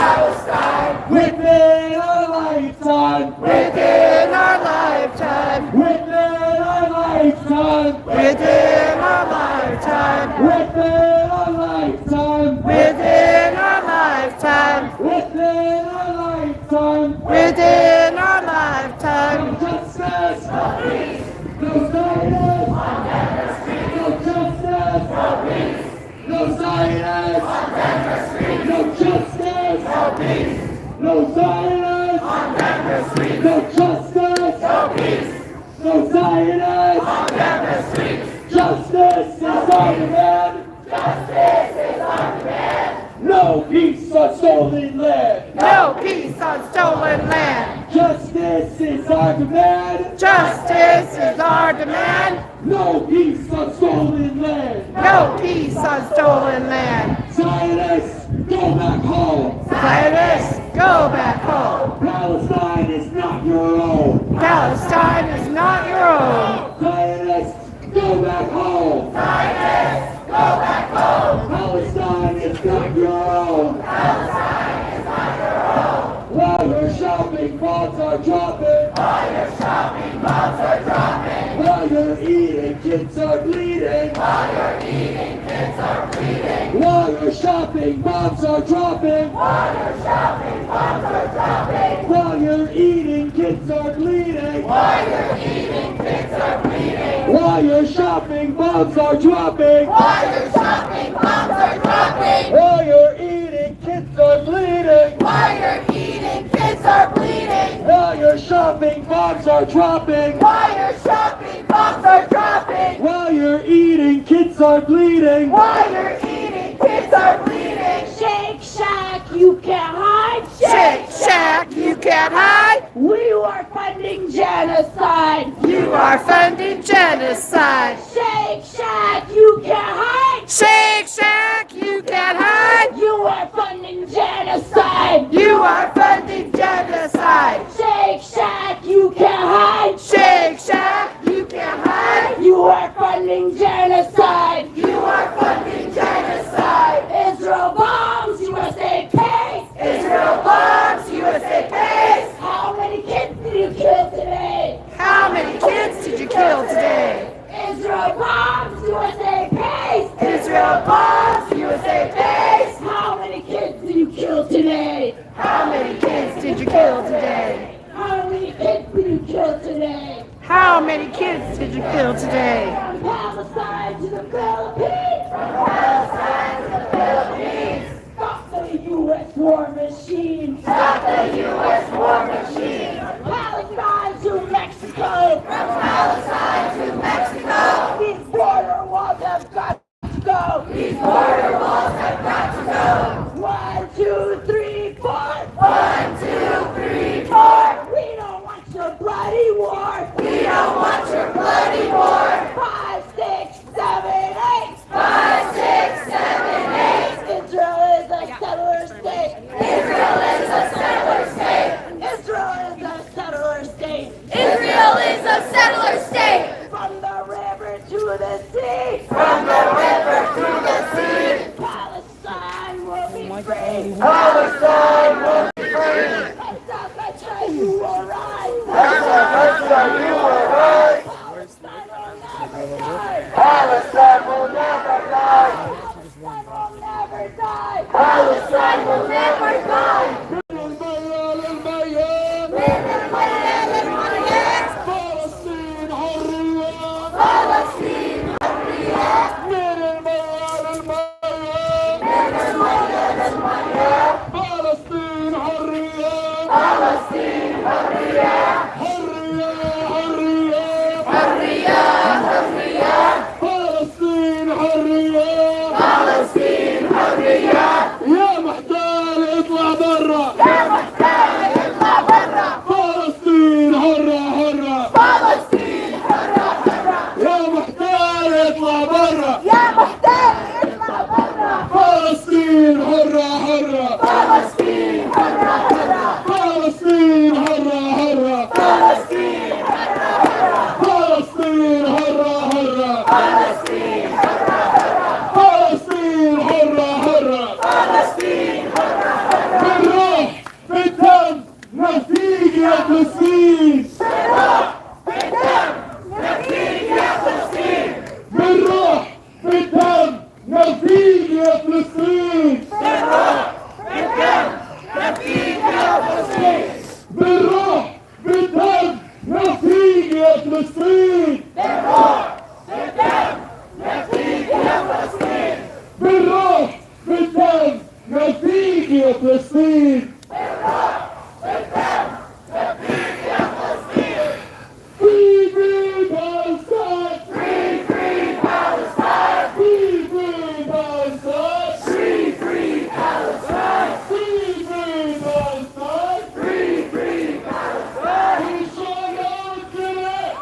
Palestine. Within our lifetime. Within our lifetime. Within our lifetime. Within our lifetime. Within our lifetime. Within our lifetime. Within our lifetime. Within our lifetime. Justice. No peace. No Zionists. On Denver Street. No justice. No peace. No Zionists. On Denver Street. No justice. No peace. No Zionists. On Denver Street. No justice. No peace. No Zionists. On Denver Street. Justice is our demand. Justice is our demand. No peace on stolen land. No peace on stolen land. Justice is our demand. Justice is our demand. No peace on stolen land. No peace on stolen land. Zionists, go back home. Zionists, go back home. Palestine is not your own. Palestine is not your own. Zionists, go back home. Zionists, go back home. Palestine is not your own. Palestine is not your own. While your shopping malls are dropping. While your shopping malls are dropping. While your eating kids are bleeding. While your eating kids are bleeding. While your shopping bombs are dropping. While your shopping bombs are dropping. While your eating kids are bleeding. While your eating kids are bleeding. While your shopping bombs are dropping. While your shopping bombs are dropping. While your eating kids are bleeding. While your eating kids are bleeding. While your shopping bombs are dropping. While your shopping bombs are dropping. While your eating kids are bleeding. While your eating kids are bleeding. Shake Shack, you can't hide. Shake Shack, you can't hide. We are funding genocide. You are funding genocide. Shake Shack, you can't hide. Shake Shack, you can't hide. You are funding genocide. You are funding genocide. Shake Shack, you can't hide. Shake Shack, you can't hide. You are funding genocide. You are funding genocide. Israel bombs, USA pays. Israel bombs, USA pays. How many kids did you kill today? How many kids did you kill today? Israel bombs, USA pays. Israel bombs, USA pays. How many kids did you kill today? How many kids did you kill today? How many kids did you kill today? How many kids did you kill today? From Palestine to the Philippines. From Palestine to the Philippines. Stop the U.S. war machine. Stop the U.S. war machine. Palestine to Mexico. From Palestine to Mexico. These border walls have got to go. These border walls have got to go. 1, 2, 3, 4. 1, 2, 3, 4. We don't want your bloody war. We don't want your bloody war. 5, 6, 7, 8. 5, 6, 7, 8. Israel is a settler state. Israel is a settler state. Israel is a settler state. Israel is a settler state. From the river to the sea. From the نفيد يا فلسطين بالروح بالدم نفيد يا فلسطين بالروح بالدم نفيد يا فلسطين بالروح بالدم نفيد يا فلسطين بالروح بالدم نفيد يا فلسطين بالروح بالدم نفيد يا فلسطين Free, free Palestine! Free, free Palestine! Free, free Palestine! Free, free Palestine! Free, free Palestine! Free, free Palestine! We shall not get it!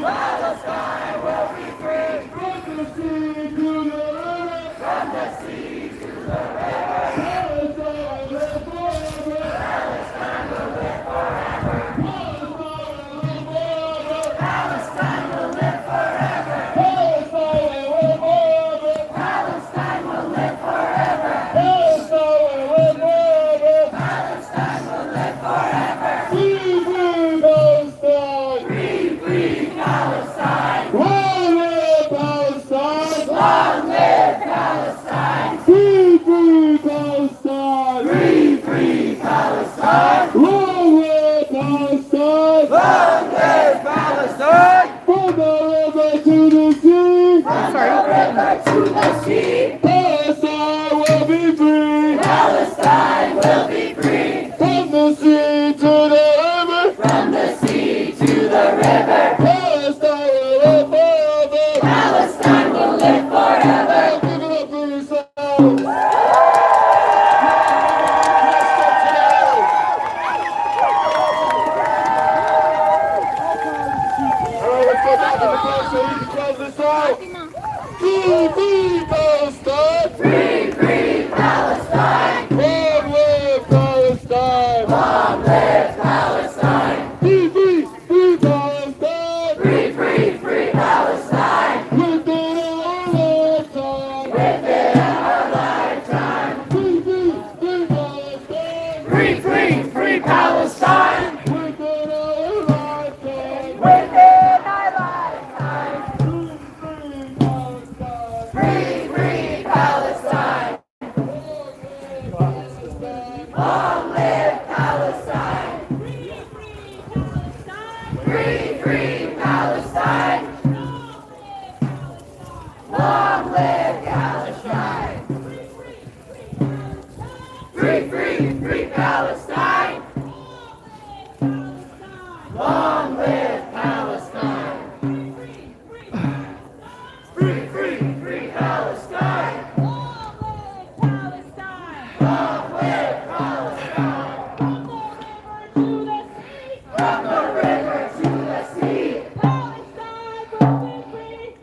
Palestine will be free! From the sea to the river! From the sea to the river! Palestine will live forever! Palestine will live forever! Palestine will live forever! Palestine will live forever! Palestine will live forever! Palestine will live forever! Palestine will live forever! Free, free Palestine! Free, free Palestine! Long live Palestine! Long live Palestine! Free, free Palestine! Free, free Palestine! Long live Palestine! Long live Palestine! From the river to the sea! From the river to the sea! Palestine will be free! Palestine will be free! From the sea to the river! From the sea to the river! Palestine will live forever! Palestine will live forever! Give it up for yourselves! Alright, let's go back in the car so we can close this out! Free, free Palestine! Free, free Palestine! Long live Palestine! Long live Palestine! Free, free, free Palestine! Free, free, free Palestine! Within our lifetime! Within our lifetime! Free, free, free Palestine! Free, free, free Palestine! Within our lifetime! Within our lifetime! Free, free Palestine! Long live Palestine! Free, free Palestine! Long live Palestine! Free, free, free Palestine! Long live Palestine! Free, free, free Palestine! Long live Palestine! From the river to the sea!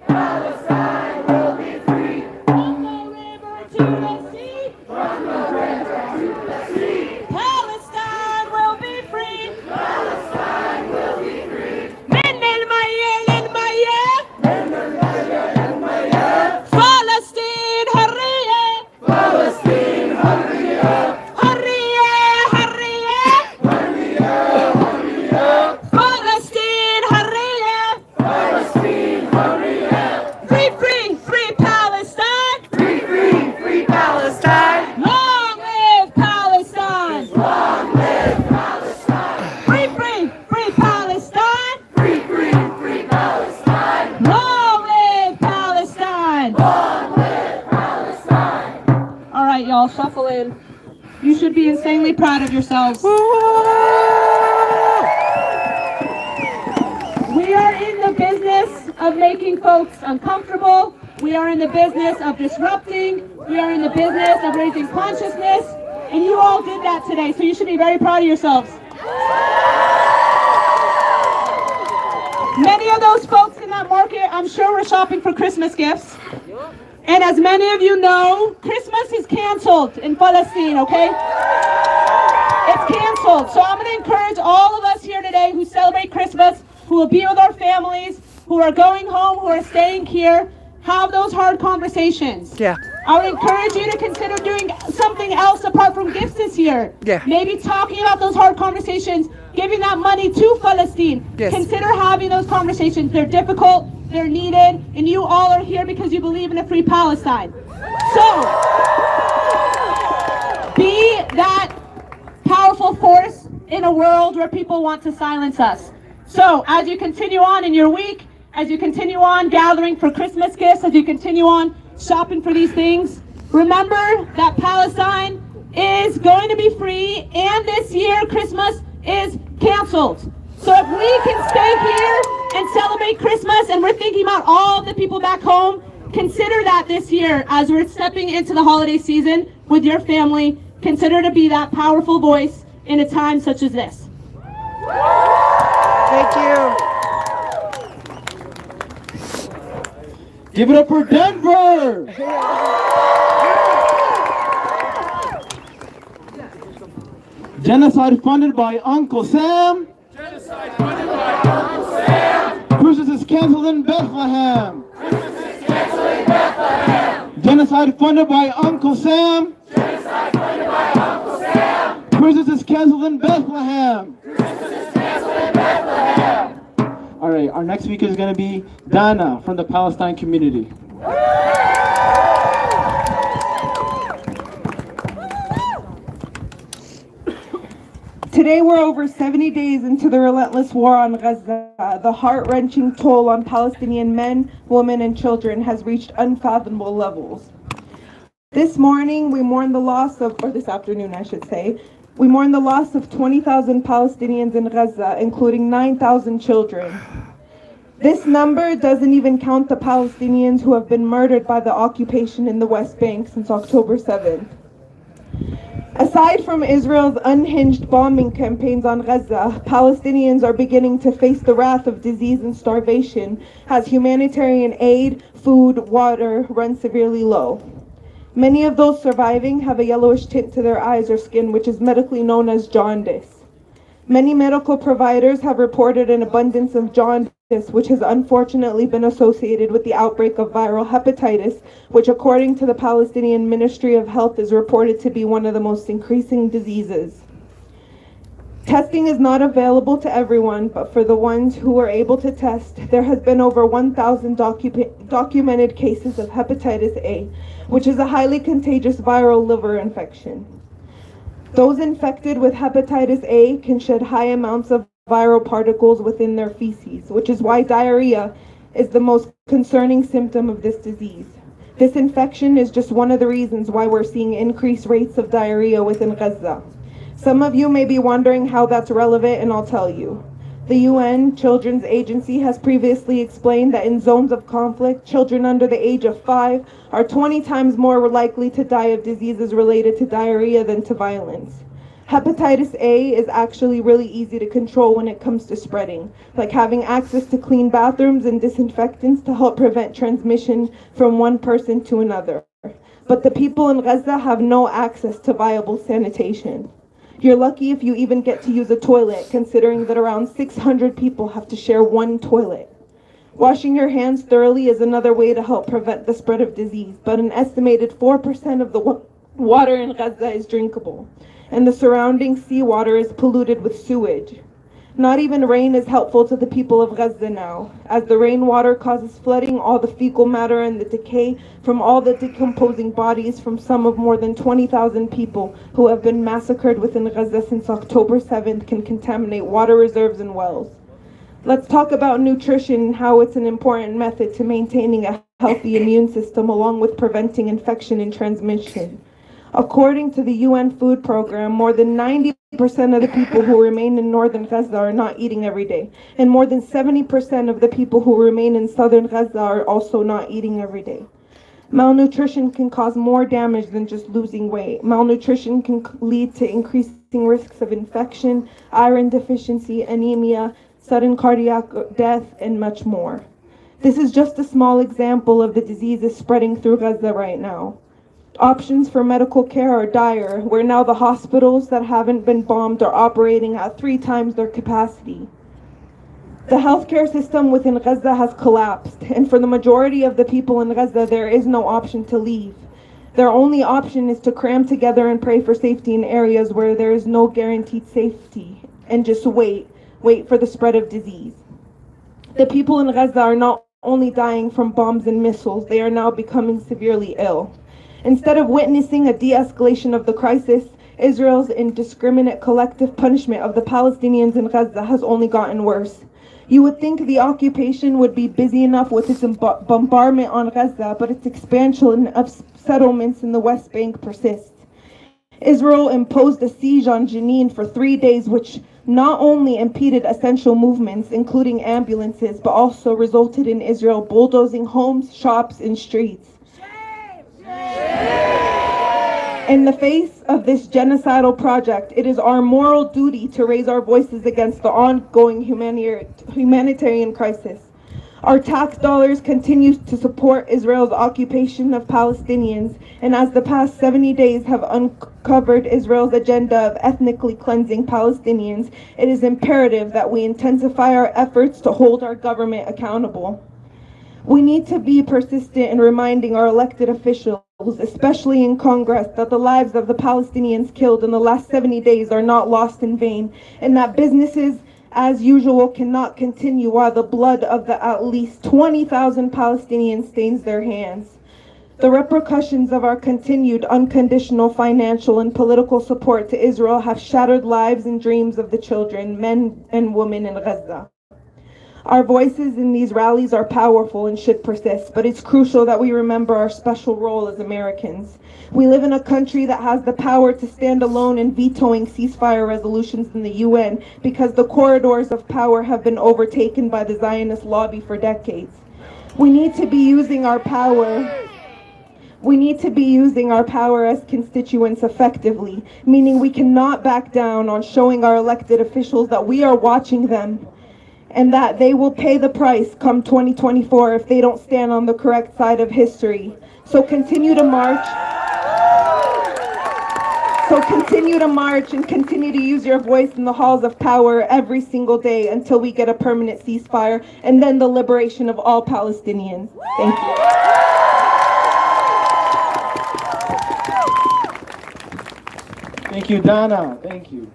Palestine will be free! From the river to the sea! From the river to the sea! Palestine will be free! Palestine will be free! من المية للمية! من المية للمية! فلسطين حرية! فلسطين حرية! حرية حرية! حرية حرية! فلسطين حرية! فلسطين حرية! Free, free, free Palestine! Free, free, free Palestine! Long live Palestine! Long live Palestine! Free, free, free Palestine! Free, free, free Palestine! Long live Palestine! Long live Palestine! All right, y'all, shuffle in. You should be insanely proud of yourselves. We are in the business of making folks uncomfortable. We are in the business of disrupting. We are in the business of raising consciousness. And you all did that today, so you should be very proud of yourselves. Many of those folks in that market, I'm sure, were shopping for Christmas gifts. And as many of you know, Christmas is canceled in Palestine, okay? It's canceled. So I'm going to encourage all of us here today who celebrate Christmas, who will be with our families, who are going home, who are staying here, have those hard conversations. Yeah. I would encourage you to consider doing something else apart from gifts this year. Yeah. Maybe talking about those hard conversations, giving that money to Palestine. Yes. Consider having those conversations. They're difficult, they're needed, and you all are here because you believe in a free Palestine. So, be that powerful force in a world where people want to silence us. So, as you continue on in your week, as you continue on gathering for Christmas gifts, as you continue on shopping for these things, remember that Palestine is going to be free, and this year Christmas is canceled. So if we can stay here and celebrate Christmas, and we're thinking about all the people back home, consider that this year as we're stepping into the holiday season with your family. Consider to be that powerful voice in a time such as this. Thank you. Give it up for Denver! Genocide funded by Uncle Sam. Genocide funded by Uncle Sam. Christmas is canceled in Bethlehem. Christmas is canceled in Bethlehem. Genocide funded by Uncle Sam. Genocide funded by Uncle Sam. Christmas is canceled in Bethlehem. Christmas is canceled in Bethlehem. All right, our next speaker is going to be Dana from the Palestine community. Today we're over 70 days into the relentless war on Gaza. The heart-wrenching toll on Palestinian men, women, and children has reached unfathomable levels. This morning we mourn the loss of, or this afternoon I should say, we mourn the loss of 20,000 Palestinians in Gaza, including 9,000 children. This number doesn't even count the Palestinians who have been murdered by the occupation in the West Bank since October 7th. Aside from Israel's unhinged bombing campaigns on Gaza, Palestinians are beginning to face the wrath of disease and starvation as humanitarian aid, food, water run severely low. Many of those surviving have a yellowish tint to their eyes or skin, which is medically known as jaundice. Many medical providers have reported an abundance of jaundice, which has unfortunately been associated with the outbreak of viral hepatitis, which according to the Palestinian Ministry of Health is reported to be one of the most increasing diseases. Testing is not available to everyone, but for the ones who are able to test, there has been over 1,000 documented cases of hepatitis A, which is a highly contagious viral liver infection. Those infected with hepatitis A can shed high amounts of viral particles within their feces, which is why diarrhea is the most concerning symptom of this disease. This infection is just one of the reasons why we're seeing increased rates of diarrhea within Gaza. Some of you may be wondering how that's relevant, and I'll tell you. The UN Children's Agency has previously explained that in zones of conflict, children under the age of 5 are 20 times more likely to die of diseases related to diarrhea than to violence. Hepatitis A is actually really easy to control when it comes to spreading, like having access to clean bathrooms and disinfectants to help prevent transmission from one person to another. But the people in Gaza have no access to viable sanitation. You're lucky if you even get to use a toilet, considering that around 600 people have to share one toilet. Washing your hands thoroughly is another way to help prevent the spread of disease, but an estimated 4% of the water in Gaza is drinkable, and the surrounding seawater is polluted with sewage. Not even rain is helpful to the people of Gaza now, as the rainwater causes flooding, all the fecal matter and the decay from all the decomposing bodies from some of more than 20,000 people who have been massacred within Gaza since October 7th can contaminate water reserves and wells. Let's talk about nutrition and how it's an important method to maintaining a healthy immune system along with preventing infection and transmission. According to the UN Food Program, more than 90% of the people who remain in northern Gaza are not eating every day, and more than 70% of the people who remain in southern Gaza are also not eating every day. Malnutrition can cause more damage than just losing weight. Malnutrition can lead to increasing risks of infection, iron deficiency, anemia, sudden cardiac death, and much more. This is just a small example of the diseases spreading through Gaza right now. Options for medical care are dire, where now the hospitals that haven't been bombed are operating at 3 times their capacity. The healthcare system within Gaza has collapsed, and for the majority of the people in Gaza, there is no option to leave. Their only option is to cram together and pray for safety in areas where there is no guaranteed safety and just wait for the spread of disease. The people in Gaza are not only dying from bombs and missiles, they are now becoming severely ill. Instead of witnessing a de-escalation of the crisis, Israel's indiscriminate collective punishment of the Palestinians in Gaza has only gotten worse. You would think the occupation would be busy enough with its bombardment on Gaza, but its expansion of settlements in the West Bank persists. Israel imposed a siege on Jenin for 3 days, which not only impeded essential movements, including ambulances, but also resulted in Israel bulldozing homes, shops, and streets. In the face of this genocidal project, it is our moral duty to raise our voices against the ongoing humanitarian crisis. Our tax dollars continue to support Israel's occupation of Palestinians, and as the past 70 days have uncovered Israel's agenda of ethnically cleansing Palestinians, it is imperative that we intensify our efforts to hold our government accountable. We need to be persistent in reminding our elected officials, especially in Congress, that the lives of the Palestinians killed in the last 70 days are not lost in vain, and that businesses as usual cannot continue while the blood of the at least 20,000 Palestinians stains their hands. The repercussions of our continued unconditional financial and political support to Israel have shattered lives and dreams of the children, men and women in Gaza. Our voices in these rallies are powerful and should persist, but it's crucial that we remember our special role as Americans. We live in a country that has the power to stand alone in vetoing ceasefire resolutions in the UN because the corridors of power have been overtaken by the Zionist lobby for decades. We need to be using our power as constituents effectively, meaning we cannot back down on showing our elected officials that we are watching them and that they will pay the price come 2024 if they don't stand on the correct side of history. So continue to march and continue to use your voice in the halls of power every single day until we get a permanent ceasefire and then the liberation of all Palestinians. Thank you. Thank you, Donna. Thank you.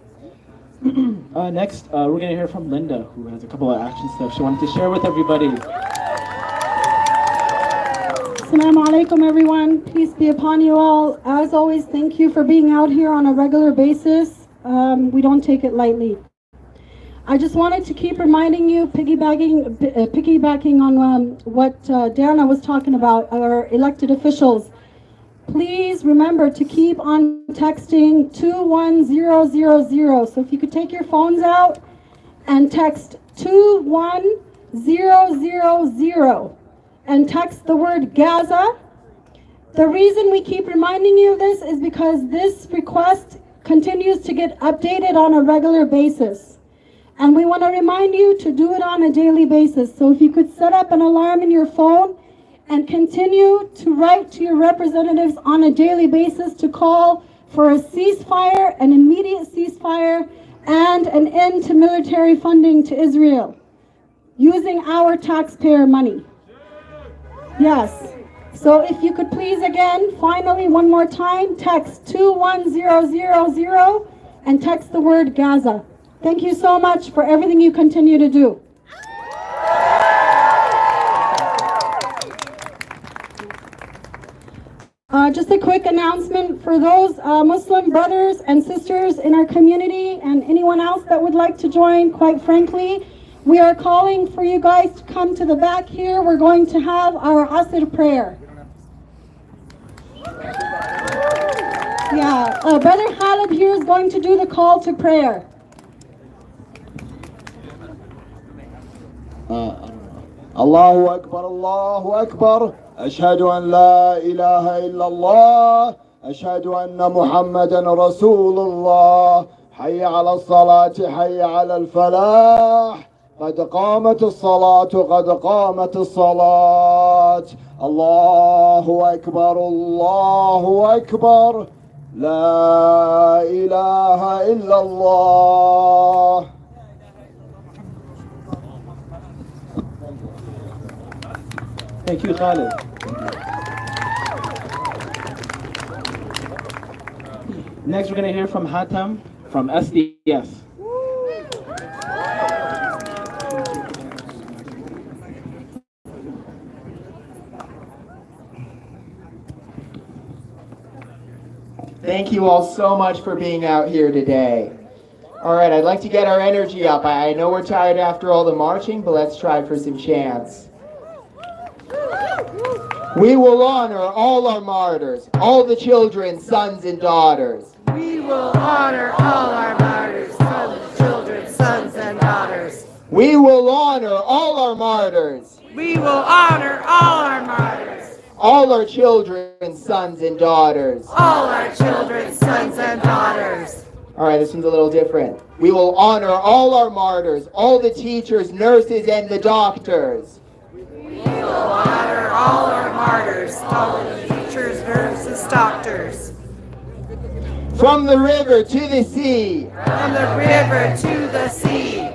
Next, we're going to hear from Linda, who has a couple of action steps she wanted to share with everybody. Assalamu alaikum, everyone. Peace be upon you all. As always, thank you for being out here on a regular basis. We don't take it lightly. I just wanted to keep reminding you, piggybacking on what Dana was talking about, our elected officials. Please remember to keep on texting 21000. So if you could take your phones out and text 21000 and text the word Gaza. The reason we keep reminding you of this is because this request continues to get updated on a regular basis. And we want to remind you to do it on a daily basis. So if you could set up an alarm in your phone and continue to write to your representatives on a daily basis to call for a ceasefire, an immediate ceasefire, and an end to military funding to Israel using our taxpayer money. Yes. So if you could please again, finally, one more time, text 21000 and text the word Gaza. Thank you so much for everything you continue to do. Just a quick announcement for those Muslim brothers and sisters in our community and anyone else that would like to join, quite frankly, we are calling for you guys to come to the back here. We're going to have our Asr prayer. Yeah, Brother Khalid here is going to do the call to prayer. الله أكبر الله أكبر أشهد أن لا إله إلا الله أشهد أن محمدا رسول الله حي على الصلاة حي على الفلاح قد قامت الصلاة قد قامت الصلاة الله أكبر الله أكبر لا إله إلا الله. Thank you, Khalid. Next, we're going to hear from Hatem from SDS. Thank you all so much for being out here today. All right, I'd like to get our energy up. I know we're tired after all the marching, but let's try for some chants. We will honor all our martyrs, all the children, sons and daughters. We will honor all our martyrs, sons, children, sons, and daughters. We will honor all our martyrs. We will honor all our martyrs. All our children, sons and daughters. All our children, sons, and daughters. All right, this one's a little different. We will honor all our martyrs, all the teachers, nurses, and the doctors. We will honor all our martyrs, all the teachers, nurses, doctors. From the river to the sea. From the river to the sea.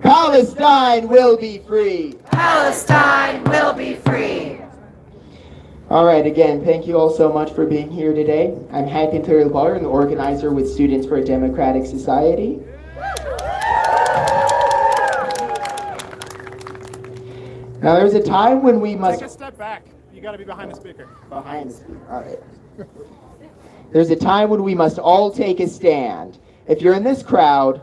Palestine will be free. Palestine will be free. All right, again, thank you all so much for being here today. I'm Hatem Bar, an organizer with Students for a Democratic Society. Now, there's a time when we must... Take a step back. You got to be behind the speaker. Behind the speaker, all right. There's a time when we must all take a stand. If you're in this crowd,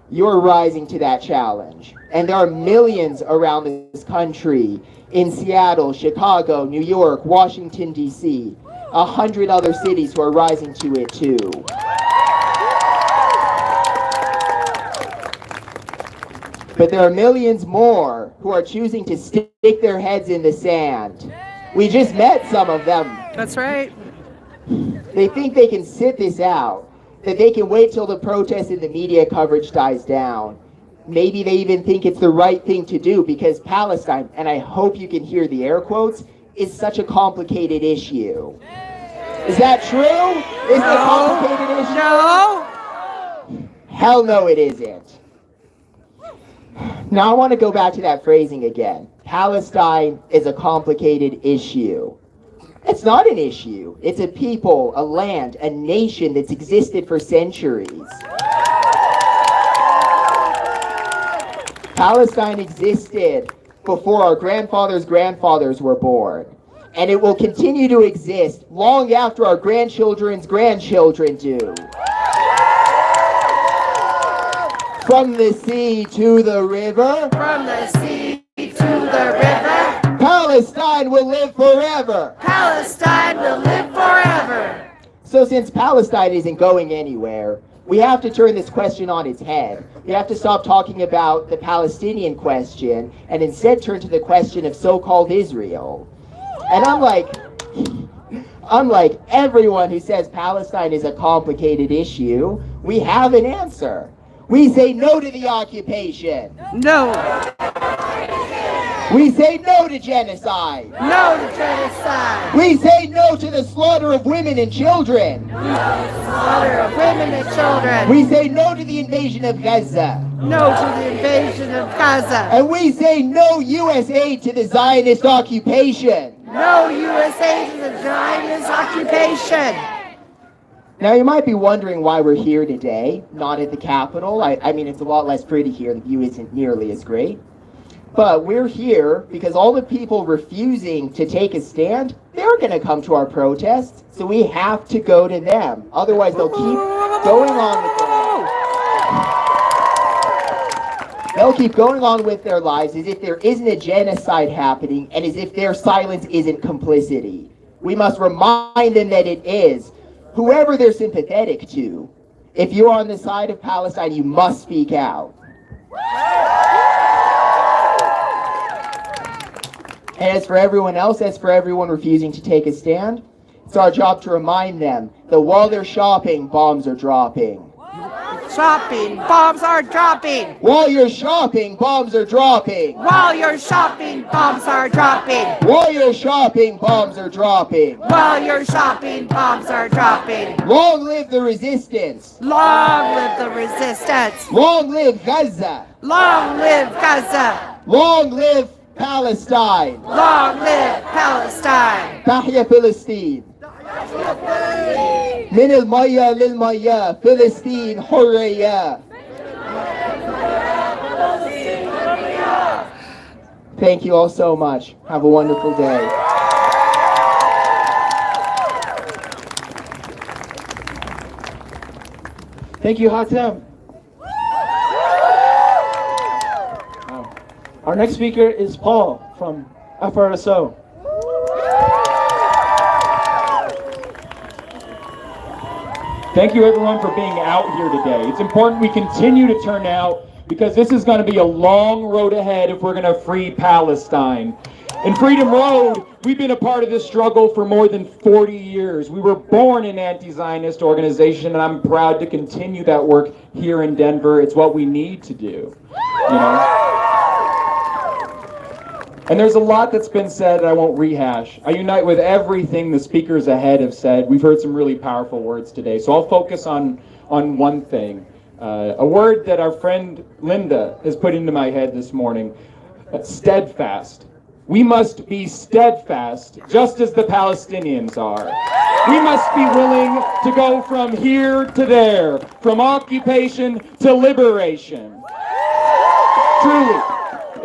you're rising to that challenge. And there are millions around this country, in Seattle, Chicago, New York, Washington, D.C., 100 other cities who are rising to it too. But there are millions more who are choosing to stick their heads in the sand. We just met some of them. That's right. They think they can sit this out, that they can wait till the protest and the media coverage dies down. Maybe they even think it's the right thing to do because Palestine, and I hope you can hear the air quotes, is such a complicated issue. Is that true? Is it a complicated issue? No. Hell no, it isn't. Now I want to go back to that phrasing again. Palestine is a complicated issue. It's not an issue. It's a people, a land, a nation that's existed for centuries. Palestine existed before our grandfathers' grandfathers were born. And it will continue to exist long after our grandchildren's grandchildren do. From the sea to the river. From the sea to the river. Palestine will live forever. Palestine will live forever. So since Palestine isn't going anywhere, we have to turn this question on its head. We have to stop talking about the Palestinian question and instead turn to the question of so-called Israel. And unlike everyone who says Palestine is a complicated issue, we have an answer. We say no to the occupation. No. We say no to genocide. No to genocide. We say no to the slaughter of women and children. Slaughter of women and children. We say no to the invasion of Gaza. No to the invasion of Gaza. And we say no U.S. aid to the Zionist occupation. No U.S. aid to the Zionist occupation. Now you might be wondering why we're here today, not at the Capitol. I mean, it's a lot less pretty here. The view isn't nearly as great. But we're here because all the people refusing to take a stand, they're going to come to our protests, so we have to go to them. Otherwise, they'll keep going on with They'll keep going on with their lives as if there isn't a genocide happening and as if their silence isn't complicity. We must remind them that it is, whoever they're sympathetic to. If you're on the side of Palestine, you must speak out. And as for everyone else, as for everyone refusing to take a stand, it's our job to remind them that while they're shopping, bombs are dropping. Shopping, bombs are dropping. While you're shopping, bombs are dropping. While you're shopping, bombs are dropping. While you're shopping, bombs are dropping. While you're shopping, bombs are dropping. Long live the resistance. Long live the resistance. Long live Gaza. Long live Gaza. Long live Palestine. Long live Palestine. Tahya Palestine. Palestine. من المية للمية فلسطين حرية. Thank you all so much. Have a wonderful day. Thank you, Hatem. Our next speaker is Paul from FRSO. Thank you everyone for being out here today. It's important we continue to turn out because this is going to be a long road ahead if we're going to free Palestine. In Freedom Road, we've been a part of this struggle for more than 40 years. We were born an anti-Zionist organization, and I'm proud to continue that work here in Denver. It's what we need to do, you know? And there's a lot that's been said that I won't rehash. I unite with everything the speakers ahead have said. We've heard some really powerful words today, so I'll focus on one thing. A word that our friend Linda has put into my head this morning, steadfast. We must be steadfast, just as the Palestinians are. We must be willing to go from here to there, from occupation to liberation. Truly,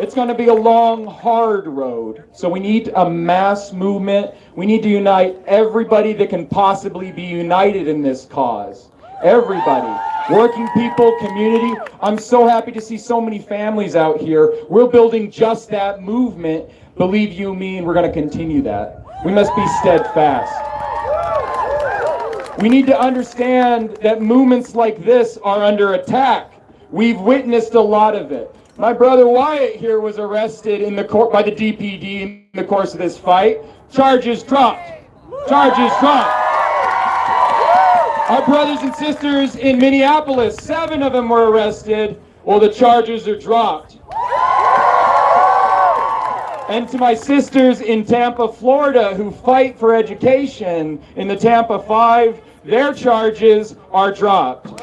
it's going to be a long, hard road. So we need a mass movement. We need to unite everybody that can possibly be united in this cause. Everybody. Working people, community. I'm so happy to see so many families out here. We're building just that movement. Believe you me, and we're going to continue that. We must be steadfast. We need to understand that movements like this are under attack. We've witnessed a lot of it. My brother Wyatt here was arrested in the court by the DPD in the course of this fight. Charges dropped. Charges dropped. Our brothers and sisters in Minneapolis, 7 of them were arrested. Well, the charges are dropped. And to my sisters in Tampa, Florida, who fight for education in the Tampa 5, their charges are dropped.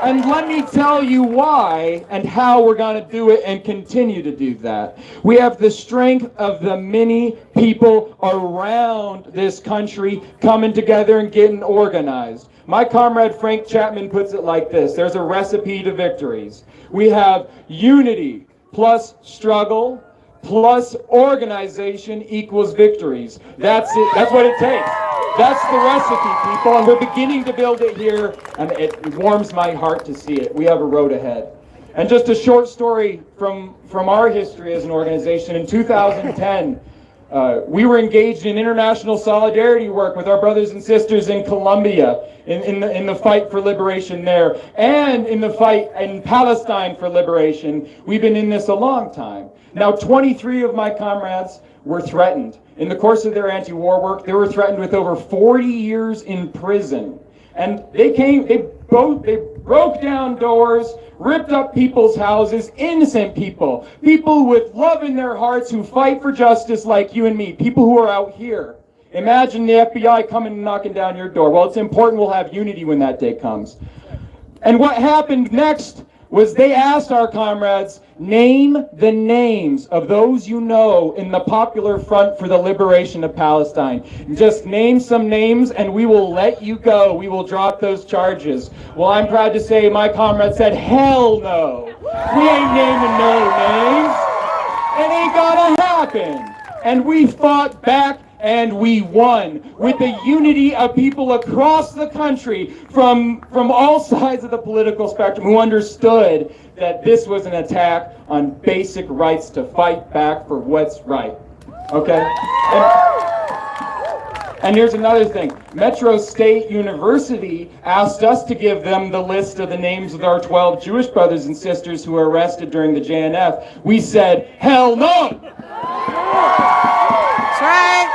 And let me tell you why and how we're going to do it and continue to do that. We have the strength of the many people around this country coming together and getting organized. My comrade Frank Chapman puts it like this. There's a recipe to victories. We have unity plus struggle plus organization equals victories. That's it. That's what it takes. That's the recipe, people, and we're beginning to build it here, and it warms my heart to see it. We have a road ahead. And just a short story from our history as an organization. In 2010, we were engaged in international solidarity work with our brothers and sisters in Colombia in the fight for liberation there, and in the fight in Palestine for liberation. We've been in this a long time. Now, 23 of my comrades were threatened. In the course of their anti-war work, they were threatened with over 40 years in prison. And they broke down doors, ripped up people's houses, innocent people, people with love in their hearts who fight for justice like you and me, people who are out here. Imagine the FBI coming and knocking down your door. Well, it's important we'll have unity when that day comes. And what happened next was they asked our comrades, name the names of those you know in the Popular Front for the Liberation of Palestine. Just name some names and we will let you go. We will drop those charges. Well, I'm proud to say my comrades said, hell no. We ain't naming no names. It ain't gonna happen. And we fought back and we won with the unity of people across the country from all sides of the political spectrum who understood that this was an attack on basic rights to fight back for what's right. Okay? And here's another thing. Metro State University asked us to give them the list of the names of our 12 Jewish brothers and sisters who were arrested during the JNF. We said, hell no! That's right!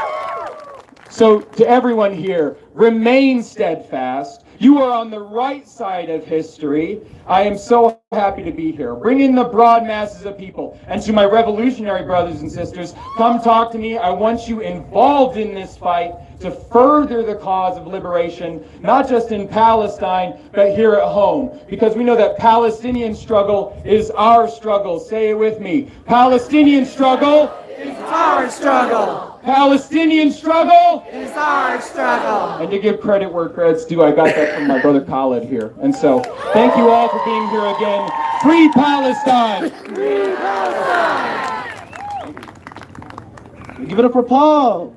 So to everyone here, remain steadfast. You are on the right side of history. I am so happy to be here. Bring in the broad masses of people. And to my revolutionary brothers and sisters, come talk to me. I want you involved in this fight to further the cause of liberation, not just in Palestine, but here at home. Because we know that Palestinian struggle is our struggle. Say it with me. Palestinian struggle is our struggle. Palestinian struggle is our struggle. And to give credit where credit's due, I got that from my brother Khalid here. And so, thank you all for being here again. Free Palestine! Free Palestine! Give it up for Paul.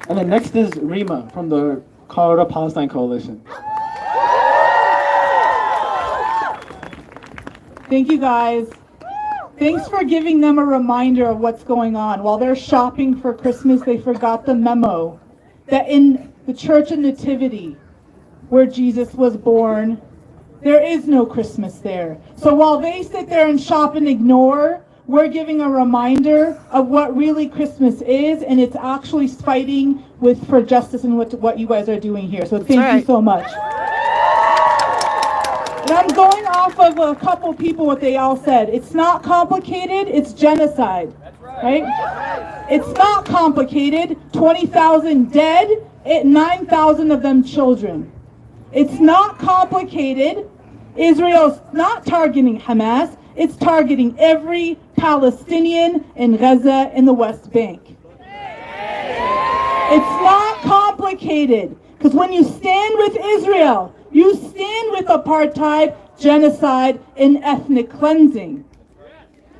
And then next is Rima from the Colorado Palestine Coalition. Thank you, guys. Thanks for giving them a reminder of what's going on. While they're shopping for Christmas, they forgot the memo that in the Church of Nativity, where Jesus was born, there is no Christmas there. So while they sit there and shop and ignore, we're giving a reminder of what really Christmas is, and it's actually fighting for justice and what you guys are doing here. So thank you so much. And I'm going off of a couple people, what they all said. It's not complicated, it's genocide, right? It's not complicated, 20,000 dead, 9,000 of them children. It's not complicated, Israel's not targeting Hamas, it's targeting every Palestinian in Gaza and the West Bank. It's not complicated, because when you stand with Israel, you stand with apartheid, genocide, and ethnic cleansing.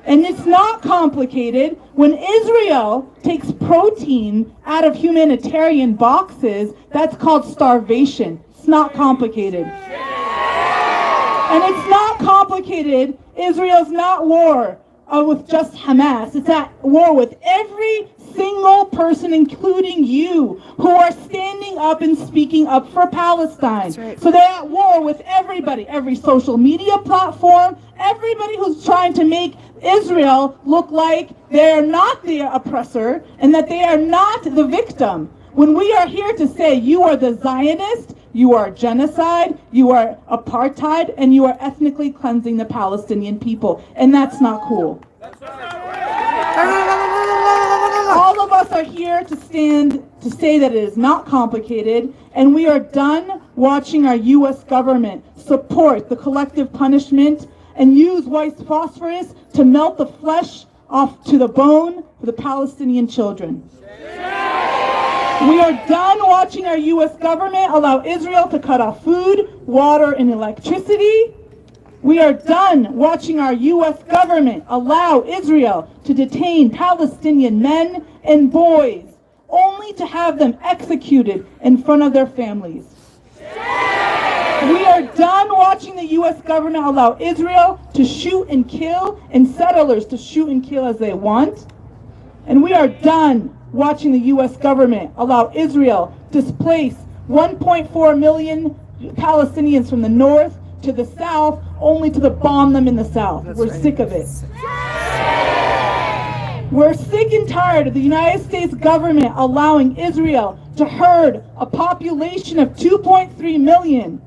And it's not complicated when Israel takes protein out of humanitarian boxes. That's called starvation. It's not complicated. And it's not complicated. Israel's not war with just Hamas. It's at war with every single person, including you, who are standing up and speaking up for Palestine. Right. So they're at war with everybody, every social media platform, everybody who's trying to make Israel look like they're not the oppressor and that they are not the victim. When we are here to say you are the Zionist, you are genocide, you are apartheid, and you are ethnically cleansing the Palestinian people. And that's not cool. All of us are here to stand to say that it is not complicated, and we are done watching our U.S. government support the collective punishment and use white phosphorus to melt the flesh off to the bone for the Palestinian children. We are done watching our U.S. government allow Israel to cut off food, water, and electricity. We are done watching our U.S. government allow Israel to detain Palestinian men and boys, only to have them executed in front of their families. We are done watching the U.S. government allow Israel to shoot and kill and settlers to shoot and kill as they want. And we are done watching the U.S. government allow Israel displace 1.4 million Palestinians from the north to the south, only to bomb them in the south. We're sick of it. We're sick and tired of the United States government allowing Israel to herd a population of 2.3 million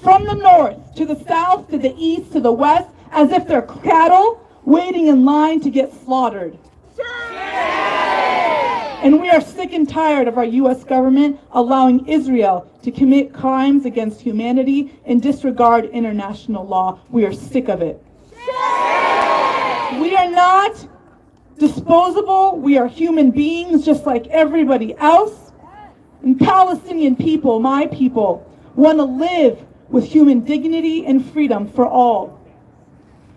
from the north to the south, to the east, to the west, as if they're cattle waiting in line to get slaughtered. And we are sick and tired of our U.S. government allowing Israel to commit crimes against humanity and disregard international law. We are sick of it. We are not disposable. We are human beings just like everybody else. And Palestinian people, my people, want to live with human dignity and freedom for all.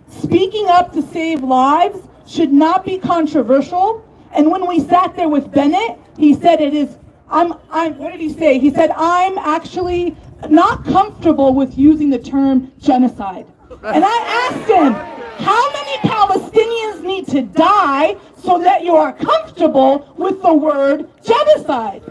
Speaking up to save lives should not be controversial. And when we sat there with Bennett, he said what did he say? He said, I'm actually not comfortable with using the term genocide. And I asked him, how many Palestinians need to die so that you are comfortable with the word genocide?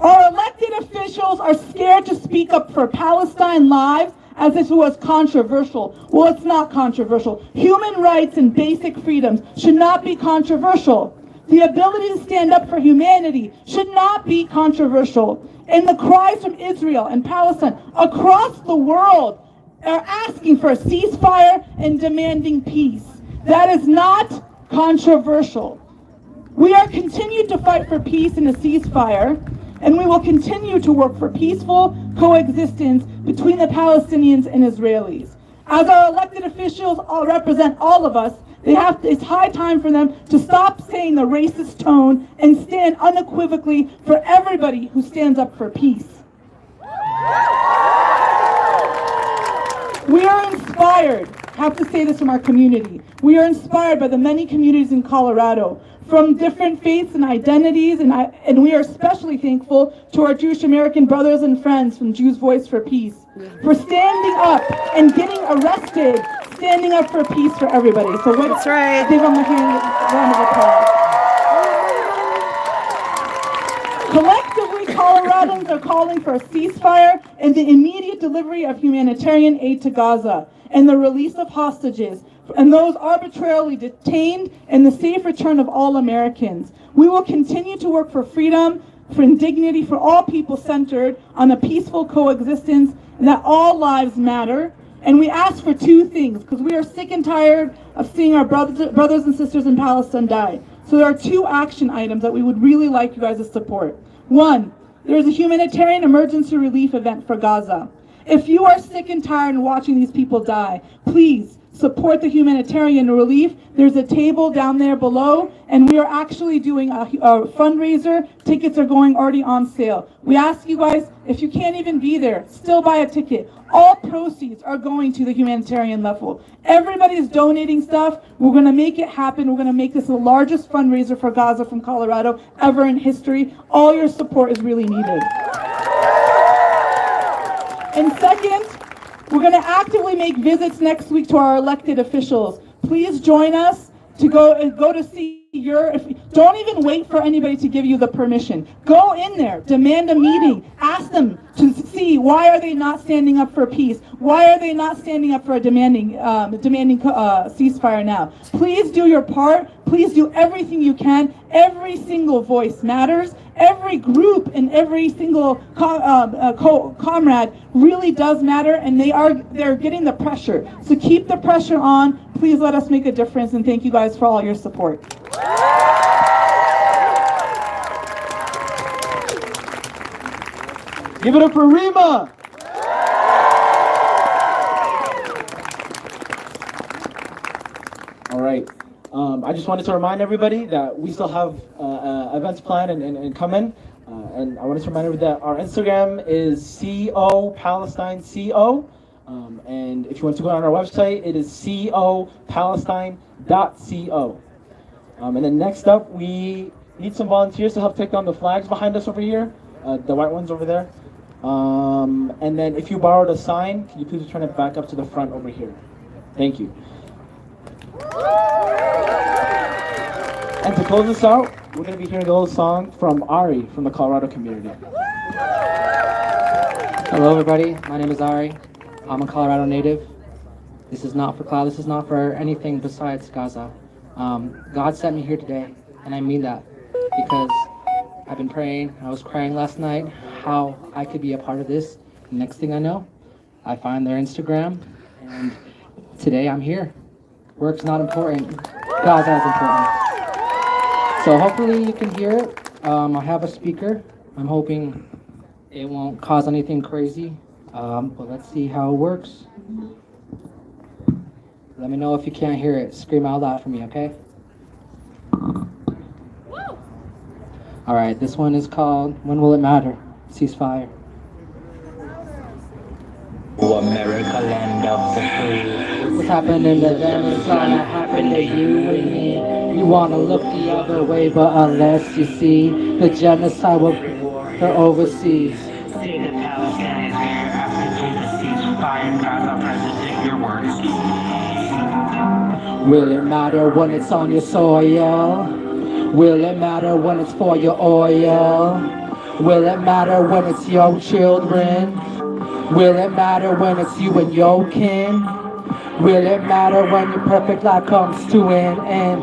Our elected officials are scared to speak up for Palestine lives as if it was controversial. Well, it's not controversial. Human rights and basic freedoms should not be controversial. The ability to stand up for humanity should not be controversial. And the cries from Israel and Palestine across the world are asking for a ceasefire and demanding peace. That is not controversial. We are continued to fight for peace and a ceasefire, and we will continue to work for peaceful coexistence between the Palestinians and Israelis. As our elected officials all represent all of us, it's high time for them to stop saying the racist tone and stand unequivocally for everybody who stands up for peace. We are inspired, I have to say this from our community, we are inspired by the many communities in Colorado from different faiths and identities, and we are especially thankful to our Jewish American brothers and friends from Jews Voice for Peace for standing up and getting arrested, standing up for peace for everybody. So let's give them a round of applause. Collectively, Coloradans are calling for a ceasefire and the immediate delivery of humanitarian aid to Gaza and the release of hostages and those arbitrarily detained and the safe return of all Americans. We will continue to work for freedom, for dignity, for all people centered on a peaceful coexistence, and that all lives matter. And we ask for two things, because we are sick and tired of seeing our brothers and sisters in Palestine die. So there are two action items that we would really like you guys to support. One, there is a humanitarian emergency relief event for Gaza. If you are sick and tired of watching these people die, please support the humanitarian relief. There's a table down there below, and we are actually doing a fundraiser. Tickets are going already on sale. We ask you guys, if you can't even be there, still buy a ticket. All proceeds are going to the humanitarian level. Everybody's donating stuff. We're going to make it happen. We're going to make this the largest fundraiser for Gaza from Colorado ever in history. All your support is really needed. And second, we're going to actively make visits next week to our elected officials. Please join us to go to see don't even wait for anybody to give you the permission. Go in there, demand a meeting, ask them to see why are they not standing up for peace? Why are they not standing up for a demanding ceasefire now? Please do your part. Please do everything you can. Every single voice matters. Every group and every single comrade really does matter, and they're getting the pressure. So keep the pressure on. Please let us make a difference, and thank you guys for all your support. Give it up for Rima. All right. I just wanted to remind everybody that we still have events planned and coming. And I wanted to remind everybody that our Instagram is COPalestineCO. And if you want to go on our website, it is copalestine.co. And then next up, we need some volunteers to help take down the flags behind us over here, the white ones over there. And then if you borrowed a sign, can you please turn it back up to the front over here? Thank you. And to close this out, we're going to be hearing a little song from Ari from the Colorado community. Hello everybody, my name is Ari. I'm a Colorado native. This is not for cloud, this is not for anything besides Gaza. God sent me here today, and I mean that, because I've been praying. I was crying last night how I could be a part of this. Next thing I know, I find their Instagram, and today I'm here. Work's not important, Gaza is important. So hopefully you can hear it. I have a speaker. I'm hoping it won't cause anything crazy, but let's see how it works. Let me know if you can't hear it. Scream out loud for me, okay? All right, this one is called When Will It Matter? Ceasefire. Oh, America, land of the free. What's happening to them is gonna happen to you and me. You wanna look the other way, but unless you see the genocide will they're overseas. See the Palestinians here after the ceasefire. Gaza president, your words. Will it matter when it's on your soil? Will it matter when it's for your oil? Will it matter when it's your children? Will it matter when it's you and your kin? Will it matter when your perfect life comes to an end?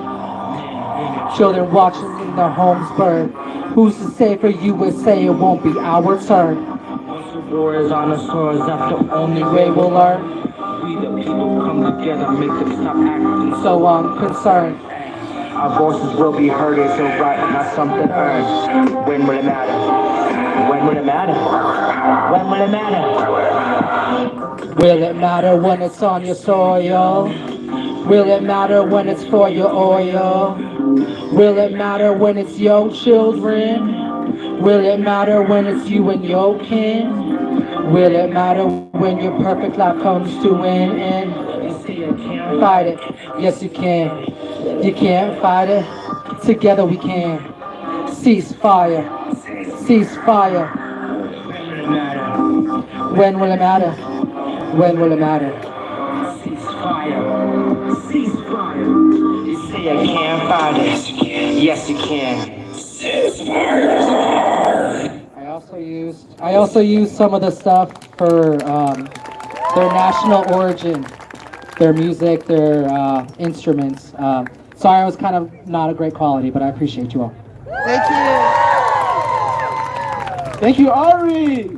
Children watching in their homes burn. Who's to say for USA it won't be our turn? Once the war is on us, so is that the only way we'll learn? We the people come together, make them stop acting so concerned. Our voices will be heard, it's a right, not something earned. When will it matter? When will it matter? When will it matter? Will it matter when it's on your soil? Will it matter when it's for your oil? Will it matter when it's your children? Will it matter when it's you and your kin? Will it matter when your perfect life comes to an end? Fight it, yes you can. You can't fight it, together we can. Cease fire, cease fire. When will it matter? When will it matter? Cease fire, cease fire. You say I can't fight it, yes you can. Cease fire. I also used some of the stuff for their national origin, their music, their instruments. Sorry, it was kind of not a great quality, but I appreciate you all. Thank you. Thank you, Ari.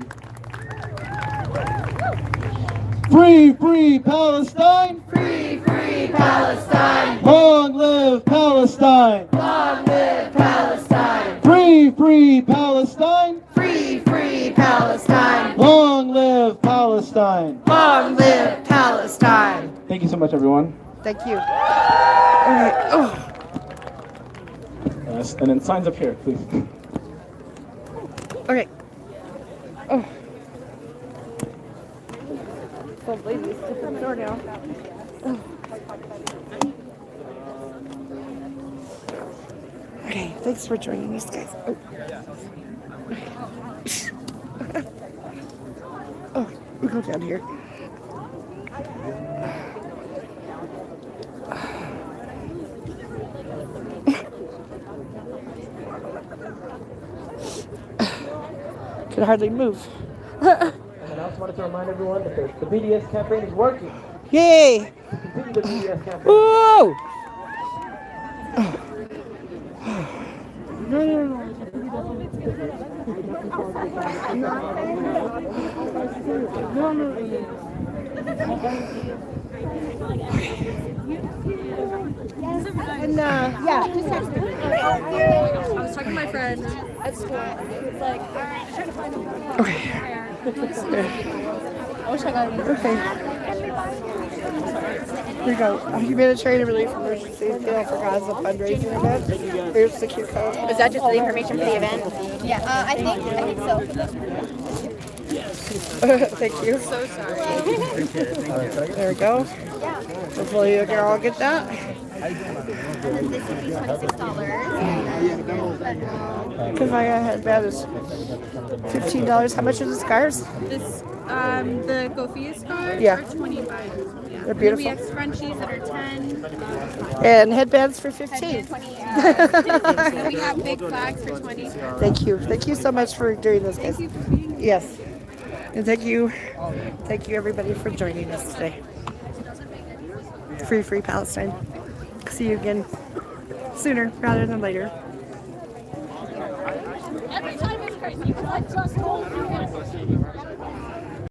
Free, free Palestine. Free, free Palestine. Long live Palestine. Long live Palestine. Free, free Palestine. Free, free Palestine. Long live Palestine. Long live Palestine. Thank you so much, everyone. Thank you. All right. Oh. Yes, and then signs up here, please. Okay. Oh. So ladies, different door now. Oh. Okay, thanks for joining us, guys. Oh, we go down here. Can hardly move. And I also wanted to remind everyone that the BDS campaign is working. Yay! Continue the BDS campaign. Whoa! No. And yeah, just text me. I was talking to my friend at school. It's like, I'm trying to find a Okay. I wish I got it. Okay. Here we go. Humanitarian relief emergency deal for Gaza fundraising event. Here's the Q code. Is that just the information for the event? Yeah, I think so. Thank you. So sorry. There we go. Hopefully you can all get that. This would be $26. Kavaya headband is $15. How much are the scarves? This, the Kofia scarves Yeah. are 25. Yeah. They're beautiful. We have scrunchies that are 10. And headbands for 15. We have big flags for 20. Thank you. Thank you so much for doing this, guys. Yes. And thank you everybody for joining us today. Free, free Palestine. See you again sooner rather than later. Every time it's crazy. I just